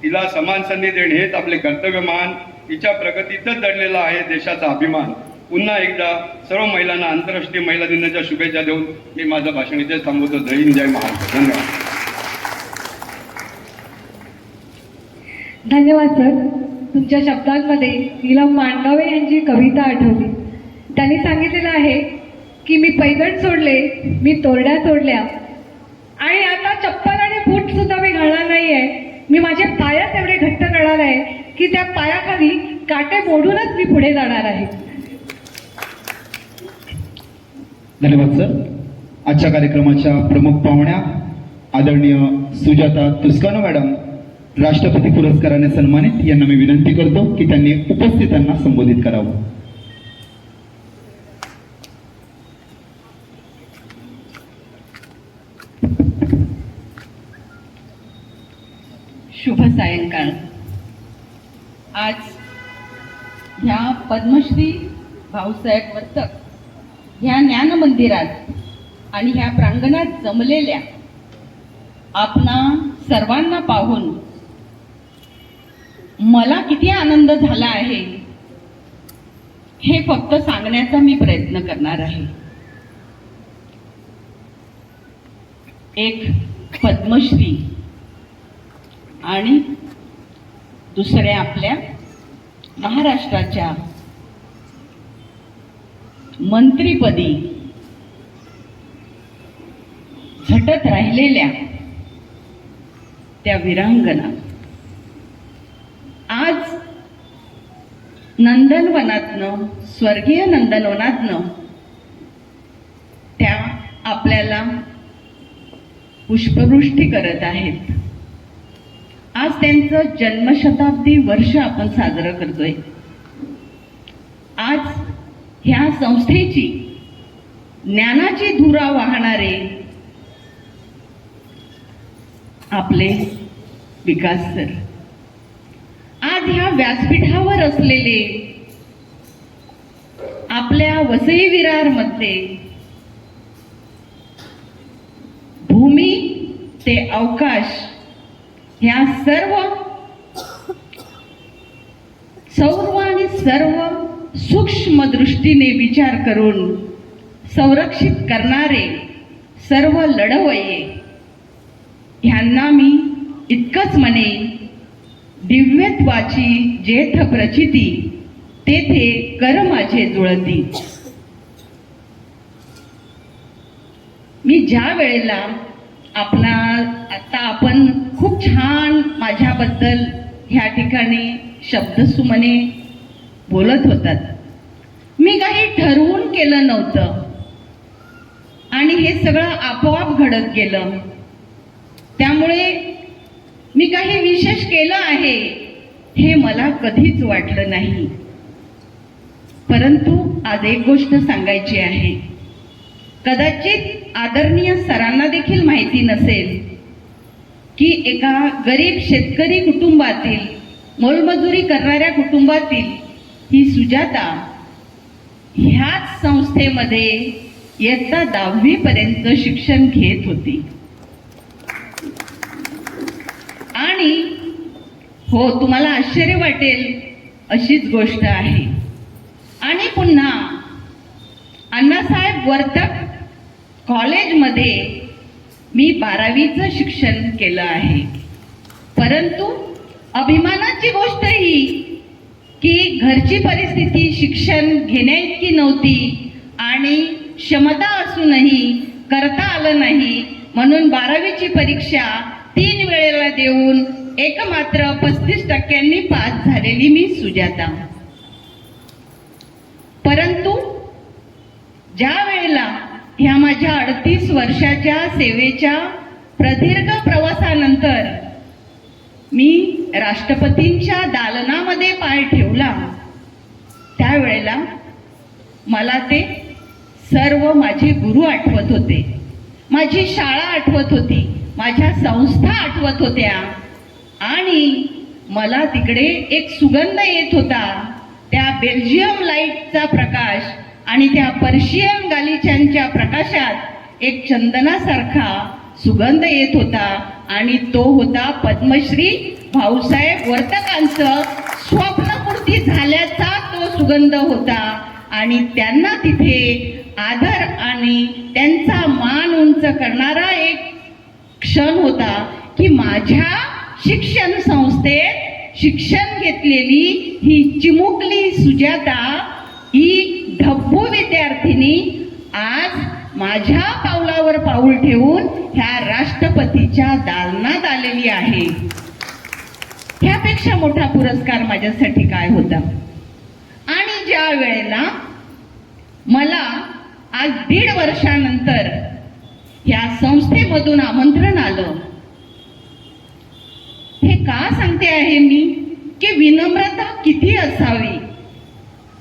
[SPEAKER 5] तिला समान संधी देणे हेच आपले कर्तव्य मान, तिच्या प्रगतीतच दडलेला आहे देशाचा अभिमान. पुन्हा एकदा सर्व महिलांना आंतरराष्ट्रीय महिला दिनाच्या शुभेच्छा देऊन मी माझं भाषण इथे थांबवतो. जय हिंद जय महाराष्ट्र. धन्यवाद.
[SPEAKER 1] धन्यवाद सर. तुमच्या शब्दांमध्ये नीलम मांडवे यांची कविता आठवली. त्यांनी सांगितलेलं आहे की मी पैंजण सोडले, मी तोरड्या तोडल्या आणि आता चप्पल आणि बूट सुद्धा मी घालणार नाहीये. मी माझे पायच एवढे घट्ट करणार आहे की त्या पायाखाली काटे मोडूनच मी पुढे जाणार आहे.
[SPEAKER 2] धन्यवाद सर. आजच्या कार्यक्रमाच्या प्रमुख पाहुण्या आदरणीय सुजाता तुस्कानो मॅडम राष्ट्रपती पुरस्काराने सन्मानित यांना मी विनंती करतो की त्यांनी उपस्थितांना संबोधित करावं.
[SPEAKER 6] शुभ सायंकाळ. आज ह्या पद्मश्री भाऊसाहेब वर्तक ह्या ज्ञान मंदिरात आणि ह्या प्रांगणात जमलेल्या आपणा सर्वांना पाहून मला किती आनंद झाला आहे हे फक्त सांगण्याचा मी प्रयत्न करणार आहे. एक पद्मश्री आणि दुसऱ्या आपल्या महाराष्ट्राच्या मंत्रीपदी झटत राहिलेल्या त्या वीरांगना आज नंदनवनातनं, स्वर्गीय नंदनवनातनं त्या आपल्याला पुष्पवृष्टी करत आहेत. आज त्यांचं जन्मशताब्दी वर्ष आपण साजरं करतोय. आज ह्या संस्थेची ज्ञानाची धुरा वाहणारे आपले विकास सर, आज ह्या व्यासपीठावर असलेले आपल्या वसई विरारमध्ये भूमी ते अवकाश ह्या सर्व आणि सर्व सूक्ष्म दृष्टीने विचार करून संरक्षित करणारे सर्व लढवय्ये ह्यांना मी इतकंच म्हणेन, दिव्यत्वाची जेथ प्रचिती तेथे कर माझे जुळती. मी ज्या वेळेला आता आपण खूप छान माझ्याबद्दल ह्या ठिकाणी शब्दसुमने बोलत होतात. मी काही ठरवून केलं नव्हतं आणि हे सगळं आपोआप घडत गेलं. त्यामुळे मी काही विशेष केलं आहे हे मला कधीच वाटलं नाही. परंतु आज एक गोष्ट सांगायची आहे. कदाचित आदरणीय सरांना देखील माहिती नसेल की एका गरीब शेतकरी कुटुंबातील, मोलमजुरी करणाऱ्या कुटुंबातील ही सुजाता ह्याच संस्थेमध्ये इयत्ता 10वी पर्यंत शिक्षण घेत होती. आणि हो, तुम्हाला आश्चर्य वाटेल अशीच गोष्ट आहे. आणि पुन्हा अण्णासाहेब वर्तक कॉलेजमध्ये मी 12वीचं शिक्षण केलं आहे. परंतु अभिमानाची गोष्ट ही की घरची परिस्थिती शिक्षण घेण्याइतकी नव्हती आणि क्षमता असूनही करता आलं नाही. म्हणून 12वीची परीक्षा 3 वेळेला देऊन एकमात्र 35% पास झालेली मी सुजाता. परंतु ज्या वेळेला ह्या माझ्या 38 वर्षाच्या सेवेच्या प्रदीर्घ प्रवासानंतर मी राष्ट्रपतींच्या दालनामध्ये पाय ठेवला, त्यावेळेला मला ते सर्व माझे गुरु आठवत होते, माझी शाळा आठवत होती, माझ्या संस्था आठवत होत्या. आणि मला तिकडे एक सुगंध येत होता. त्या बेल्जियम लाईटचा प्रकाश आणि त्या पर्शियन गालिचांच्या प्रकाशात एक चंदनासारखा सुगंध येत होता. आणि तो होता पद्मश्री भाऊसाहेब वर्तकांचं स्वप्नपूर्ती झाल्याचा तो सुगंध होता. आणि त्यांना तिथे आदर आणि त्यांचा मान उंच करणारा एक क्षण होता की माझ्या शिक्षण संस्थेत शिक्षण घेतलेली ही चिमुकली सुजाता, ही ढब्बू विद्यार्थिनी आज माझ्या पावलावर पाऊल ठेवून ह्या राष्ट्रपतीच्या दालनात आलेली आहे. ह्यापेक्षा मोठा पुरस्कार माझ्यासाठी काय होता. आणि ज्या वेळेला मला आज 1.5 वर्षानंतर ह्या संस्थेमधून आमंत्रण आलं, हे का सांगते आहे मी की विनम्रता किती असावी,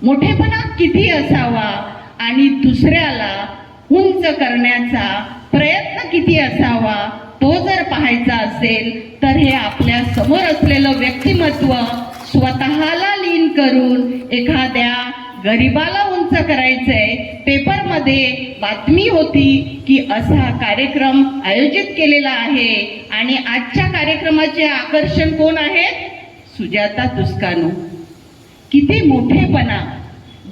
[SPEAKER 6] मोठेपणा किती असावा आणि दुसऱ्याला उंच करण्याचा प्रयत्न किती असावा, तो जर पाहायचा असेल तर हे आपल्या समोर असलेलं व्यक्तिमत्व स्वतःला लीन करून एखाद्या गरिबाला उंच करायचंय. पेपरमध्ये बातमी होती की असा कार्यक्रम आयोजित केलेला आहे आणि आजच्या कार्यक्रमाचे आकर्षण कोण आहेत? सुजाता दुस्कानो. किती मोठेपणा,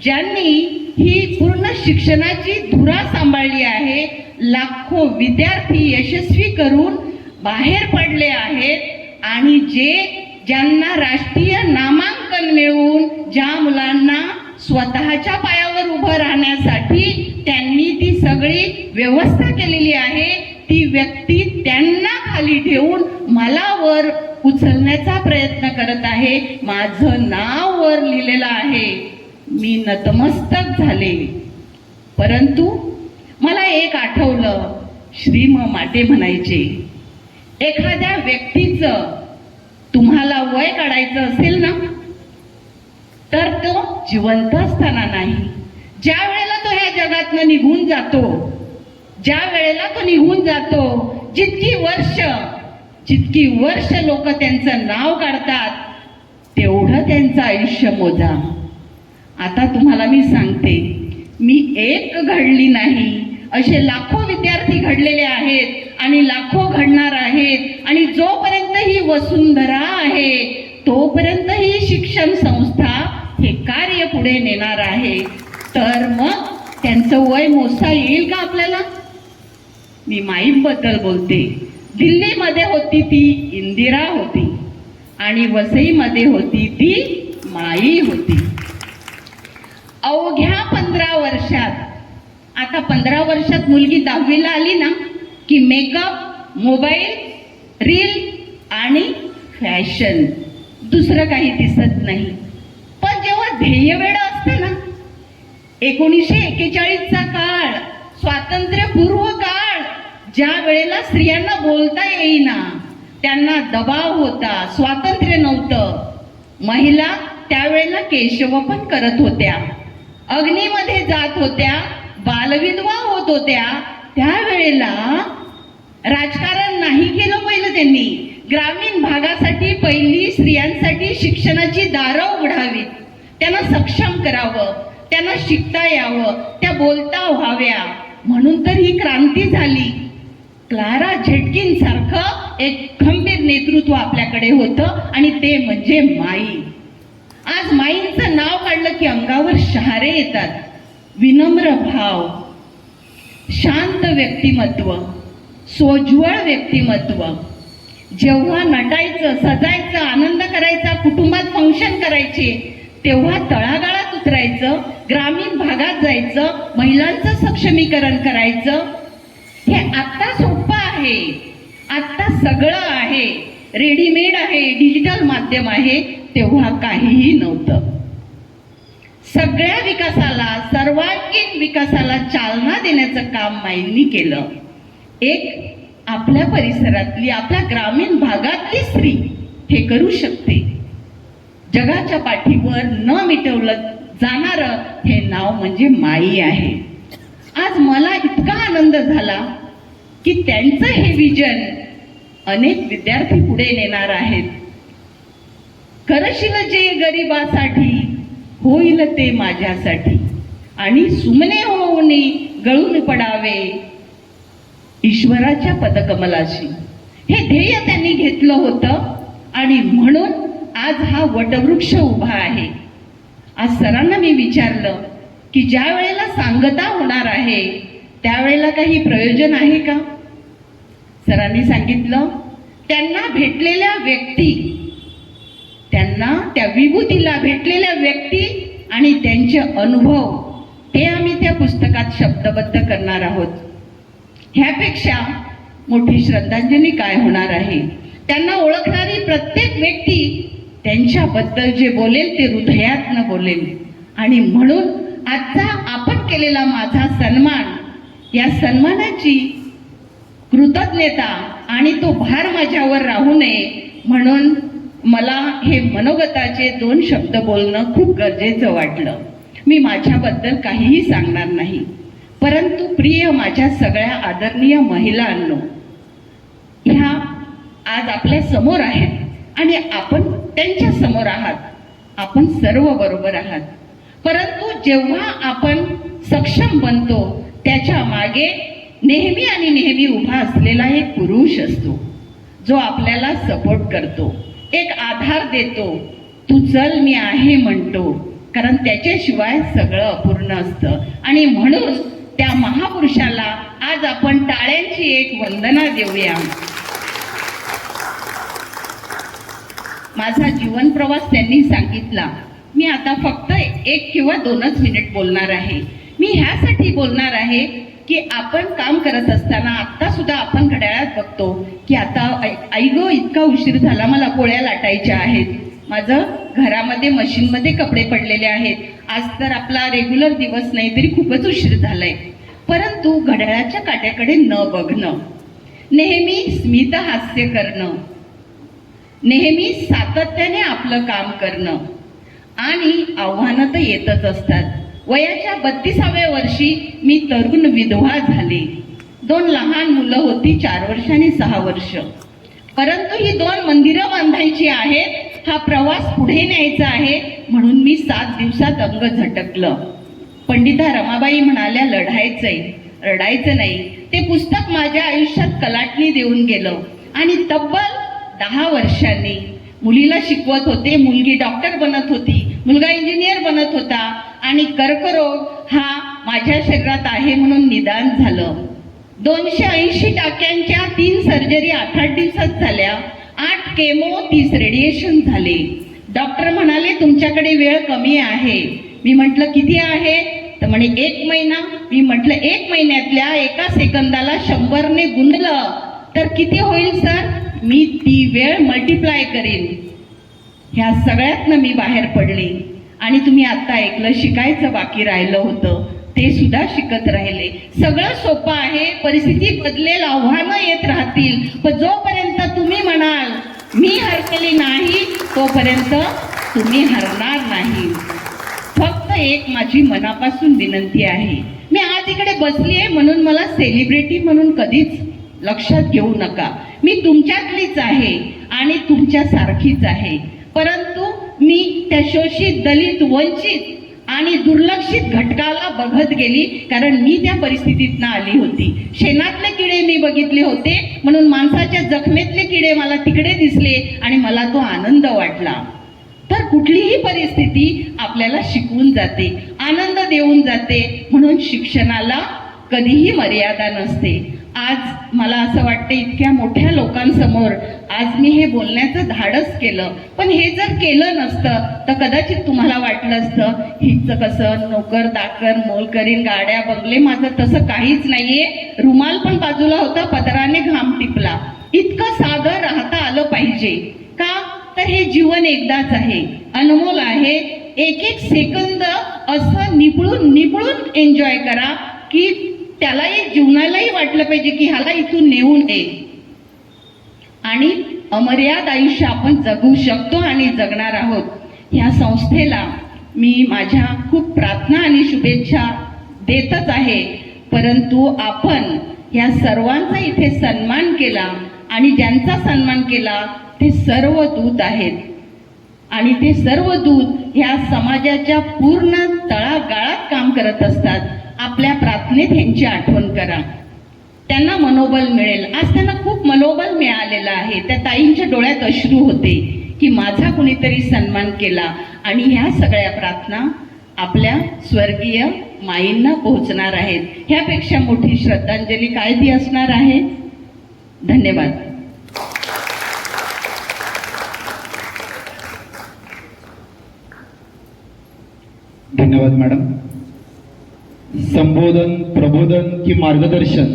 [SPEAKER 6] ज्यांनी ही पूर्ण शिक्षणाची धुरा सांभाळली आहे, लाखो विद्यार्थी यशस्वी करून बाहेर पडले आहेत आणि ज्यांना राष्ट्रीय नामांकन मिळवून ज्या मुलांना स्वतःच्या पायावर उभं राहण्यासाठी त्यांनी ती सगळी व्यवस्था केलेली आहे, ती व्यक्ती त्यांना खाली ठेवून मला वर उचलण्याचा प्रयत्न करत आहे. माझं नाव वर लिहिलेलं आहे. मी नतमस्तक झाले. परंतु मला एक आठवलं, श्री म माटे म्हणायचे, एखाद्या व्यक्तीचं तुम्हाला वय काढायचं असेल ना, तर तो जिवंत असताना नाही, ज्या वेळेला तो ह्या जगातनं निघून जातो, ज्या वेळेला तो निघून जातो, जितकी वर्ष लोक त्यांचं नाव काढतात, तेवढं त्यांचं आयुष्य मोजा. आता तुम्हाला मी सांगते, मी एक घडली नाही, असे लाखो विद्यार्थी घडलेले आहेत आणि लाखो घडणार आहेत आणि जोपर्यंत ही वसुंधरा आहे तोपर्यंत ही शिक्षण संस्था हे कार्य पुढे नेणार आहे. तर मग त्यांचं वय मोजता येईल का आपल्याला? मी माईबद्दल बोलते. दिल्लीमध्ये होती ती इंदिरा होती आणि वसईमध्ये होती ती माई होती. अवघ्या 15 वर्षात, आता 15 वर्षात मुलगी 10वीला आली ना की मेकअप, मोबाईल, रील आणि फॅशन, दुसरं काही दिसत नाही. पण जेव्हा ध्येयवेळ असते ना, 1941चा काळ, स्वातंत्र्यपूर्व काळ, ज्या वेळेला स्त्रियांना बोलता येईना, त्यांना दबाव होता, स्वातंत्र्य नव्हतं, महिला त्यावेळेला केशव पण करत होत्या, अग्नीमध्ये जात होत्या, बालविधवा होत होत्या, त्यावेळेला राजकारण नाही केलं पहिलं त्यांनी. ग्रामीण भागासाठी पहिली स्त्रियांसाठी शिक्षणाची दारं उघडावीत, त्यांना सक्षम करावं, त्यांना शिकता यावं, त्या बोलता व्हाव्या, म्हणून तर ही क्रांती झाली. क्लारा झेटकिन सारखं एक खंबीर नेतृत्व आपल्याकडे होतं आणि ते म्हणजे माई. आज माईंचं नाव काढलं की अंगावर शहारे येतात. विनम्र भाव, शांत व्यक्तिमत्व, सोज्वळ व्यक्तिमत्व. जेव्हा नटायचं, सजायचं, आनंद करायचा, कुटुंबात फंक्शन करायचे, तेव्हा तळागाळात उतरायचं, ग्रामीण भागात जायचं, महिलांचं सक्षमीकरण करायचं. हे आत्ता सोपं आहे, आत्ता सगळं आहे, रेडीमेड आहे, डिजिटल माध्यम आहे. तेव्हा काहीही नव्हतं. सगळ्या विकासाला, सर्वांगीण विकासाला चालना देण्याचं काम माईंनी केलं. एक आपल्या परिसरातली, आपल्या ग्रामीण भागातली स्त्री हे करू शकते. जगाच्या पाठीवर न मिटवलं जाणारं हे नाव म्हणजे माई आहे. आज मला इतका आनंद झाला की त्यांचं हे विजन अनेक विद्यार्थी पुढे नेणार आहेत. करशील जे गरिबासाठी, होईल ते माझ्यासाठी, आणि सुमने होऊन गळून पडावे ईश्वराच्या पदकमलाशी. हे ध्येय त्यांनी घेतलं होतं आणि म्हणून आज हा वटवृक्ष उभा आहे. आज सरांना मी विचारलं की ज्या वेळेला सांगता होणार आहे त्यावेळेला काही प्रयोजन आहे का? सरांनी सांगितलं, त्यांना भेटलेल्या व्यक्ती, त्यांना त्या विभूतीला भेटलेल्या व्यक्ती आणि त्यांचे अनुभव, ते आम्ही त्या पुस्तकात शब्दबद्ध करणार आहोत. ह्यापेक्षा मोठी श्रद्धांजली काय होणार आहे? त्यांना ओळखणारी प्रत्येक व्यक्ती त्यांच्याबद्दल जे बोलेल ते हृदयातनं बोलेल. आणि म्हणून आजचा आपण केलेला माझा सन्मान, या सन्मानाची कृतज्ञता आणि तो भार माझ्यावर राहू नये म्हणून मला हे मनोगताचे 2 शब्द बोलणं खूप गरजेचं वाटलं. मी माझ्याबद्दल काहीही सांगणार नाही, परंतु प्रिय माझ्या सगळ्या आदरणीय महिलांनो, ह्या आज आपल्या समोर आहेत आणि आपण त्यांच्या समोर आहात. आपण सर्व बरोबर आहात. परंतु जेव्हा आपण सक्षम बनतो त्याच्या मागे नेहमी आणि नेहमी उभा असलेला एक पुरुष असतो, जो आपल्याला सपोर्ट करतो, एक आधार देतो. तू चल मी आहे म्हणतो. कारण त्याच्याशिवाय सगळं अपूर्ण असतं. आणि म्हणून त्या महापुरुषाला आज आपण टाळ्यांची एक वंदना देऊया. माझा जीवन प्रवास त्यांनी सांगितला. मी आता फक्त 1 किंवा 2च मिनिट बोलणार आहे. मी ह्यासाठी बोलणार आहे की आपण काम करत असताना आता सुद्धा आपण घड्याळात बघतो की आता आई गो इतका उशीर झाला, मला पोळ्या लाटायच्या आहेत, माझं घरामध्ये मशीनमध्ये कपडे पडलेले आहेत, आज तर आपला रेग्युलर दिवस नाही तरी खूपच उशीर झालाय. परंतु घड्याळाच्या काट्याकडे न बघणं, नेहमी स्मित हास्य करणं, नेहमी सातत्याने आपलं काम करणं आणि आव्हानं तर येतच असतात. वयाच्या 32व्या वर्षी मी तरुण विधवा झाले. 2 लहान मुलं होती, 4 वर्ष आणि 6 वर्ष. परंतु ही 2 मंदिरं बांधायची आहेत, हा प्रवास पुढे न्यायचा आहे, म्हणून मी 7 दिवसात अंग झटकलं. पंडिता रमाबाई म्हणाल्या, लढायचंय, रडायचं नाही. ते पुस्तक माझ्या आयुष्यात कलाटणी देऊन गेलं आणि तब्बल 10 वर्षांनी मुलीला शिकवत होते. मुलगी डॉक्टर बनत होती, मुलगा इंजिनियर बनत होता आणि कर्करोग हा माझ्या शरीरात आहे म्हणून निदान झालं. 280 टाक्यांच्या 3 सर्जरी 8-8 दिवसात झाल्या, 8 केमो, 30 रेडिएशन झाले. डॉक्टर म्हणाले तुमच्याकडे वेळ कमी आहे. मी म्हटलं किती आहे? तर म्हणे 1 महिना. मी म्हटलं 1 महिन्यातल्या 1 सेकंदाला 100ने गुणलं तर किती होईल सर? मी ती वेळ मल्टिप्लाय करेन. ह्या सगळ्यातनं मी बाहेर पडले. आणि तुम्ही आता ऐकलं, शिकायचं बाकी राहिलं होतं, ते सुद्धा शिकत राहिले. सगळं सोपं आहे, परिस्थिती बदलेल, आव्हानं येत राहतील, पण जोपर्यंत तुम्ही म्हणाल मी हरलेली नाही तोपर्यंत तुम्ही हरणार नाही. फक्त एक माझी मनापासून विनंती आहे, मी आज इकडे बसली आहे म्हणून मला सेलिब्रिटी म्हणून कधीच लक्षात घेऊ नका. मी तुमच्यातलीच आहे आणि तुमच्या सारखीच आहे. परंतु मी त्या शोषित, दलित, वंचित आणि दुर्लक्षित घटकाला बघत गेली, कारण मी त्या परिस्थितीतनं आली होती. शेणातले किडे मी बघितले होते म्हणून माणसाच्या जखमेतले किडे मला तिकडे दिसले आणि मला तो आनंद वाटला. तर कुठलीही परिस्थिती आपल्याला शिकवून जाते, आनंद देऊन जाते, म्हणून शिक्षणाला कधीही मर्यादा नसते. आज मला असं वाटतं इतक्या मोठ्या लोकांसमोर आज मी हे बोलण्याचं धाडस केलं, पण हे जर केलं नसतं तर कदाचित तुम्हाला वाटलं असतं हिचं कसं नोकर दाकर मोल करीन, गाड्या बंगले, माझं तसं काहीच नाहीये. रुमाल पण बाजूला होता, पदराने घाम टिपला. इतकं साधं राहता आलं पाहिजे का? तर हे जीवन एकदाच आहे, अनमोल आहे. 1-1 सेकंद असं निपळून एन्जॉय करा की त्यालाही जीवनालाही वाटलं पाहिजे की ह्याला इथून नेऊन ये. आणि अमर्याद आयुष्य आपण जगू शकतो आणि जगणार आहोत. ह्या संस्थेला मी माझ्या खूप प्रार्थना आणि शुभेच्छा देतच आहे. परंतु आपण ह्या सर्वांचा इथे सन्मान केला आणि ज्यांचा सन्मान केला ते सर्व दूत आहेत आणि ते सर्व दूत ह्या समाजाच्या पूर्ण तळागाळात काम करत असतात. आपल्या प्रार्थनेत ह्यांची आठवण करा, त्यांना मनोबल मिळेल. आज त्यांना खूप मनोबल मिळालेलं आहे. त्या ताईंच्या डोळ्यात अश्रू होते की माझा कुणीतरी सन्मान केला. आणि ह्या सगळ्या प्रार्थना आपल्या स्वर्गीय माईंना पोहोचणार आहेत. ह्यापेक्षा मोठी श्रद्धांजली काय ती असणार आहे? धन्यवाद.
[SPEAKER 2] धन्यवाद मॅडम. संबोधन, प्रबोधन की मार्गदर्शन,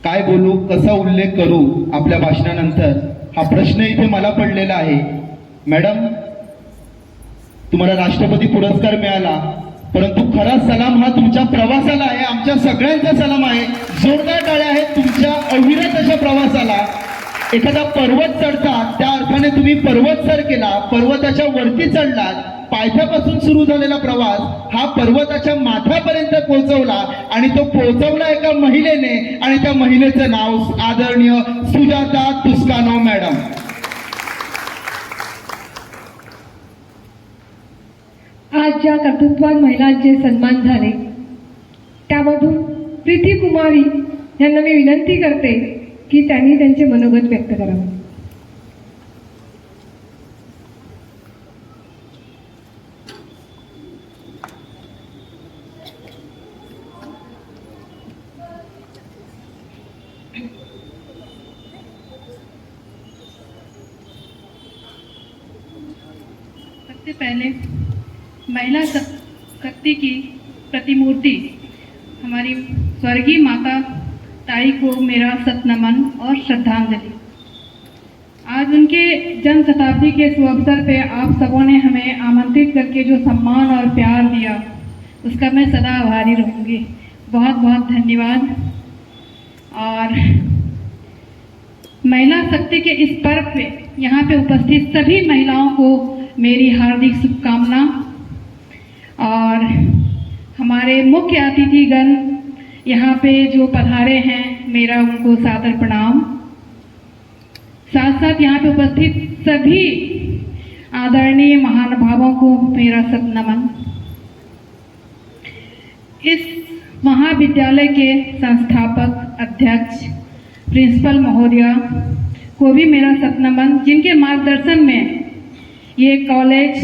[SPEAKER 2] काय बोलू, कसा उल्लेख करू आपल्या भाषणानंतर, हा प्रश्न इथे मला पडलेला आहे. मॅडम, तुम्हाला राष्ट्रपती पुरस्कार मिळाला, परंतु खरा सलाम हा तुमच्या प्रवासाला आहे, आमच्या सगळ्यांचा सलाम आहे. जोरदार टाळ्या आहेत तुमच्या अविरत अशा प्रवासाला. एखादा पर्वत चढता त्या अर्थाने तुम्ही पर्वत सर केला, पर्वताच्या वरती चढलात, पायथ्यापासून सुरू झालेला प्रवास हा पर्वताच्या माथ्यापर्यंत पोहोचवला आणि तो पोहोचवला एका महिलेने आणि त्या महिलेचं नाव आदरणीय सुजाता तुस्कानो मॅडम.
[SPEAKER 1] आज ज्या कर्तृत्ववान महिलांचे सन्मान झाले त्यामधून प्रीती कुमारी यांना मी विनंती करते की त्यांनी त्यांचे मनोगत व्यक्त करावे.
[SPEAKER 7] सबसे पहले महिला शक्ति की प्रतिमूर्ति हमारी स्वर्गीय माता ताई को मेरा सत नमन और श्रद्धांजलि। आज उनके जन्म शताब्दी के शुभ अवसर पे आप सबों ने हमें आमंत्रित करके जो सम्मान और प्यार दिया उसका मैं सदा आभारी रहूँगी। बहुत बहुत धन्यवाद। और महिला शक्ति के इस पर्व पे यहाँ पे उपस्थित सभी महिलाओं को मेरी हार्दिक शुभकामना। और हमारे मुख्य अतिथिगण यहाँ पे जो पधारे हैं मेरा उनको सादर प्रणाम। साथ साथ यहाँ पे उपस्थित सभी आदरणीय महानुभावों को मेरा सत नमन। इस महाविद्यालय के संस्थापक अध्यक्ष प्रिंसिपल महोदया को भी मेरा सत नमन, जिनके मार्गदर्शन में ये कॉलेज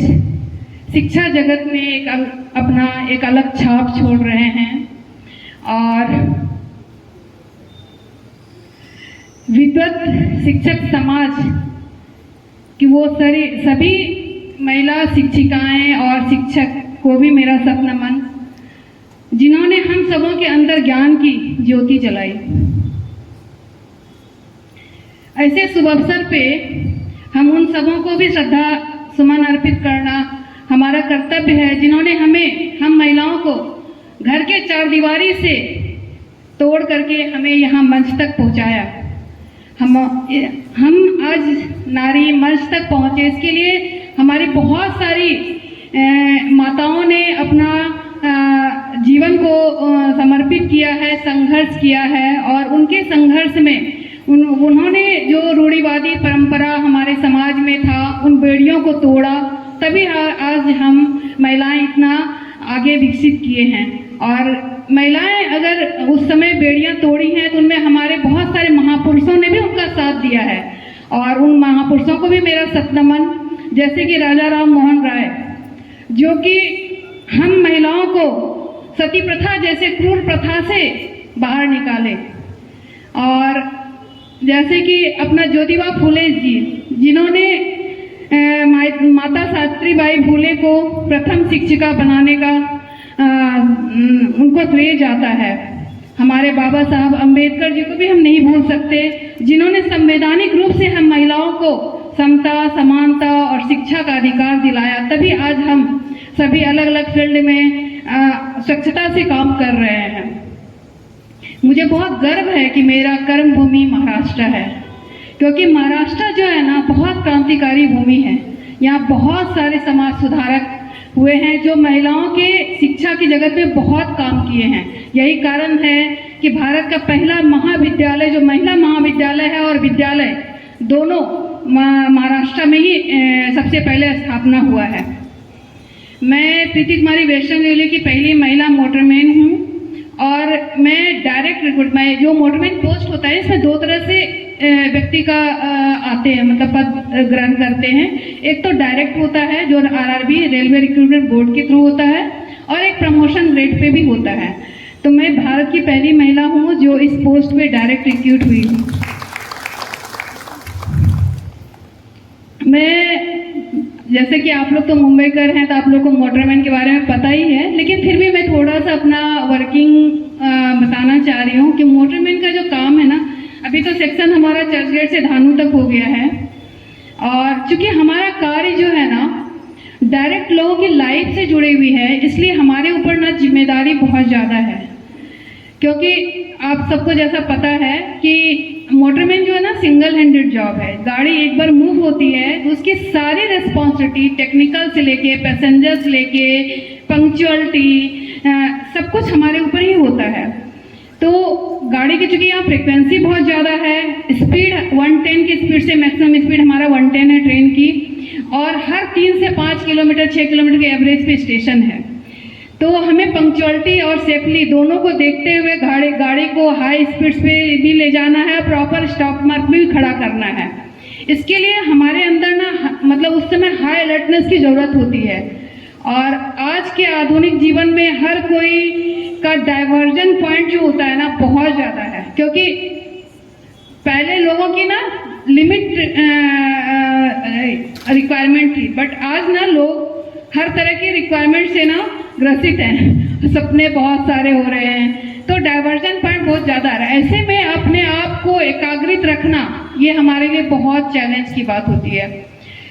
[SPEAKER 7] शिक्षा जगत में अपना एक अलग छाप छोड़ रहे हैं। और विद्वत शिक्षक समाज कि वो सभी महिला शिक्षिकाएं और शिक्षक को भी मेरा सत नमन, जिन्होंने हम सबों के अंदर ज्ञान की ज्योति जलाई। ऐसे शुभ अवसर पे हम उन सबों को भी श्रद्धा सुमन अर्पित करना हमारा कर्तव्य है, जिन्होंने हम महिलाओं को घर के चार दीवारी से तोड़ करके हमें यहाँ मंच तक पहुँचाया। हम आज नारी मंच तक पहुँचे, इसके लिए हमारी बहुत सारी माताओं ने अपना जीवन को समर्पित किया है, संघर्ष किया है। और उनके संघर्ष में उन्होंने जो रूढ़िवादी परंपरा हमारे समाज में था उन बेड़ियों को तोड़ा, तभी आज हम महिलाएं इतना आगे विकसित किए हैं। और महिलाएं अगर उस समय बेड़ियां तोड़ी हैं तो उनमें हमारे बहुत सारे महापुरुषों ने भी उनका साथ दिया है। और उन महापुरुषों को भी मेरा सत नमन, जैसे कि राजा राम मोहन राय, जो कि हम महिलाओं को सती प्रथा जैसे क्रूर प्रथा से बाहर निकाले। और जैसे कि अपना ज्योतिबा फुले जी, जिन्होंने माता सावित्रीबाई फुले को प्रथम शिक्षिका बनाने का उनको श्रेय जाता है। हमारे बाबा साहब अम्बेडकर जी को भी हम नहीं भूल सकते, जिन्होंने संवैधानिक रूप से हम महिलाओं को समता, समानता और शिक्षा का अधिकार दिलाया। तभी आज हम सभी अलग अलग फील्ड में स्वच्छता से काम कर रहे हैं। मुझे बहुत गर्व है कि मेरा कर्म भूमि महाराष्ट्र है, क्योंकि महाराष्ट्र जो है ना बहुत क्रांतिकारी भूमि है। यहाँ बहुत सारे समाज सुधारक हुए हैं जो महिलाओं के शिक्षा की जगत में बहुत काम किए हैं। यही कारण है कि भारत का पहला महाविद्यालय जो महिला महाविद्यालय है और विद्यालय दोनों महाराष्ट्र में ही सबसे पहले स्थापना हुआ है। मैं प्रीति कुमारी वैष्णव देवी की पहली महिला मोटरमैन हूँ। और मैं डायरेक्ट रिक्रूट, मैं जो मोटरमैन पोस्ट होता है इसमें दो तरह से व्यक्ति का आते हैं, मतलब पद ग्रहण करते हैं। एक तो डायरेक्ट होता है जो आरआरबी रेलवे रिक्रूटमेंट बोर्ड के थ्रू होता है, और एक प्रमोशन ग्रेड पे भी होता है। तो मैं भारत की पहली महिला हूँ जो इस पोस्ट पे डायरेक्ट रिक्रूट हुई हूँ। मैं जैसे कि आप लोग तो मुंबईकर हैं तो आप लोग को मोटरमैन के बारे में पता ही है, लेकिन फिर भी मैं थोड़ा सा अपना वर्किंग बताना चाह रही हूँ कि मोटरमैन का जो काम है ना, अभी तो सेक्शन हमारा चर्चगेट से धानू तक हो गया है। और चूंकि हमारा कार्य जो है ना डायरेक्ट लोगों की लाइफ से जुड़ी हुई है, इसलिए हमारे ऊपर ना जिम्मेदारी बहुत ज़्यादा है। क्योंकि आप सबको जैसा पता है कि मोटरमैन जो है ना सिंगल हैंडेड जॉब है। गाड़ी एक बार मूव होती है तो उसकी सारी रिस्पॉन्सिबिलिटी टेक्निकल से लेके पैसेंजर्स लेके पंक्चुअलिटी सब कुछ हमारे ऊपर ही होता है। तो गाड़ी की चूंकि यहाँ फ्रिक्वेंसी बहुत ज़्यादा है, स्पीड 110 की स्पीड से मैक्सिमम स्पीड हमारा 110 है ट्रेन की, और हर 3 से 5 किलोमीटर 6 किलोमीटर के एवरेज पे स्टेशन है। तो हमें पंक्चुअलिटी और सेफली दोनों को देखते हुए गाड़ी को हाई स्पीड्स पे भी ले जाना है, प्रॉपर स्टॉप मार्क में भी खड़ा करना है। इसके लिए हमारे अंदर ना मतलब उस समय हाई अलर्टनेस की ज़रूरत होती है। और आज के आधुनिक जीवन में हर कोई का डाइवर्जन पॉइंट जो होता है ना बहुत ज़्यादा है, क्योंकि पहले लोगों की ना लिमिट रिक्वायरमेंट थी, बट आज ना लोग हर तरह की रिक्वायरमेंट से ना ग्रसित हैं, सपने बहुत सारे हो रहे हैं, तो डाइवर्जन पॉइंट बहुत ज़्यादा आ रहा है। ऐसे में अपने आप को एकाग्रित रखना ये हमारे लिए बहुत चैलेंज की बात होती है,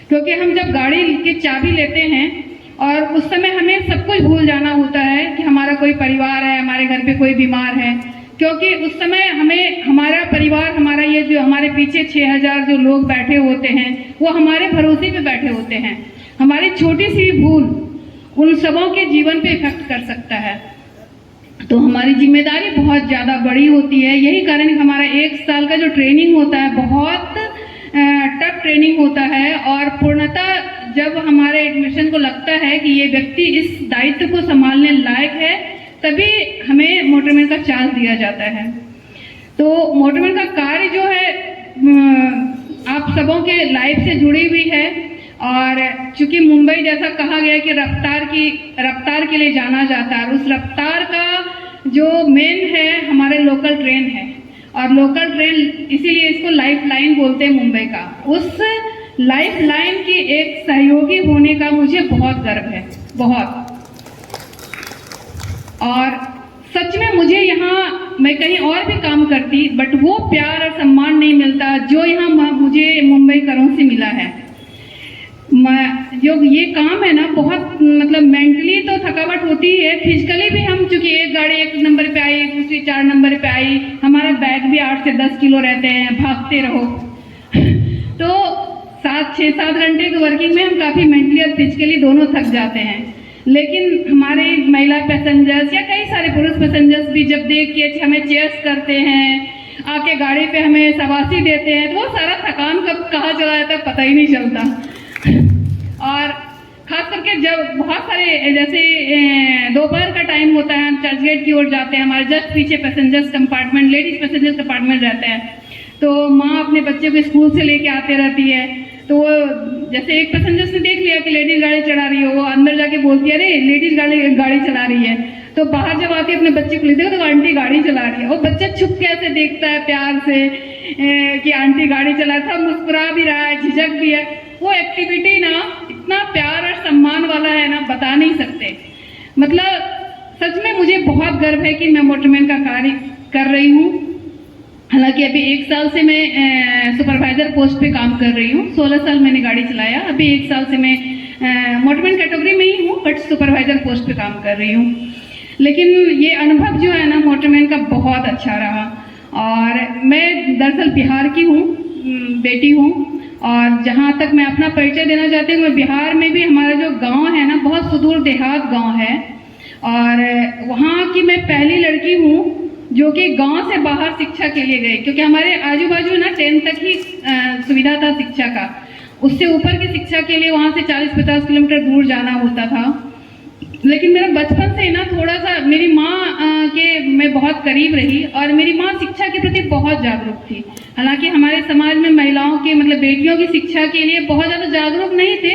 [SPEAKER 7] क्योंकि हम जब गाड़ी की चाबी लेते हैं और उस समय हमें सब कुछ भूल जाना होता है कि हमारा कोई परिवार है, हमारे घर पे कोई बीमार है, क्योंकि उस समय हमें हमारा परिवार, हमारा ये जो हमारे पीछे 6000 जो लोग बैठे होते हैं वो हमारे भरोसे पे बैठे होते हैं। हमारी छोटी सी भूल उन सबों के जीवन पे इफेक्ट कर सकता है, तो हमारी जिम्मेदारी बहुत ज़्यादा बड़ी होती है। यही कारण हमारा 1 साल का जो ट्रेनिंग होता है बहुत टफ ट्रेनिंग होता है, और पूर्णतः जब हमारे एडमिशन को लगता है कि ये व्यक्ति इस दायित्व को संभालने लायक है, तभी हमें मोटरमैन का चांस दिया जाता है। तो मोटरमैन का कार्य जो है आप सबों के लाइफ से जुड़ी हुई है, और चूंकि मुंबई जैसा कहा गया कि रफ्तार के लिए जाना जाता है, उस रफ्तार का जो मेन है हमारे लोकल ट्रेन है, और लोकल ट्रेन इसीलिए इसको लाइफ लाइन बोलते हैं मुंबई का। उस लाइफ लाइन की एक सहयोगी होने का मुझे बहुत गर्व है, बहुत। और सच में मुझे यहाँ, मैं कहीं और भी काम करती बट वो प्यार और सम्मान नहीं मिलता जो यहाँ मुझे मुंबई करों से मिला है। जो ये काम है ना, बहुत मतलब मेंटली तो थकावट होती है, फिजिकली भी हम, चूंकि एक गाड़ी 1 नंबर पे आई, दूसरी 4 नंबर पे आई, हमारा बैग भी 8 से 10 किलो रहते हैं, भागते रहो तो 6-7 घंटे की वर्किंग में हम काफ़ी मेंटली और फिजिकली दोनों थक जाते हैं। लेकिन हमारे महिला पैसेंजर्स या कई सारे पुरुष पैसेंजर्स भी जब देख के हमें चेयर्स करते हैं, आके गाड़ी पे हमें शाबाशी देते हैं, तो वो सारा थकान कब कहाँ चला जाता है पता ही नहीं चलता। और खास करके जब बहुत सारे जैसे दोपहर का टाइम होता है, हम चर्च गेट की ओर जाते हैं, हमारे जस्ट पीछे passengers compartment, ladies passengers compartment रहते हैं, तो माँ अपने बच्चे को स्कूल से लेके आते रहती है, तो वो जैसे एक पैसेंजर्स ने देख लिया कि लेडीज गाड़ी चला रही है, वो अंदर जाके बोलती है अरे लेडीज गाड़ी चला रही है, तो बाहर जब आके अपने बच्चे को लेते हो तो आंटी गाड़ी चला रही है, वो बच्चा छुप कैसे देखता है प्यार से कि आंटी गाड़ी चला रहा है, मुस्कुरा भी रहा है, झिझक भी है। वो एक्टिविटी ना इतना प्यार और सम्मान वाला है ना, बता नहीं सकते। मतलब सच में मुझे बहुत गर्व है कि मैं मोटरमैन का कार्य कर रही हूँ। हालांकि अभी 1 साल से मैं सुपरवाइजर पोस्ट पे काम कर रही हूँ, 16 साल मैंने गाड़ी चलाया, अभी 1 साल से मैं मोटरमैन कैटेगरी में ही हूँ बट सुपरवाइजर पोस्ट पे काम कर रही हूँ। लेकिन ये अनुभव जो है ना मोटरमैन का बहुत अच्छा रहा, और मैं दरअसल बिहार की हूँ, बेटी हूँ, और जहाँ तक मैं अपना परिचय देना चाहती हूँ, मैं बिहार में भी हमारा जो गांव है ना बहुत सुदूर देहात गांव है, और वहाँ की मैं पहली लड़की हूँ जो कि गांव से बाहर शिक्षा के लिए गई, क्योंकि हमारे आजू बाजू ना 10th तक ही सुविधा था शिक्षा का, उससे ऊपर की शिक्षा के लिए वहाँ से 40-50 किलोमीटर दूर जाना होता था। लेकिन मेरा बचपन से ना थोड़ा सा मेरी माँ के मैं बहुत करीब रही, और मेरी माँ शिक्षा के प्रति बहुत जागरूक थी। हालांकि हमारे समाज में महिलाओं की मतलब बेटियों की शिक्षा के लिए बहुत ज़्यादा जागरूक नहीं थे,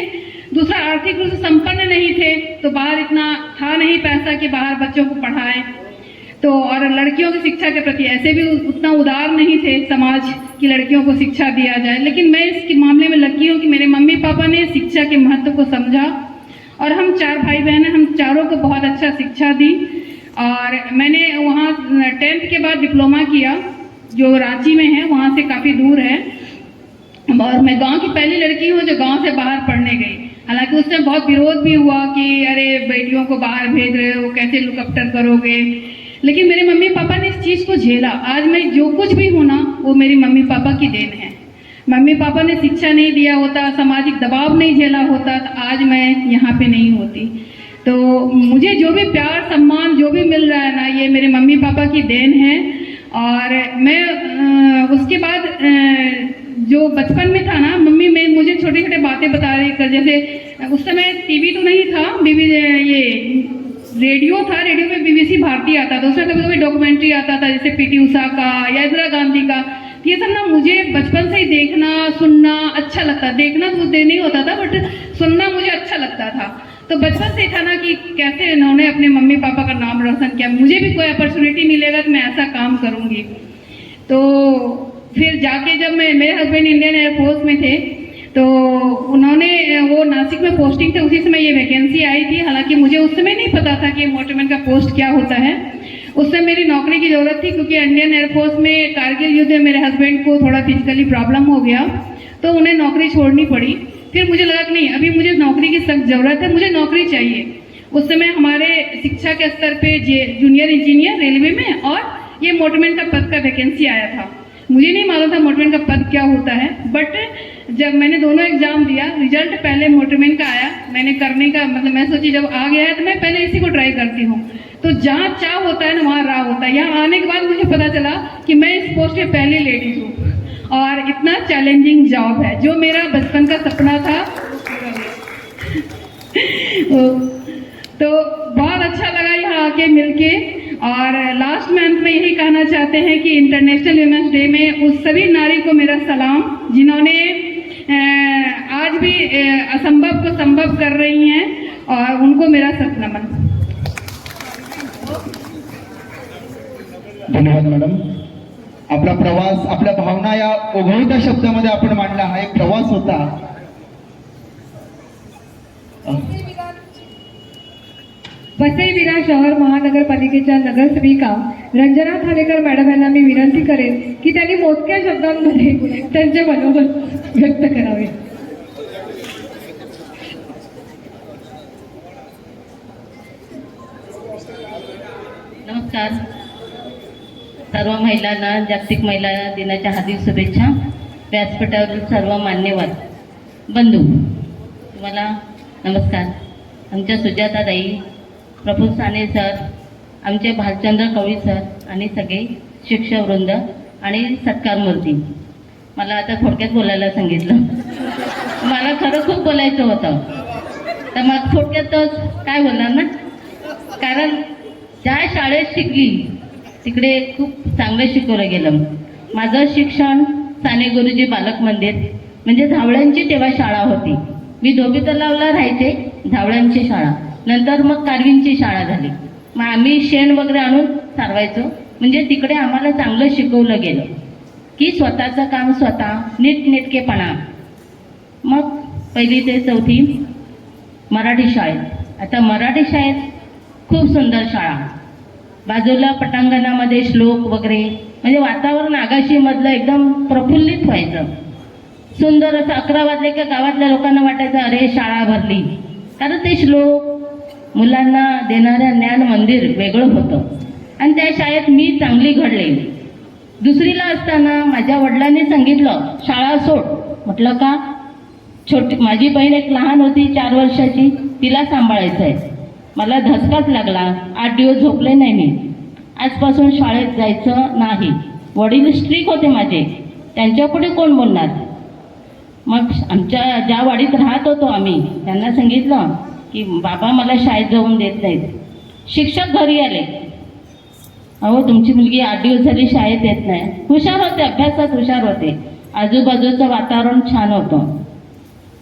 [SPEAKER 7] दूसरा आर्थिक रूप से संपन्न नहीं थे, तो बाहर इतना था नहीं पैसा कि बाहर बच्चों को पढ़ाएं, तो और लड़कियों की शिक्षा के प्रति ऐसे भी उतना उदार नहीं थे समाज की लड़कियों को शिक्षा दिया जाए। लेकिन मैं इस मामले में लकी हूँ कि मेरे मम्मी पापा ने शिक्षा के महत्व को समझा, और हम 4 भाई बहन हैं, हम चारों को बहुत अच्छा शिक्षा दी। और मैंने वहाँ 10th के बाद डिप्लोमा किया जो रांची में है, वहाँ से काफ़ी दूर है, और मैं गांव की पहली लड़की हूँ जो गांव से बाहर पढ़ने गई। हालांकि उससे बहुत विरोध भी हुआ कि अरे बेटियों को बाहर भेज रहे हो, कैसे लुकअप्टर करोगे, लेकिन मेरे मम्मी पापा ने इस चीज़ को झेला। आज मैं जो कुछ भी हूँ ना वो मेरी मम्मी पापा की देन है। मम्मी पापा ने शिक्षा नहीं दिया होता, सामाजिक दबाव नहीं झेला होता, तो आज मैं यहाँ पे नहीं होती। तो मुझे जो भी प्यार सम्मान जो भी मिल रहा है ना, ये मेरे मम्मी पापा की देन है। और मैं उसके बाद जो बचपन में था ना, मम्मी में मुझे छोटे छोटे बातें बता रही कर, जैसे उस समय टीवी तो नहीं था, ये रेडियो था, रेडियो में BBC भारती आता था, उसमें कभी कभी डॉक्यूमेंट्री आता था, जैसे PT उषा का या इंदिरा गांधी का। ये सब ना मुझे बचपन से ही देखना सुनना अच्छा लगता, देखना तो देर नहीं होता था बट सुनना मुझे अच्छा लगता था। तो बचपन से था ना कि कैसे इन्होंने अपने मम्मी पापा का नाम रोशन किया, मुझे भी कोई अपॉर्चुनिटी मिलेगा तो मैं ऐसा काम करूँगी। तो फिर जाके जब मेरे हस्बैंड इंडियन एयरफोर्स में थे, तो उन्होंने वो नासिक में पोस्टिंग थे, उसी समय ये वैकेंसी आई थी। हालांकि मुझे उस समय नहीं पता था कि मोटरमैन का पोस्ट क्या होता है। उस समय मेरी नौकरी की ज़रूरत थी, क्योंकि इंडियन एयरफोर्स में कारगिल युद्ध में मेरे हस्बैंड को थोड़ा फिजिकली प्रॉब्लम हो गया, तो उन्हें नौकरी छोड़नी पड़ी। फिर मुझे लगा कि नहीं, अभी मुझे नौकरी की सख्त ज़रूरत है, मुझे नौकरी चाहिए। उस समय हमारे शिक्षा के स्तर पे जूनियर इंजीनियर रेलवे में और ये मोटरमैन का पद का वैकेंसी आया था। मुझे नहीं मालूम था मोटरमैन का पद क्या होता है, बट जब मैंने दोनों एग्जाम दिया, रिजल्ट पहले मोटरमैन का आया। मैंने करने का मतलब मैं सोची जब आ गया है तो मैं पहले इसी को ट्राई करती हूँ। तो जहाँ चाह होता है ना वहाँ राह होता है। यहाँ आने के बाद मुझे पता चला कि मैं इस पोस्ट पे पहली लेडीज हूँ और इतना चैलेंजिंग जॉब है, जो मेरा बचपन का सपना था। तो बहुत अच्छा लगा यहाँ आके मिलके। और लास्ट में अंत में यही कहना चाहते हैं कि इंटरनेशनल वुमेन्स डे में उस सभी नारी को मेरा सलाम, जिन्होंने आज भी असंभव को संभव कर रही हैं, और उनको मेरा सत नमन।
[SPEAKER 2] धन्यवाद मॅडम. आपला प्रवास, आपल्या भावना या ओघळत्या शब्दामध्ये आपण मांडला. हा एक प्रवास होता.
[SPEAKER 1] वसई विरार शहर महानगरपालिकेच्या नगरसेविका रंजना ठाणेकर मॅडम यांना मी विनंती करेन की त्यांनी मोजक्या शब्दांमध्ये त्यांचे मनोगत व्यक्त करावे.
[SPEAKER 8] नमस्कार. सर्व महिलांना जागतिक महिला दिनाच्या हार्दिक शुभेच्छा. व्यासपीठावरील सर्व मान्यवर बंधू तुम्हाला नमस्कार. आमच्या सुजाताताई, प्रफुल्ल साने सर, आमचे भालचंद्र कवळी सर आणि सगळे शिक्षकवृंद आणि सत्कारमूर्ती. मला आता थोडक्यात बोलायला सांगितलं. मला खरं खूप बोलायचं होतं, तर मग थोडक्यातच काय बोलणार ना. कारण ज्या शाळेत शिकली तिकडे खूप चांगलं शिकवलं गेलं. माझं शिक्षण साने गुरुजी बालक मंदिर म्हणजे धावळ्यांची तेव्हा शाळा होती. मी धोबी तलावला राहायचे, धावळ्यांची शाळा. नंतर मग कारवींची शाळा झाली. मग आम्ही शेण वगैरे आणून सारवायचो. म्हणजे तिकडे आम्हाला चांगलं शिकवलं गेलं की स्वतःचं काम स्वतः, नीटनेटकेपणा. मग 1ली ते 4थी मराठी शाळेत. आता मराठी शाळेत खूप सुंदर शाळा, बाजूला पटांगणामध्ये श्लोक वगैरे, म्हणजे वातावरण आगाशीमधलं एकदम प्रफुल्लित व्हायचं. सुंदर असं 11 वाजले का गावातल्या लोकांना वाटायचं अरे शाळा भरली. कारण ते श्लोक, मुलांना देणारं ज्ञान मंदिर वेगळं होतं. आणि त्या शाळेत मी चांगली घडले. 2रीला असताना माझ्या वडिलांनी सांगितलं शाळा सोड. म्हटलं का? छोटी माझी बहीण एक लहान होती 4 वर्षाची, तिला सांभाळायचं आहे. मला धसकाच लागला. 8 दिवस झोपले नाही मी. आजपासून शाळेत जायचं नाही. वडील स्ट्रिक होते माझे, त्यांच्यापुढे कोण बोलणार. मग आमच्या ज्या वाडीत राहत होतो आम्ही, त्यांना सांगितलं की बाबा मला शाळेत जाऊन देत नाहीत. शिक्षक घरी आले, अहो तुमची मुलगी 8 दिवस झाली शाळेत येत नाही. हुशार होते, अभ्यासात हुशार होते, आजूबाजूचं वातावरण छान होतं.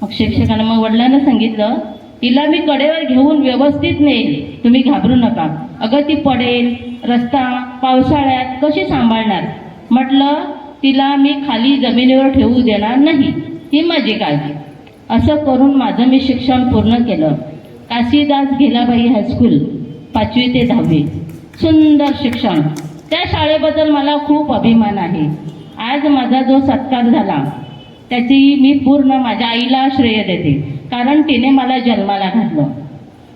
[SPEAKER 8] मग शिक्षकांना, मग वडिलांना सांगितलं तिला मी कडेवर घेऊन व्यवस्थित नेईल, तुम्ही घाबरू नका. अगं ती पडेल, रस्ता पावसाळ्यात कशी सांभाळणार. म्हटलं तिला मी खाली जमिनीवर ठेवू देणार नाही, ही माझी काळजी. असं करून माझं मी शिक्षण पूर्ण केलं. काशीदास घेलाबाई हायस्कूल 5वी ते 10वी, सुंदर शिक्षण. त्या शाळेबद्दल मला खूप अभिमान आहे. आज माझा जो सत्कार झाला त्याची मी पूर्ण माझ्या आईला श्रेय देते. कारण तिने मला जन्माला घातलं.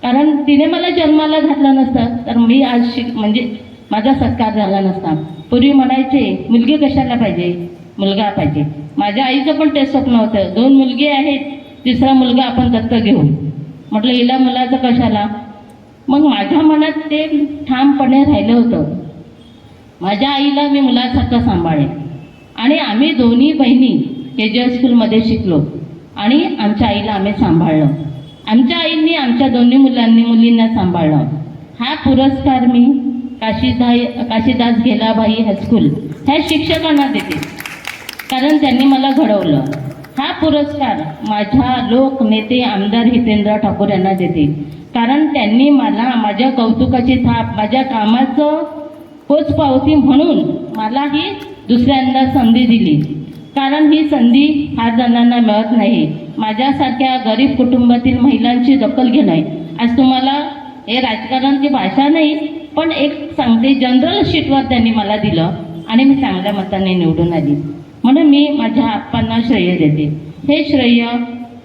[SPEAKER 8] कारण तिने मला जन्माला घातलं नसतं तर मी आज म्हणजे माझा सत्कार झाला नसता. पूर्वी म्हणायचे मुलगी कशाला पाहिजे, मुलगा पाहिजे. माझ्या आईचं पण ते स्वप्न होतं, 2 मुलगी आहेत, 3रा मुलगा आपण दत्तक घेऊ. म्हटलं हिला मुलाचं कशाला. मग माझ्या मनात ते ठामपणे राहिलं होतं. माझ्या आईला मी मुलासारखं सांभाळेन. आणि आम्ही दोन्ही बहिणी KG स्कूलमध्ये शिकलो आणि आमच्या आईला आम्ही सांभाळलं. आमच्या आईंनी आमच्या दोन्ही मुलींना सांभाळलं. हा पुरस्कार मी काशीदास घेलाबाई हायस्कूल ह्या शिक्षकांना देते, कारण त्यांनी मला घडवलं. हा पुरस्कार माझ्या लोकनेते आमदार हितेंद्र ठाकूर यांना देते, कारण त्यांनी मला माझ्या कौतुकाची थाप, माझ्या कामाचं पोचपावती म्हणून मला ही दुसऱ्यांदा संधी दिली. कारण ही संधी फार जणांना मिळत नाही. माझ्यासारख्या गरीब कुटुंबातील महिलांची दखल घेणं आहे. आज तुम्हाला हे राजकारणाची भाषा नाही, पण एक सांगते, जनरल शीटवर त्यांनी मला दिलं आणि मी चांगल्या मताने निवडून आली. म्हणून मी माझ्या आप्पांना श्रेय देते. हे श्रेय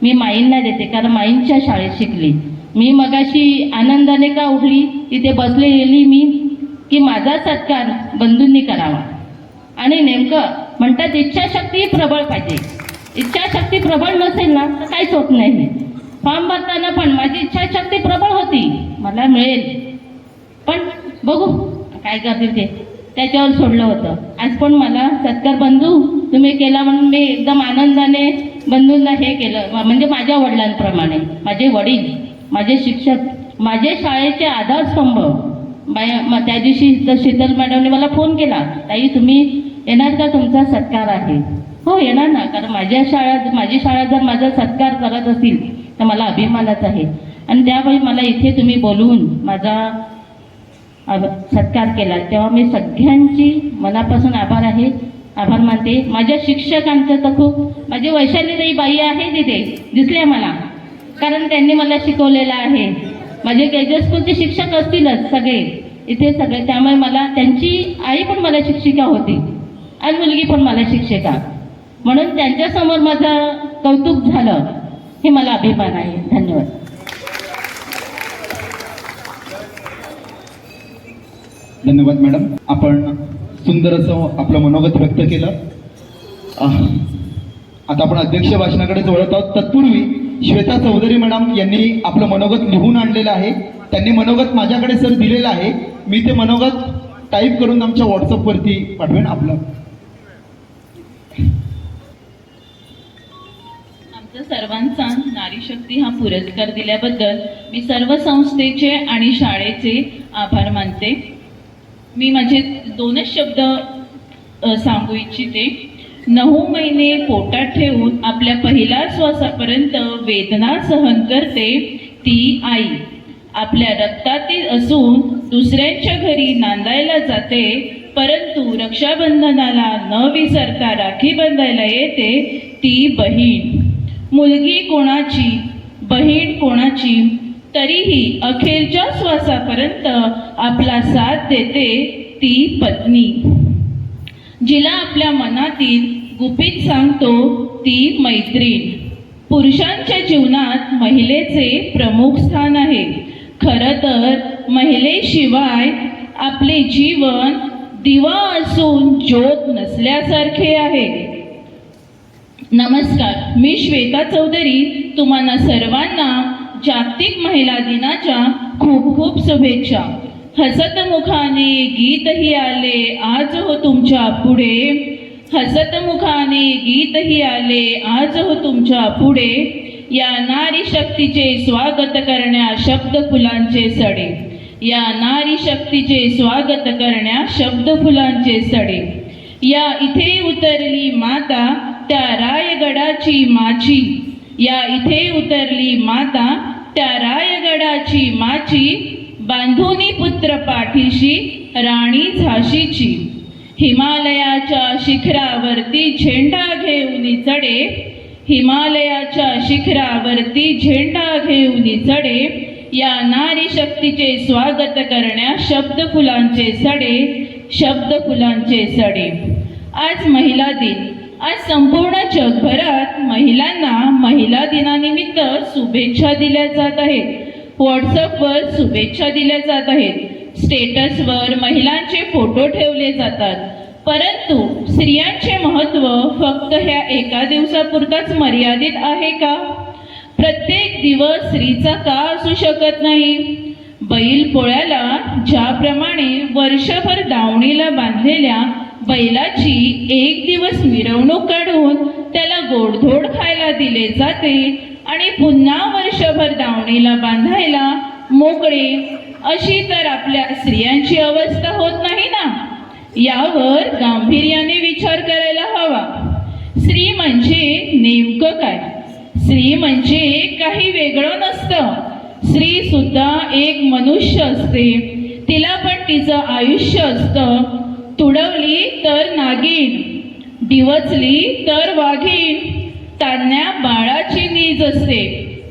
[SPEAKER 8] मी माईंना देते, कारण माईंच्या शाळेत शिकली मी. मगाशी आनंदाने का उठली, तिथे बसलेली मी, की माझा सत्कार बंधूंनी करावा. आणि नेमकं म्हणतात इच्छाशक्ती प्रबळ पाहिजे. इच्छाशक्ती प्रबळ नसेल ना तर काहीच होत नाही. फॉर्म भरताना पण माझी इच्छाशक्ती प्रबळ होती, मला मिळेल, पण बघू काय करतील ते, त्याच्यावर सोडलं होतं. आज पण मला सत्कार बंधू तुम्ही केला म्हणून मी एकदम आनंदाने बंधूंना हे केलं. म्हणजे माझ्या वडिलांप्रमाणे माझे वडील, माझे शिक्षक, माझे शाळेचे आधारस्तंभ. त्या दिवशी शीतल मॅडमने मला फोन केला, ताई तुम्ही येणार का, तुमचा सत्कार आहे. हो येणार ना, कारण माझी शाळा जर माझा सत्कार करत असेल तर मला अभिमानाच आहे. आणि त्यावेळी मला इथे तुम्ही बोलवून माझा सत्कार केला तेव्हा मी सगळ्यांची मनापासून आभार मानते. माझ्या शिक्षकांचं तर खूप, माझी वैशालीताई बाई आहे तिथे दिसल्या मला, कारण त्यांनी मला शिकवलेलं आहे. माझे केजे स्कूलचे शिक्षक असतीलच सगळे इथे सगळे, त्यामुळे मला त्यांची आई पण मला शिक्षिका होती आणि मुलगी पण मला शिक्षिका, म्हणून त्यांच्यासमोर माझं कौतुक झालं हे मला अभिमान आहे. धन्यवाद.
[SPEAKER 2] धन्यवाद मॅडम, आपण सुंदर असं आपलं मनोगत व्यक्त केलं. आता आपण अध्यक्ष भाषणाकडे वळत आहोत. तत्पूर्वी श्वेता चौधरी मॅडम यांनी आपलं मनोगत लिहून आणलेलं आहे. त्यांनी मनोगत माझ्याकडे सर दिलेलं आहे. मी ते मनोगत टाईप करून आमच्या व्हॉट्सअपवरती पाठवेन. आपलं
[SPEAKER 9] आमच्या सर्वांचा नारी शक्ती हा पुरस्कार दिल्याबद्दल मी सर्व संस्थेचे आणि शाळेचे आभार मानते. मी माझे 2च शब्द सांगू इच्छिते. 9 महिने पोटात ठेवून आपल्या पहिल्या श्वासापर्यंत वेदना सहन करते ती आई. आपल्या रक्तातील असून दुसऱ्यांच्या घरी नांदायला जाते, परंतु रक्षाबंधनाला न विसरता राखी बांधायला येते ती बहीण. मुलगी कोणाची, बहीण कोणाची, तरीही अखेरच्या श्वासापर्यंत आपला साथ देते ती पत्नी. जिला आपल्या मनातील गुपित सांगतो ती मैत्रीण. पुरुषांच्या जीवनात महिलेचे प्रमुख स्थान आहे. खरं तर महिलेशिवाय आपले जीवन दिवा असून ज्योत नसल्यासारखे आहे. नमस्कार, मी श्वेता चौधरी. तुम्हाला सर्वांना जागतिक महिला दिनाच्या खूप खूप शुभेच्छा. हसत मुखाने गीतही आले आज हो तुमच्या पुढे. हसत मुखाने गीतही आले आज हो तुमच्या पुढे. या नारी शक्तीचे स्वागत करण्या शब्द फुलांचे सडे. या नारी शक्तीचे स्वागत करण्या शब्द फुलांचे सडे. या इथे उतरली माता त्या रायगडाची माची. या इथे उतरली माता त्या रायगडाची माची. बांधुनी पुत्र पाठीशी राणी झाशीची. हिमालयाच्या शिखरावरती झेंडा घेऊन चढे. हिमालयाच्या शिखरावरती झेंडा घेऊन चढे. या नारी शक्तीचे स्वागत करण्या शब्द फुलांचे सडे. शब्द फुलांचे सडे. आज महिला दिन. आज संपूर्ण जगभरात महिलांना महिला दिनानिमित्त शुभेच्छा दिल्या जात आहेत. व्हॉट्सअपवर शुभेच्छा दिल्या जात आहेत. स्टेटसवर महिलांचे फोटो ठेवले जातात. परंतु स्त्रियांचे महत्त्व फक्त ह्या एका दिवसापुरताच मर्यादित आहे का? प्रत्येक दिवस स्त्रीचा का असू शकत नाही? बैलपोळ्याला ज्याप्रमाणे वर्षभर दावणीला बांधलेल्या बैलाची एक दिवस मिरवणूक काढून त्याला गोडधोड खायला दिले जाते आणि पुन्हा वर्षभर दावणीला बांधायला मोकळे, अशी तर आपल्या स्त्रियांची अवस्था होत नाही ना. यावर गांभीर्याने विचार करायला हवा. स्त्री म्हणजे नेमकं काय? स्त्री म्हणजे काही वेगळं नसतं. स्त्री सुद्धा एक मनुष्य असते. तिला पण तिचं आयुष्य असतं. तुडवली तर नागिन, डिवचली तर वाघीण, तान्या बाळाची नीज असते,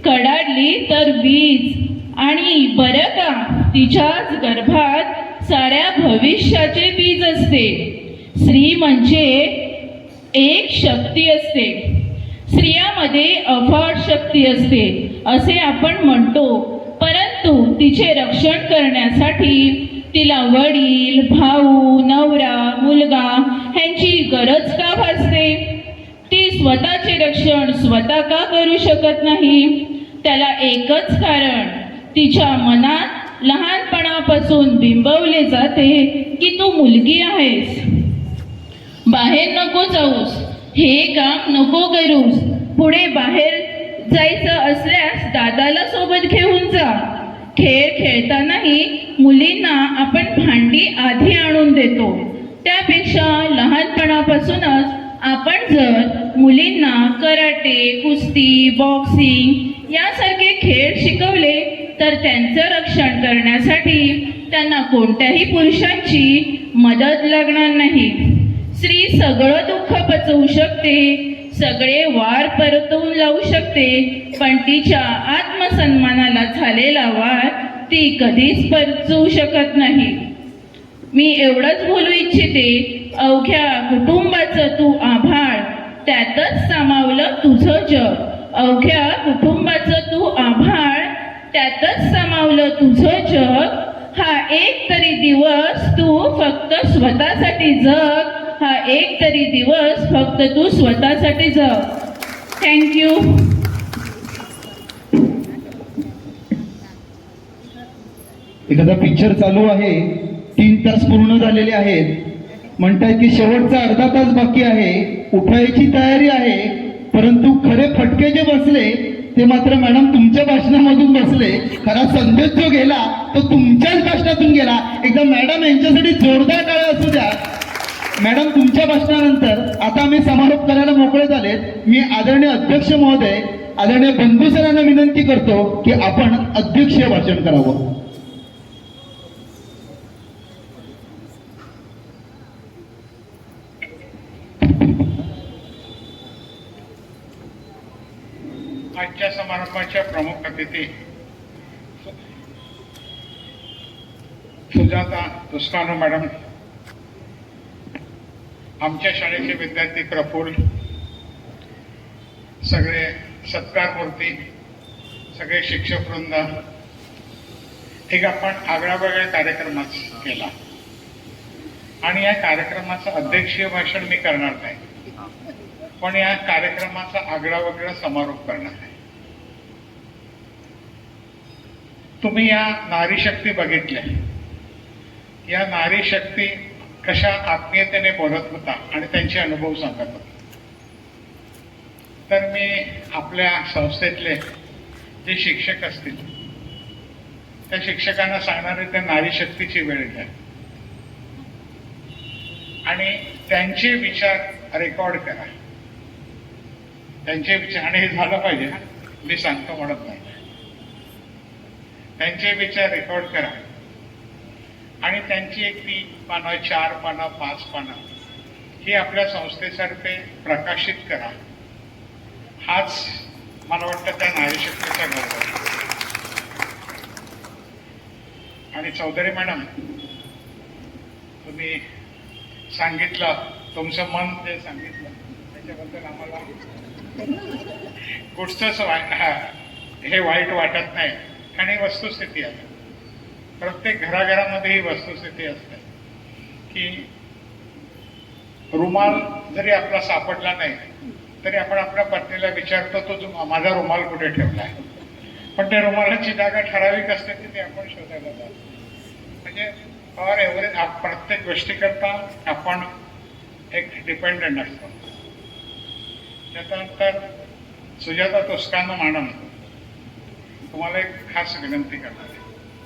[SPEAKER 9] कडाडली तर वीज, आणि बरं का तिच्याच गर्भात साऱ्या भविष्याचे बीज असते. स्त्री म्हणजे एक शक्ती असते, स्त्रियामध्ये अफाट शक्ती असते असे आपण म्हणतो, परंतु तिचे रक्षण करण्यासाठी तिला वडील, भाऊ, नवरा, मुलगा ह्यांची गरज का भासते? ती स्वतःचे रक्षण स्वतः का करू शकत नाही? त्याला एकच कारण, तिच्या मनात लहानपणापासून बिंबवले जाते की तू मुलगी आहेस, बाहेर नको जाऊस, हे काम नको करूस, पुढे बाहेर जायचं असल्यास दादाला सोबत घेऊन जा. खेळ खेळतानाही मुलींना आपण भांडी आधी आणून देतो. त्यापेक्षा लहानपणापासूनच आपण जर मुलींना कराटे, कुस्ती, बॉक्सिंग यासारखे खेळ शिकवले तर त्यांचं रक्षण करण्यासाठी त्यांना कोणत्याही पुरुषांची मदत लागणार नाही. स्त्री सगळं दुःख पचवू शकते, सगळे वार परतवून लावू शकते, पण तिच्या आत्मसन्मानाला झालेला वार ती कधीच परतवू शकत नाही. मी एवढंच बोलू इच्छिते, अवघ्या कुटुंबाचं तू आभाळ, त्यातच सामावलं तुझं जग. अवघ्या कुटुंबाचं तू आभाळ, त्यातच सामावलं तुझं जग. हा एक तरी दिवस तू फक्त स्वतःसाठी जग, हा एक तरी दिवस फक्त तू स्वतःसाठी जग. थँक्यू.
[SPEAKER 2] एखादा पिक्चर चालू आहे, 3 तास पूर्ण झालेले आहेत, म्हणतात की शेवटचा अर्धा तास बाकी आहे, उठायची तयारी आहे, परंतु खरे फटके जे बसले ते मात्र मॅडम तुमच्या भाषणामधून बसले. खरा संदेश जो गेला तो तुमच्याच भाषणातून गेला. एकदा मॅडम यांच्यासाठी जोरदार टाळ्या असू द्या. मॅडम तुमच्या भाषणानंतर आता आम्ही समारोप करायला मोकळे झालेत. मी आदरणीय अध्यक्ष महोदय, आदरणीय बंधू सरांना विनंती करतो की आपण अध्यक्षीय भाषण करावं.
[SPEAKER 10] आजच्या समारंभाच्या प्रमुख अतिथी सुजाता तुस्कानो मॅडम, आमच्या शाळेचे विद्यार्थी प्रफुल्ल, सगळे सत्कारमूर्ती, सगळे शिक्षक वृंद, एक आपण आगळावेगळा कार्यक्रम केला आणि या कार्यक्रमाचं अध्यक्षीय भाषण मी करणार नाही, पण या कार्यक्रमाचा आगळावेगळा समारोप करणार आहे. तुम्ही या नारी शक्ती बघितल्या, या नारी शक्ती कशा आत्मीयतेने बोलत होता आणि त्यांचे अनुभव सांगत होता. तर मी आपल्या संस्थेतले जे शिक्षक असतील त्या शिक्षकांना सांगणार आहे, त्या नारी शक्तीची वेळ घ्या आणि त्यांचे विचार रेकॉर्ड करा. त्यांचे विचार, आणि हे झालं पाहिजे ना, मी सांगतो म्हणत नाही, त्यांचे विचार रेकॉर्ड करा आणि त्यांची एक 3 पानं, 4 पानं, 5 पानं ही आपल्या संस्थेतर्फे प्रकाशित करा. हाच मला वाटतं त्या नारीशक्तीचा गर्व आहे. आणि चौधरी मॅडम, तुम्ही सांगितलं, तुमचं मन जे सांगितलं त्याच्याबद्दल आम्हाला कुठचंच हे वाईट वाटत नाही. आणि वस्तुस्थिती आहे, प्रत्येक घराघरामध्ये ही वस्तुस्थिती असते की रुमाल जरी आपला सापडला नाही तरी आपण आपल्या पत्नीला विचारतो, तो माझा रुमाल कुठे ठेवला आहे, पण त्या रुमालाची जागा ठराविक असते ती आपण शोधायला जातो. म्हणजे फॉर एव्हरेज प्रत्येक गोष्टीकरता आपण एक डिपेंडंट असतो. त्याच्यानंतर सुजाता तुस्कानो मॅडम, तुम्हाला एक खास विनंती करणार आहे,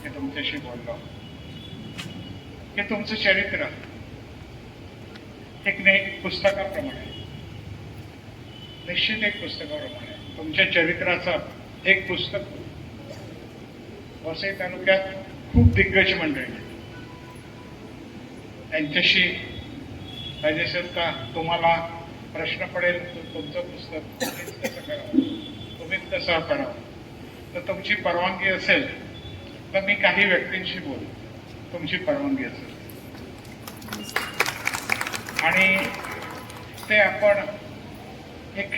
[SPEAKER 10] मी तुमच्याशी बोललो की तुमचं चरित्र एक पुस्तकाप्रमाणे, निश्चित एक पुस्तकाप्रमाणे तुमच्या चरित्राचं एक पुस्तक. वसई तालुक्यात खूप दिग्गज मंडळी, त्यांच्याशी पाहिजे असेल तर तुम्हाला प्रश्न पडेल तुमचं पुस्तक तुम्हीच कसं करावं, तुम्हीच कसं करावं, तर तुमची परवानगी असेल तर मी काही व्यक्तींशी बोलू, तुमची परवानगी असेल, आणि ते आपण एक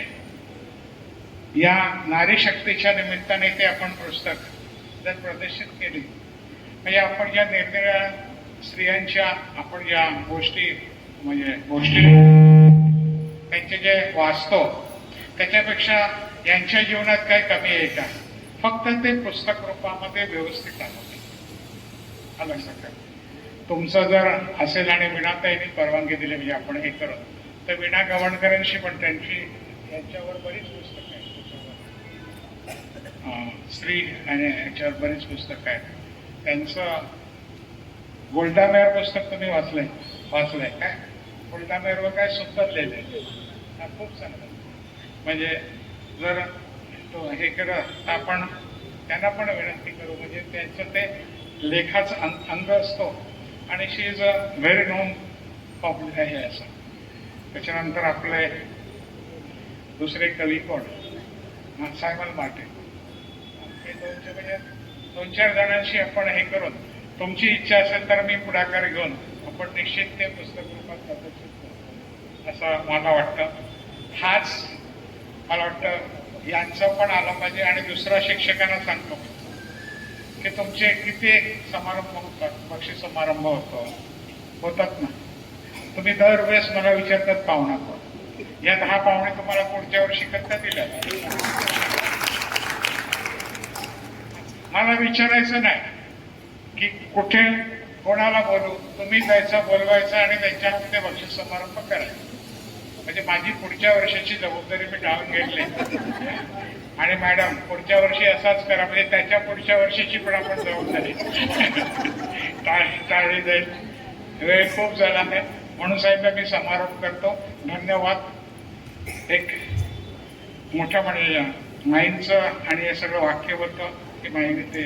[SPEAKER 10] या नारी शक्तीच्या निमित्ताने ते आपण पुस्तक जर प्रदर्शित केली म्हणजे आपण ज्या निरनिराळ्या स्त्रियांच्या आपण ज्या गोष्टी त्यांचे जे वाचतो त्याच्यापेक्षा यांच्या जीवनात काय कमी आहे का, फक्त ते पुस्तक रूपामध्ये व्यवस्थित आलं लक्षात घ्या. तुमचं जर असेल आणि विणाताईंनी परवानगी दिली म्हणजे आपण हे करू तर वीणा गवणकरांशी पण यांच्यावर बरीच पुस्तकं आहेत, स्त्री आणि याच्यावर बरीच पुस्तकं आहेत. त्यांचं गोल्डा मेअर पुस्तक तुम्ही वाचलंय काय? गोल्डा मेअरवर काय सुंदर लिहिलंय, खूप चांगलं. म्हणजे जर तो हे केलं तर आपण त्यांना पण विनंती करू, म्हणजे त्यांचं ते लेखाचा अंग असतो आणि she is a very known popular आहे असं. त्याच्यानंतर आपले दुसरे कवी कोण, सायमन मार्टिन, हे म्हणजे 2-4 जणांशी आपण हे करून तुमची इच्छा असेल तर मी पुढाकार घेऊन आपण निश्चित ते पुस्तक रूपात प्रदर्शित करू असं मला वाटतं. हाच मला वाटतं यांचं पण आलं पाहिजे. आणि दुसरा शिक्षकांना सांगतो की तुमचे किती समारंभ होतात, बक्षीस समारंभ होतात ना, तुम्ही दरवेळेस मला विचारतात पाहुणा कोण, या 10 पाहुणे तुम्हाला पुढच्या वर्षी करता दिल्या. मला विचारायचं नाही की कुठे कोणाला बोलू, तुम्ही जायचं बोलवायचं आणि त्यांच्या हस्ते बक्षीस समारंभ करायचा. म्हणजे माझी पुढच्या वर्षाची जबाबदारी मी टाळून घेतली आणि मॅडम पुढच्या वर्षी असाच करा, म्हणजे त्याच्या पुढच्या वर्षीची पण आपण जबाबदारी टाळली जाईल. वेळ खूप झाला आहे म्हणून साहेब मी समारोप करतो. धन्यवाद. एक मोठं म्हणजे माईंचं आणि हे सगळं वाक्य होतं की माईने ते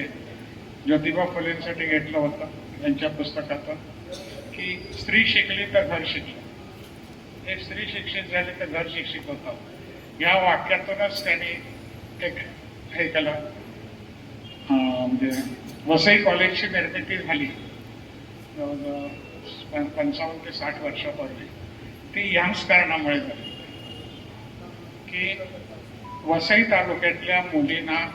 [SPEAKER 10] ज्योतिबा फुलेंसाठी घेतलं होतं त्यांच्या पुस्तकातून की स्त्री शिकली तर घर शिकली, एक स्त्री शिक्षित झाली तर घर शिक्षित होतं. या वाक्यातूनच त्यांनी एक हे केलं. म्हणजे वसई कॉलेजची निर्मिती झाली 55 ते 60 वर्षापूर्वी. ती ह्याच कारणामुळे झाली की वसई तालुक्यातल्या मुलींना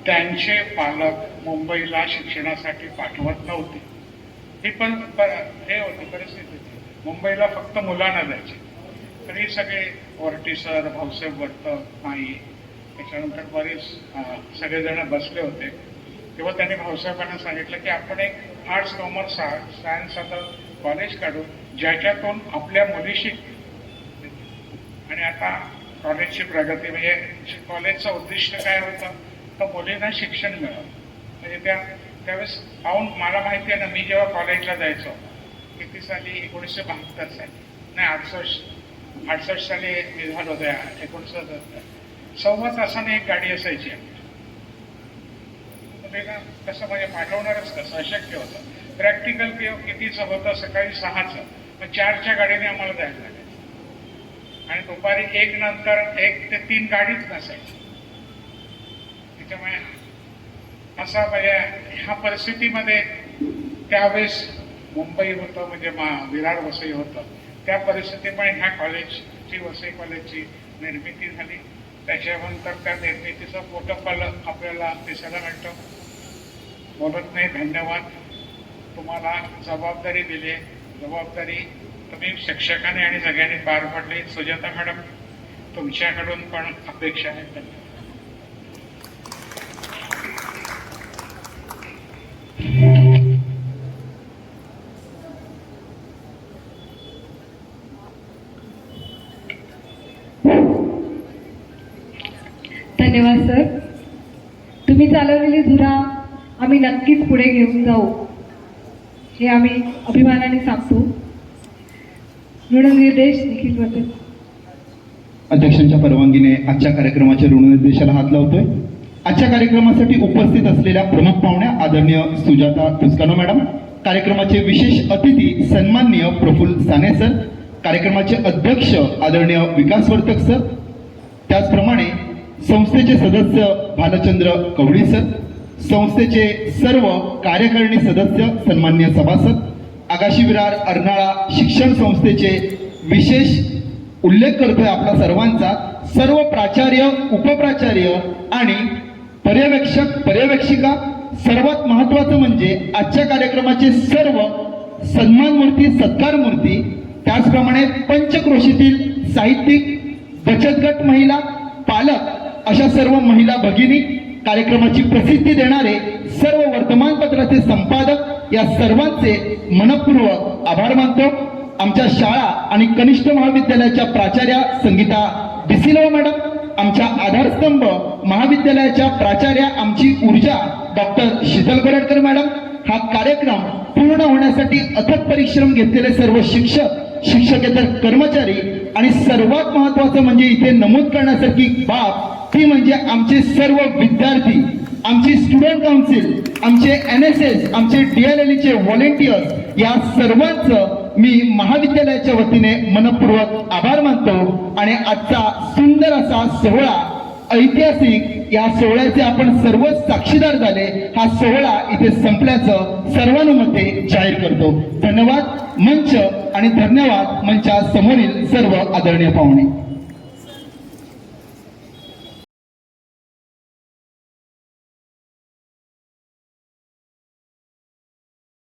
[SPEAKER 10] त्यांचे पालक मुंबईला शिक्षणासाठी पाठवत नव्हते. ही पण हे होती परिस्थिती. मुंबईला फक्त मुलांना जायचे. तर हे सगळे वरटी सर, भाऊसाहेब वर्त, माई, त्याच्यानंतर बरेच सगळेजण बसले होते. तेव्हा त्यांनी भाऊसाहेबांना सांगितलं की आपण एक आर्ट्स कॉमर्स सायन्स आता कॉलेज काढू ज्याच्यातून आपल्या मुली शिकतील. आणि आता कॉलेजची प्रगती म्हणजे कॉलेजचं उद्दिष्ट काय होतं तर मुलींना शिक्षण मिळावं. म्हणजे त्यावेळेस पाहून मला माहिती आहे ना, मी जेव्हा कॉलेजला जायचो किती साली 1972 साली नाही 68 साली निघालो होत्या 1970. 1.25 तासाने एक गाडी असायची. कसं म्हणजे पाठवणारच कसं अशक्य होतं. प्रॅक्टिकल कितीचं होतं, सकाळी 6चं, मग 4च्या गाडीने आम्हाला जायला लागायचं आणि दुपारी 1 नंतर 1 ते 3 गाडीच नसायची. त्याच्यामुळे असा म्हणजे ह्या परिस्थितीमध्ये त्यावेळेस मुंबई होतं म्हणजे विरार वसई होतं. त्या परिस्थितीमुळे ह्या कॉलेजची वसई कॉलेजची निर्मिती झाली. त्याच्यानंतर त्या निर्मितीचं मोठं फल आपल्याला दिसायला मिळतं. बोलत नाही. धन्यवाद. तुम्हाला जबाबदारी दिली, जबाबदारी तुम्ही शिक्षकाने आणि सगळ्यांनी पार पाडली. सुजाता मॅडम तुमच्याकडून पण अपेक्षा आहे. धन्यवाद.
[SPEAKER 1] धन्यवाद सर. तुम्ही चालवलेली धुरा आम्ही नक्कीच पुढे घेऊन जाऊ हे आम्ही अभिमानाने सांगतो. ऋणनिर्देश निखिल वर्ते.
[SPEAKER 2] अध्यक्षांच्या परवानगीने आजच्या कार्यक्रमाच्या ऋणनिर्देशाला हात लावतोय. आजच्या कार्यक्रमासाठी उपस्थित असलेल्या प्रमुख पाहुण्या आदरणीय सुजाता तुस्कानो मॅडम, कार्यक्रमाचे विशेष अतिथी सन्माननीय प्रफुल्ल साने सर, कार्यक्रमाचे अध्यक्ष आदरणीय विकास वर्तक सर, त्याचप्रमाणे संस्थेचे सदस्य भालचंद्र कवडी सर, संस्थेचे सर्व कार्यकारिणी सदस्य सन्मान्य सभासद, आगाशी विरार अर्नाळा शिक्षण संस्थेचे विशेष उल्लेख करतोय आपला सर्वांचा, सर्व प्राचार्य, उपप्राचार्य आणि पर्यवेक्षक, पर्यवेक्षिका, सर्वात महत्त्वाचं म्हणजे आजच्या कार्यक्रमाचे सर्व सन्मानमूर्ती, सत्कारमूर्ती, त्याचप्रमाणे पंचक्रोशीतील साहित्यिक, बचत गट महिला, पालक अशा सर्व महिला भगिनी, कार्यक्रमाची प्रसिद्धी देणारे सर्व वर्तमानपत्राचे संपादक, या सर्वांचे मनपूर्वक आभार मानतो. आमच्या शाळा आणि कनिष्ठ महाविद्यालयाच्या प्राचार्या संगीता डिसिलो मॅडम, आमच्या आधारस्तंभ महाविद्यालयाच्या प्राचार्या, आमची ऊर्जा डॉक्टर शीतल गोरडकर मॅडम, हा कार्यक्रम पूर्ण होण्यासाठी अथक परिश्रम घेतलेले सर्व शिक्षक, शिक्षकेतर कर्मचारी आणि सर्वात महत्त्वाचं म्हणजे इथे नमूद करण्यासारखी बाब ती म्हणजे आमचे सर्व विद्यार्थी, आमची स्टुडंट काउन्सिल, आमचे NSS, आमचे DLLE व्हॉलेंटियर्स, या सर्वांचं मी महाविद्यालयाच्या वतीने मनपूर्वक आभार मानतो. आणि आजचा सुंदर असा सोहळा, ऐतिहासिक या सोहळ्याचे आपण सर्व साक्षीदार झाले, हा सोहळा इथे संपल्याचं सर्वानुमते जाहीर करतो. धन्यवाद मंच आणि धन्यवाद मंचा समोरील सर्व आदरणीय पाहुणे.